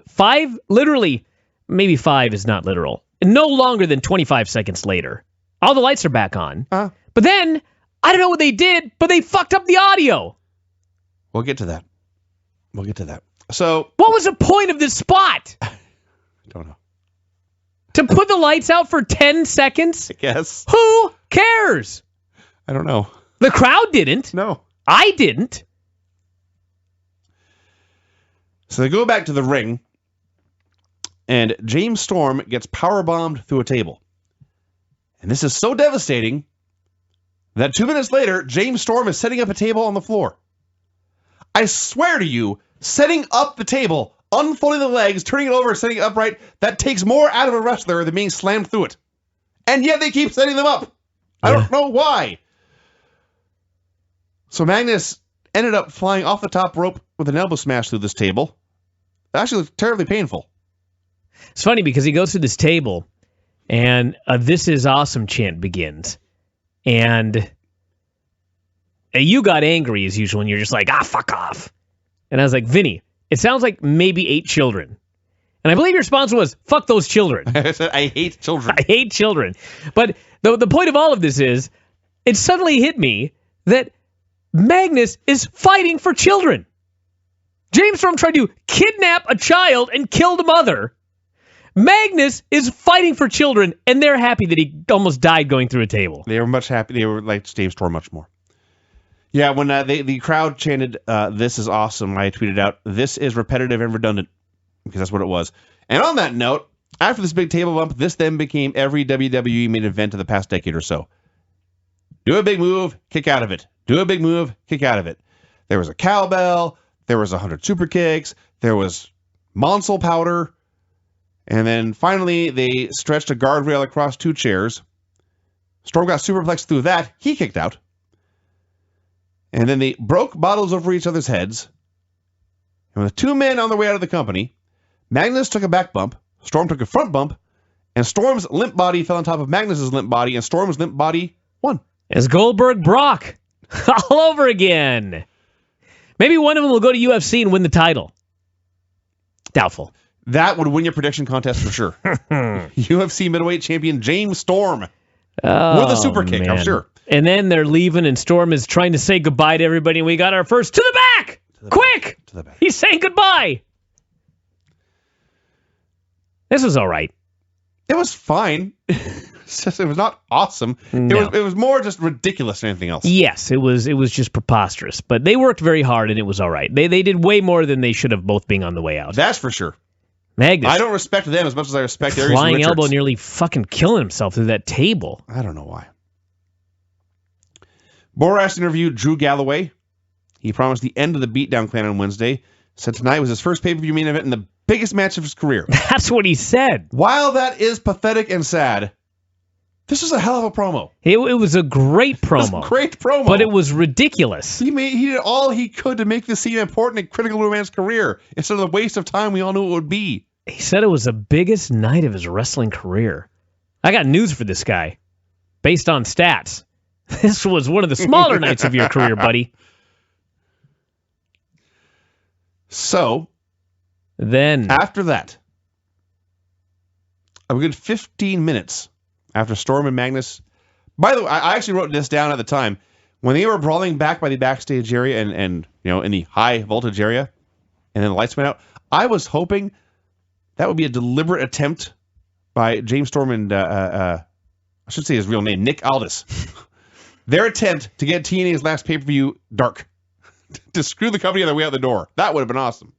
[SPEAKER 1] maybe 5 is not literal. No longer than 25 seconds later, all the lights are back on.
[SPEAKER 2] But
[SPEAKER 1] then, I don't know what they did, but they fucked up the audio.
[SPEAKER 2] We'll get to that. So,
[SPEAKER 1] what was the point of this spot?
[SPEAKER 2] I don't know.
[SPEAKER 1] To put the lights out for 10 seconds?
[SPEAKER 2] I guess.
[SPEAKER 1] Who cares?
[SPEAKER 2] I don't know.
[SPEAKER 1] The crowd didn't.
[SPEAKER 2] No.
[SPEAKER 1] I didn't.
[SPEAKER 2] So they go back to the ring, and James Storm gets powerbombed through a table. And this is so devastating that 2 minutes later, James Storm is setting up a table on the floor. I swear to you, setting up the table, unfolding the legs, turning it over, setting it upright, that takes more out of a wrestler than being slammed through it. And yet they keep setting them up. I don't know why. So Magnus ended up flying off the top rope with an elbow smash through this table. It actually looked terribly painful.
[SPEAKER 1] It's funny because he goes to this table and "This is awesome" chant begins. And you got angry as usual and you're just like, fuck off. And I was like, Vinny, it sounds like maybe 8 children. And I believe your response was, fuck those children.
[SPEAKER 2] I said, I hate children.
[SPEAKER 1] I hate children. But the point of all of this is, it suddenly hit me that Magnus is fighting for children. James Storm tried to kidnap a child and killed a mother. Magnus is fighting for children, and they're happy that he almost died going through a table.
[SPEAKER 2] They were much happy. They were like James Storm much more. Yeah, when the crowd chanted, "This is awesome," I tweeted out, "This is repetitive and redundant," because that's what it was. And on that note, after this big table bump, this then became every WWE main event of the past decade or so. Do a big move, kick out of it. Do a big move, kick out of it. There was a cowbell. There was 100 super kicks. There was Monsel powder. And then finally, they stretched a guardrail across 2 chairs. Storm got superplexed through that. He kicked out. And then they broke bottles over each other's heads. And with 2 men on their way out of the company, Magnus took a back bump, Storm took a front bump, and Storm's limp body fell on top of Magnus's limp body, and Storm's limp body won.
[SPEAKER 1] As Goldberg Brock all over again. Maybe one of them will go to UFC and win the title. Doubtful.
[SPEAKER 2] That would win your prediction contest for sure. UFC middleweight champion James Storm with a super kick, I'm sure.
[SPEAKER 1] And then they're leaving, and Storm is trying to say goodbye to everybody, and we got our first to the back! Quick!
[SPEAKER 2] To the back.
[SPEAKER 1] He's saying goodbye! This was all right.
[SPEAKER 2] It was fine. It was not awesome.
[SPEAKER 1] No.
[SPEAKER 2] It was more just ridiculous than anything else.
[SPEAKER 1] Yes, it was just preposterous. But they worked very hard, and it was all right. They did way more than they should have, both being on the way out.
[SPEAKER 2] That's for sure.
[SPEAKER 1] Magnus.
[SPEAKER 2] I don't respect them as much as I respect Aries and
[SPEAKER 1] flying
[SPEAKER 2] Richards.
[SPEAKER 1] elbow, nearly fucking killing himself through that table.
[SPEAKER 2] I don't know why. Boras interviewed Drew Galloway. He promised the end of the Beatdown Clan on Wednesday. Said tonight was his first pay-per-view main event and the biggest match of his career.
[SPEAKER 1] That's what he said.
[SPEAKER 2] While that is pathetic and sad, This is a hell of a promo.
[SPEAKER 1] It was a great promo.
[SPEAKER 2] Great promo.
[SPEAKER 1] But it was ridiculous.
[SPEAKER 2] He did all he could to make this scene important and critical to a man's career instead of the waste of time we all knew it would be.
[SPEAKER 1] He said it was the biggest night of his wrestling career. I got news for this guy. Based on stats, this was one of the smaller nights of your career, buddy.
[SPEAKER 2] So,
[SPEAKER 1] then
[SPEAKER 2] after that, a good 15 minutes after Storm and Magnus. By the way, I actually wrote this down at the time. When they were brawling back by the backstage area and in the high voltage area, and then the lights went out, I was hoping that would be a deliberate attempt by James Storm and I should say his real name, Nick Aldis. Their attempt to get TNA's last pay-per-view dark. To screw the company on their way out the door. That would have been awesome.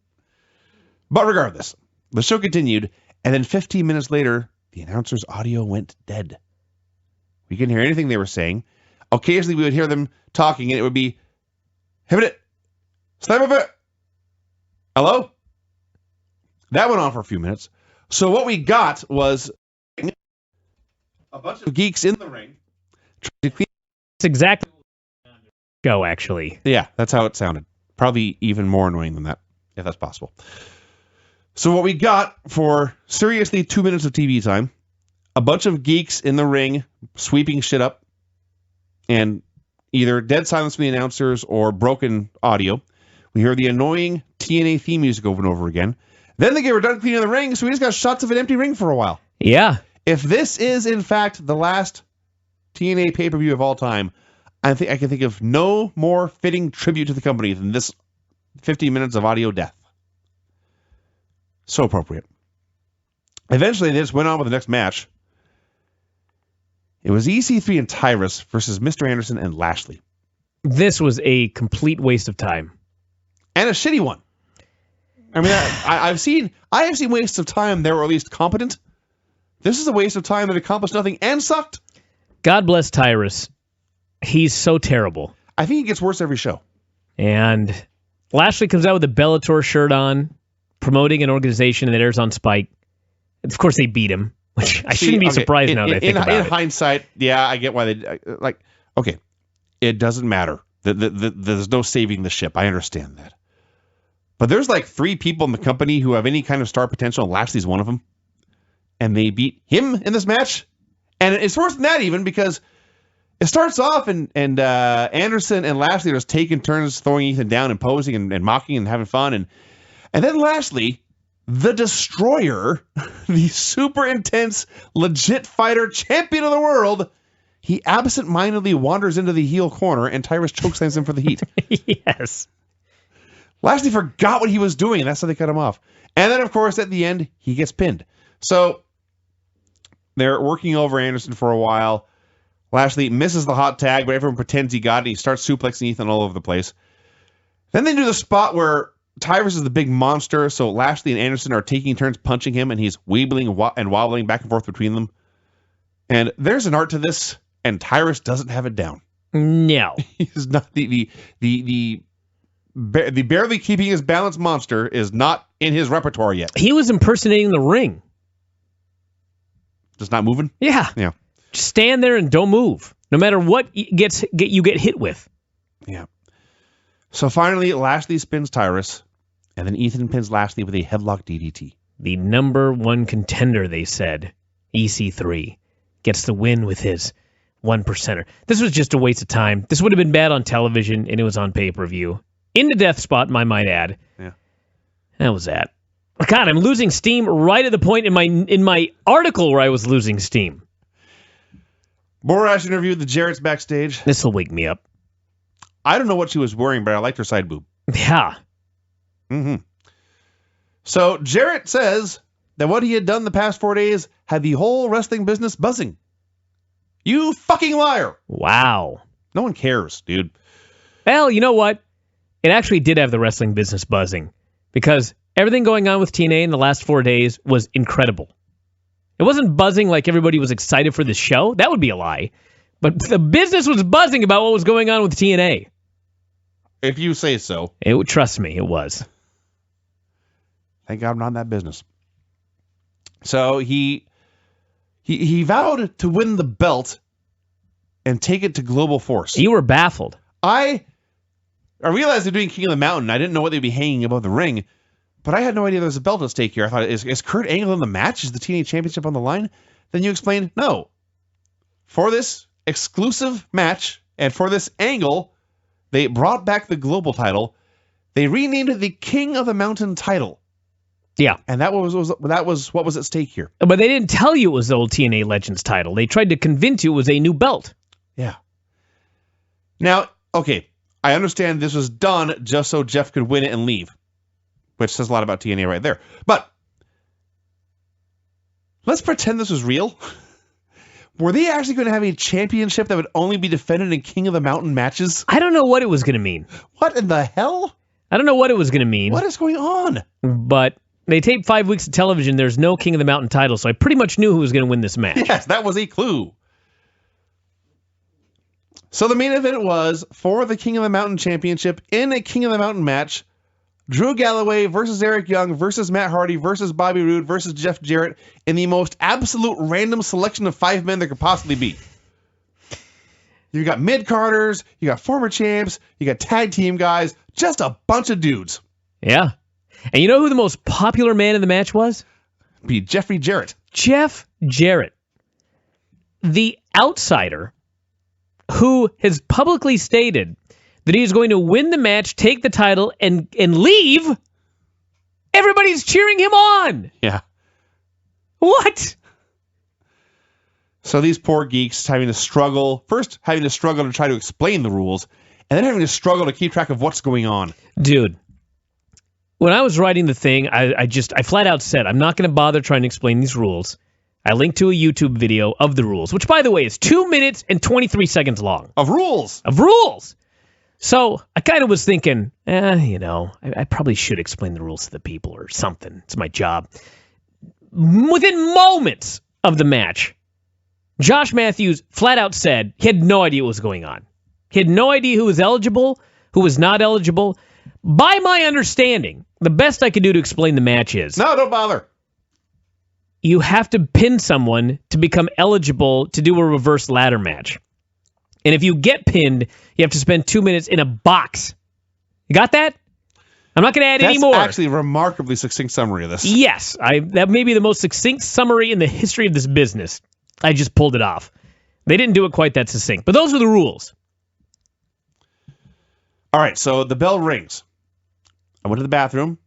[SPEAKER 2] But regardless, the show continued, and then 15 minutes later, the announcer's audio went dead. We couldn't hear anything they were saying. Occasionally, we would hear them talking, and it would be, "Hit it, Slammiversary. Hello?" That went on for a few minutes. So what we got was a bunch of geeks in the ring.
[SPEAKER 1] it's exactly go actually.
[SPEAKER 2] Yeah, that's how it sounded. Probably even more annoying than that, if that's possible. So what we got for seriously 2 minutes of TV time, a bunch of geeks in the ring sweeping shit up, and either dead silence from the announcers or broken audio. We hear the annoying TNA theme music over and over again. Then they were done cleaning the ring, so we just got shots of an empty ring for a while.
[SPEAKER 1] Yeah.
[SPEAKER 2] If this is, in fact, the last TNA pay-per-view of all time, I think I can think of no more fitting tribute to the company than this 15 minutes of audio death. So appropriate. Eventually, they just went on with the next match. It was EC3 and Tyrus versus Mr. Anderson and Lashley.
[SPEAKER 1] This was a complete waste of time.
[SPEAKER 2] And a shitty one. I mean, I have seen wastes of time that were at least competent. This is a waste of time that accomplished nothing and sucked.
[SPEAKER 1] God bless Tyrus. He's so terrible.
[SPEAKER 2] I think he gets worse every show.
[SPEAKER 1] And Lashley comes out with a Bellator shirt on, promoting an organization that airs on Spike. Of course, they beat him, which I shouldn't be surprised now that I think about it.
[SPEAKER 2] In hindsight, yeah, I get why they... okay, it doesn't matter. There's no saving the ship. I understand that. But there's like 3 people in the company who have any kind of star potential, and Lashley's one of them. And they beat him in this match. And it's worse than that even, because it starts off and Anderson and Lashley are just taking turns throwing Ethan down and posing and mocking and having fun. And then Lashley, the Destroyer, the super intense, legit fighter, champion of the world, he absent-mindedly wanders into the heel corner and Tyrus chokeslams him for the heat.
[SPEAKER 1] Yes.
[SPEAKER 2] Lashley forgot what he was doing, and that's how they cut him off. And then, of course, at the end, he gets pinned. So they're working over Anderson for a while. Lashley misses the hot tag, but everyone pretends he got it. He starts suplexing Ethan all over the place. Then they do the spot where Tyrus is the big monster, so Lashley and Anderson are taking turns punching him, and he's weebling and wobbling back and forth between them. And there's an art to this, and Tyrus doesn't have it down.
[SPEAKER 1] No.
[SPEAKER 2] He's not the barely keeping his balance monster is not in his repertoire yet.
[SPEAKER 1] He was impersonating the ring.
[SPEAKER 2] Just not moving?
[SPEAKER 1] Yeah.
[SPEAKER 2] Yeah.
[SPEAKER 1] Just stand there and don't move, no matter what you get hit with.
[SPEAKER 2] Yeah. So finally, Lashley spins Tyrus, and then Ethan pins Lashley with a headlock DDT.
[SPEAKER 1] The number 1 contender, they said, EC3, gets the win with his 1%er. This was just a waste of time. This would have been bad on television, and it was on pay-per-view. In the death spot, I might add.
[SPEAKER 2] Yeah.
[SPEAKER 1] That was that. God, I'm losing steam right at the point in my article where I was losing steam.
[SPEAKER 2] Borash interviewed the Jarretts backstage.
[SPEAKER 1] This will wake me up.
[SPEAKER 2] I don't know what she was wearing, but I liked her side boob.
[SPEAKER 1] Yeah.
[SPEAKER 2] Mm-hmm. So Jarrett says that what he had done the past 4 days had the whole wrestling business buzzing. You fucking liar.
[SPEAKER 1] Wow.
[SPEAKER 2] No one cares, dude.
[SPEAKER 1] Well, you know what? It actually did have the wrestling business buzzing, because everything going on with TNA in the last 4 days was incredible. It wasn't buzzing like everybody was excited for the show. That would be a lie. But the business was buzzing about what was going on with TNA.
[SPEAKER 2] If you say so.
[SPEAKER 1] Trust me, it was.
[SPEAKER 2] Thank God I'm not in that business. So he He vowed to win the belt and take it to Global Force.
[SPEAKER 1] You were baffled.
[SPEAKER 2] I realized they're doing King of the Mountain. I didn't know what they'd be hanging above the ring, but I had no idea there was a belt at stake here. I thought, is Kurt Angle in the match? Is the TNA Championship on the line? Then you explained, no. For this exclusive match and for this angle, they brought back the global title. They renamed it the King of the Mountain title.
[SPEAKER 1] Yeah.
[SPEAKER 2] And that was what was at stake here.
[SPEAKER 1] But they didn't tell you it was the old TNA Legends title. They tried to convince you it was a new belt.
[SPEAKER 2] Yeah. Now, okay, I understand this was done just so Jeff could win it and leave, which says a lot about TNA right there. But let's pretend this was real. Were they actually going to have a championship that would only be defended in King of the Mountain matches?
[SPEAKER 1] I don't know what it was going to mean.
[SPEAKER 2] What in the hell?
[SPEAKER 1] I don't know what it was going to mean.
[SPEAKER 2] What is going on?
[SPEAKER 1] But they taped 5 weeks of television. There's no King of the Mountain title, so I pretty much knew who was going to win this match.
[SPEAKER 2] Yes, that was a clue. So the main event was for the King of the Mountain Championship in a King of the Mountain match. Drew Galloway versus Eric Young versus Matt Hardy versus Bobby Roode versus Jeff Jarrett in the most absolute random selection of 5 men there could possibly be. You got mid-carders, you got former champs, you got tag team guys, just a bunch of dudes.
[SPEAKER 1] Yeah. And you know who the most popular man in the match was?
[SPEAKER 2] Be Jeffrey Jarrett.
[SPEAKER 1] Jeff Jarrett. The outsider who has publicly stated that he is going to win the match, take the title, and leave. Everybody's cheering him on.
[SPEAKER 2] Yeah.
[SPEAKER 1] What?
[SPEAKER 2] So these poor geeks having to struggle to try to explain the rules, and then having to struggle to keep track of what's going on.
[SPEAKER 1] Dude, when I was writing the thing, I flat out said, I'm not going to bother trying to explain these rules. I linked to a YouTube video of the rules, which, by the way, is 2 minutes and 23 seconds long.
[SPEAKER 2] Of rules.
[SPEAKER 1] So I kind of was thinking, I probably should explain the rules to the people or something. It's my job. Within moments of the match, Josh Matthews flat out said he had no idea what was going on. He had no idea who was eligible, who was not eligible. By my understanding, the best I could do to explain the match is...
[SPEAKER 2] No, don't bother.
[SPEAKER 1] You have to pin someone to become eligible to do a reverse ladder match. And if you get pinned, you have to spend 2 minutes in a box. You got that? I'm not going to add any more.
[SPEAKER 2] That's actually a remarkably succinct summary of this.
[SPEAKER 1] Yes. That may be the most succinct summary in the history of this business. I just pulled it off. They didn't do it quite that succinct. But those are the rules.
[SPEAKER 2] All right, so the bell rings. I went to the bathroom.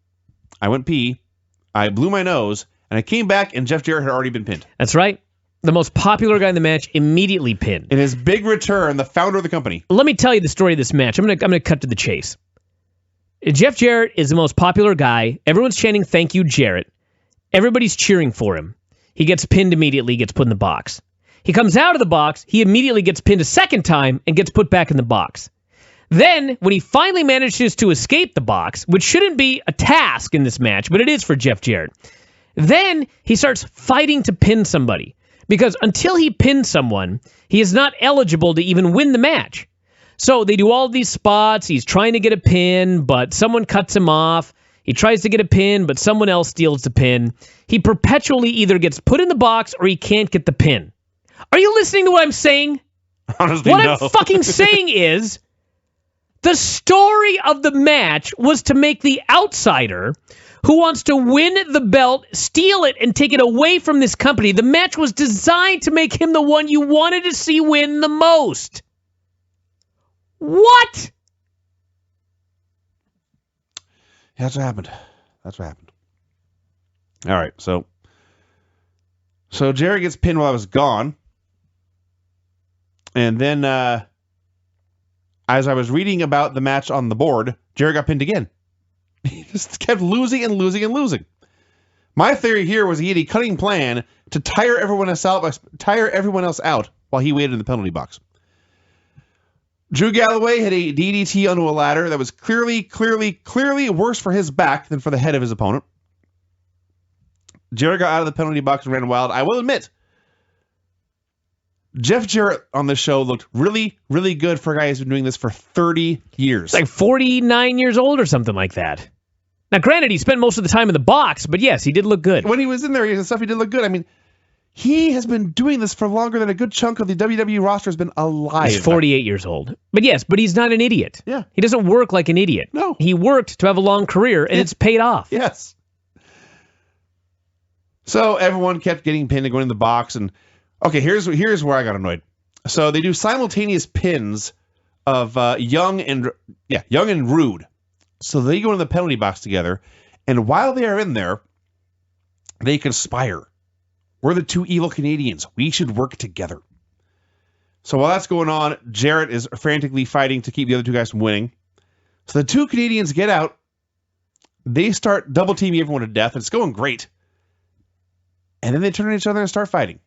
[SPEAKER 2] I went pee. I blew my nose. And I came back, and Jeff Jarrett had already been pinned.
[SPEAKER 1] That's right. The most popular guy in the match immediately pinned.
[SPEAKER 2] In his big return, the founder of the company.
[SPEAKER 1] Let me tell you the story of this match. I'm gonna cut to the chase. Jeff Jarrett is the most popular guy. Everyone's chanting, "Thank you, Jarrett." Everybody's cheering for him. He gets pinned immediately, gets put in the box. He comes out of the box. He immediately gets pinned a second time and gets put back in the box. Then, when he finally manages to escape the box, which shouldn't be a task in this match, but it is for Jeff Jarrett, then he starts fighting to pin somebody. Because until he pins someone, he is not eligible to even win the match. So they do all these spots. He's trying to get a pin, but someone cuts him off. He tries to get a pin, but someone else steals the pin. He perpetually either gets put in the box or he can't get the pin. Are you listening to what I'm saying?
[SPEAKER 2] Honestly,
[SPEAKER 1] what
[SPEAKER 2] no.
[SPEAKER 1] I'm fucking saying is the story of the match was to make the outsider who wants to win the belt, steal it, and take it away from this company. The match was designed to make him the one you wanted to see win the most. What?
[SPEAKER 2] Yeah, that's what happened. All right, so Jarrett gets pinned while I was gone. And then as I was reading about the match on the board, Jarrett got pinned again. He just kept losing and losing and losing. My theory here was he had a cunning plan to tire everyone else out while he waited in the penalty box. Drew Galloway had a DDT onto a ladder that was clearly worse for his back than for the head of his opponent. Jarrett got out of the penalty box and ran wild. I will admit, Jeff Jarrett on this show looked really, really good for a guy who's been doing this for 30 years.
[SPEAKER 1] It's like 49 years old or something like that. Now, granted, he spent most of the time in the box, but yes, he did look good.
[SPEAKER 2] When he was in there, he did look good. I mean, He has been doing this for longer than a good chunk of the WWE roster has been alive.
[SPEAKER 1] He's 48 years old. But yes, but he's not an idiot.
[SPEAKER 2] Yeah.
[SPEAKER 1] He doesn't work like an idiot.
[SPEAKER 2] No.
[SPEAKER 1] He worked to have a long career, and it's paid off.
[SPEAKER 2] Yes. So everyone kept getting pinned and going in the box. And okay, here's where I got annoyed. So they do simultaneous pins of Young and Roode. So they go in the penalty box together, and while they are in there, they conspire. We're the two evil Canadians. We should work together. So while that's going on, Jarrett is frantically fighting to keep the other two guys from winning. So the two Canadians get out. They start double teaming everyone to death. It's going great. And then they turn on each other and start fighting.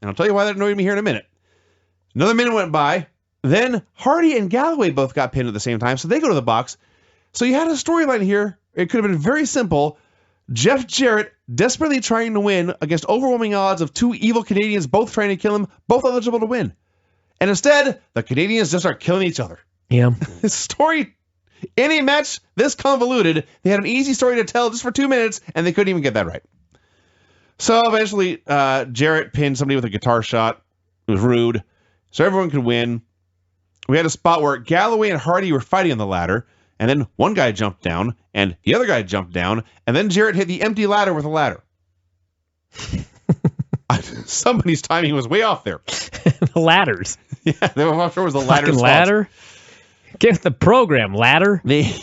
[SPEAKER 2] And I'll tell you why that annoyed me here in a minute. Another minute went by. Then Hardy and Galloway both got pinned at the same time. So they go to the box. So you had a storyline here. It could have been very simple. Jeff Jarrett desperately trying to win against overwhelming odds of two evil Canadians both trying to kill him, both eligible to win. And instead, the Canadians just start killing each other.
[SPEAKER 1] Yeah.
[SPEAKER 2] This story, in a match this convoluted, they had an easy story to tell just for 2 minutes, and they couldn't even get that right. So eventually, Jarrett pinned somebody with a guitar shot. It was Roode. So everyone could win. We had a spot where Galloway and Hardy were fighting on the ladder, and then one guy jumped down, and the other guy jumped down, and then Jarrett hit the empty ladder with a ladder. Somebody's timing was way off there.
[SPEAKER 1] The ladders.
[SPEAKER 2] Yeah, I'm not sure it was the ladder.
[SPEAKER 1] Ladder? Get the program, ladder.
[SPEAKER 2] They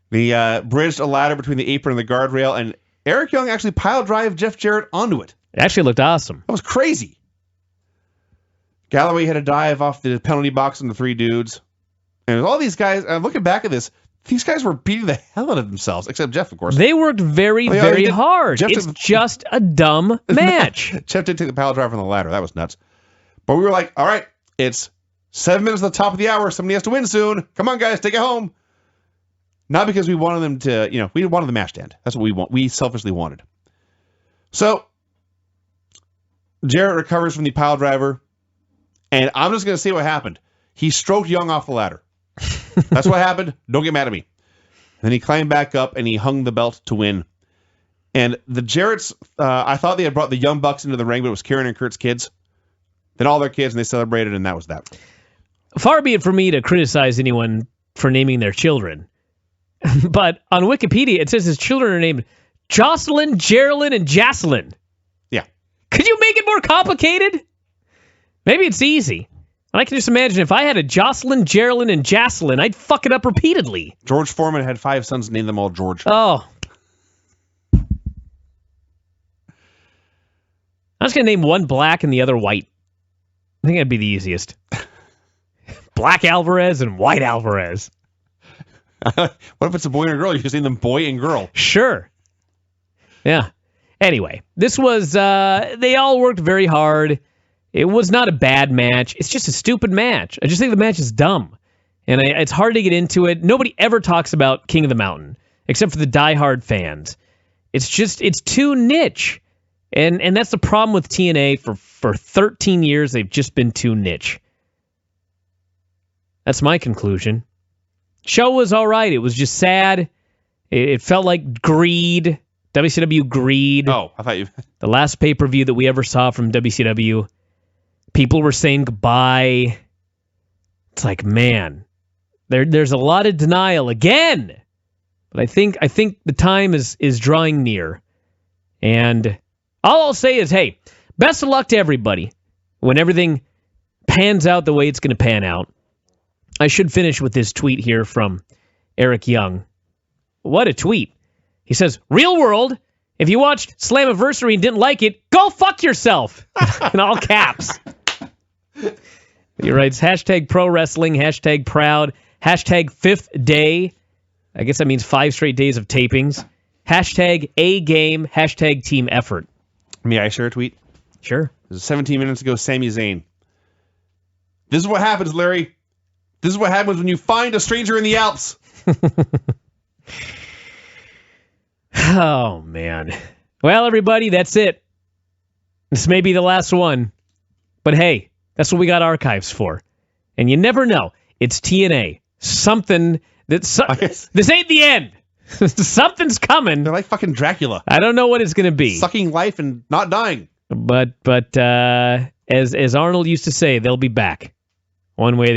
[SPEAKER 2] bridged a ladder between the apron and the guardrail, and Eric Young actually pile drive Jeff Jarrett onto it.
[SPEAKER 1] It actually looked awesome.
[SPEAKER 2] That was crazy. Galloway had a dive off the penalty box on the three dudes. And all these guys, looking back at this, these guys were beating the hell out of themselves, except Jeff, of course.
[SPEAKER 1] They worked very hard. It's just a dumb match.
[SPEAKER 2] Jeff did take the pile drive from the ladder. That was nuts. But we were like, all right, it's 7 minutes at the top of the hour. Somebody has to win soon. Come on, guys, take it home. Not because we wanted them to, we wanted the match to end. That's what we want. We selfishly wanted. So, Jarrett recovers from the pile driver. And I'm just going to say what happened. He stroked Young off the ladder. That's what happened. Don't get mad at me. And then he climbed back up and he hung the belt to win. And the Jarretts, I thought they had brought the Young Bucks into the ring, but it was Karen and Kurt's kids. Then all their kids, and they celebrated, and that was that.
[SPEAKER 1] Far be it for me to criticize anyone for naming their children. But on Wikipedia, it says his children are named Jocelyn, Geraldine, and Jocelyn.
[SPEAKER 2] Yeah.
[SPEAKER 1] Could you make it more complicated? Maybe it's easy. I can just imagine if I had a Jocelyn, Geraldine, and Jocelyn, I'd fuck it up repeatedly.
[SPEAKER 2] George Foreman had 5 sons, named them all George.
[SPEAKER 1] Oh. I was going to name one black and the other white. I think that'd be the easiest. Black Alvarez and White Alvarez.
[SPEAKER 2] What if it's a boy and a girl? You just name them boy and girl.
[SPEAKER 1] Sure. Yeah. Anyway, this was, they all worked very hard. It was not a bad match. It's just a stupid match. I just think the match is dumb. And it's hard to get into it. Nobody ever talks about King of the Mountain, except for the diehard fans. It's too niche. And that's the problem with TNA. For 13 years, they've just been too niche. That's my conclusion. Show was all right. It was just sad. It felt like Greed. WCW Greed.
[SPEAKER 2] Oh, I thought you...
[SPEAKER 1] The last pay-per-view that we ever saw from WCW. People were saying goodbye. It's like, man, there's a lot of denial again. But I think the time is drawing near. And all I'll say is, hey, best of luck to everybody when everything pans out the way it's going to pan out. I should finish with this tweet here from Eric Young. What a tweet. He says, real world, if you watched Slammiversary and didn't like it, go fuck yourself. In all caps. He writes, hashtag pro wrestling, hashtag proud, hashtag 5th day. I guess that means 5 straight days of tapings. Hashtag A game, hashtag team effort.
[SPEAKER 2] May I share a tweet?
[SPEAKER 1] Sure.
[SPEAKER 2] This is 17 minutes ago, Sami Zayn. This is what happens, Larry. This is what happens when you find a stranger in the Alps.
[SPEAKER 1] Oh, man. Well, everybody, that's it. This may be the last one. But hey, that's what we got archives for. And you never know. It's TNA. Something this ain't the end. Something's coming.
[SPEAKER 2] They're like fucking Dracula.
[SPEAKER 1] I don't know what it's going to be.
[SPEAKER 2] Sucking life and not dying.
[SPEAKER 1] But as Arnold used to say, they'll be back one way or the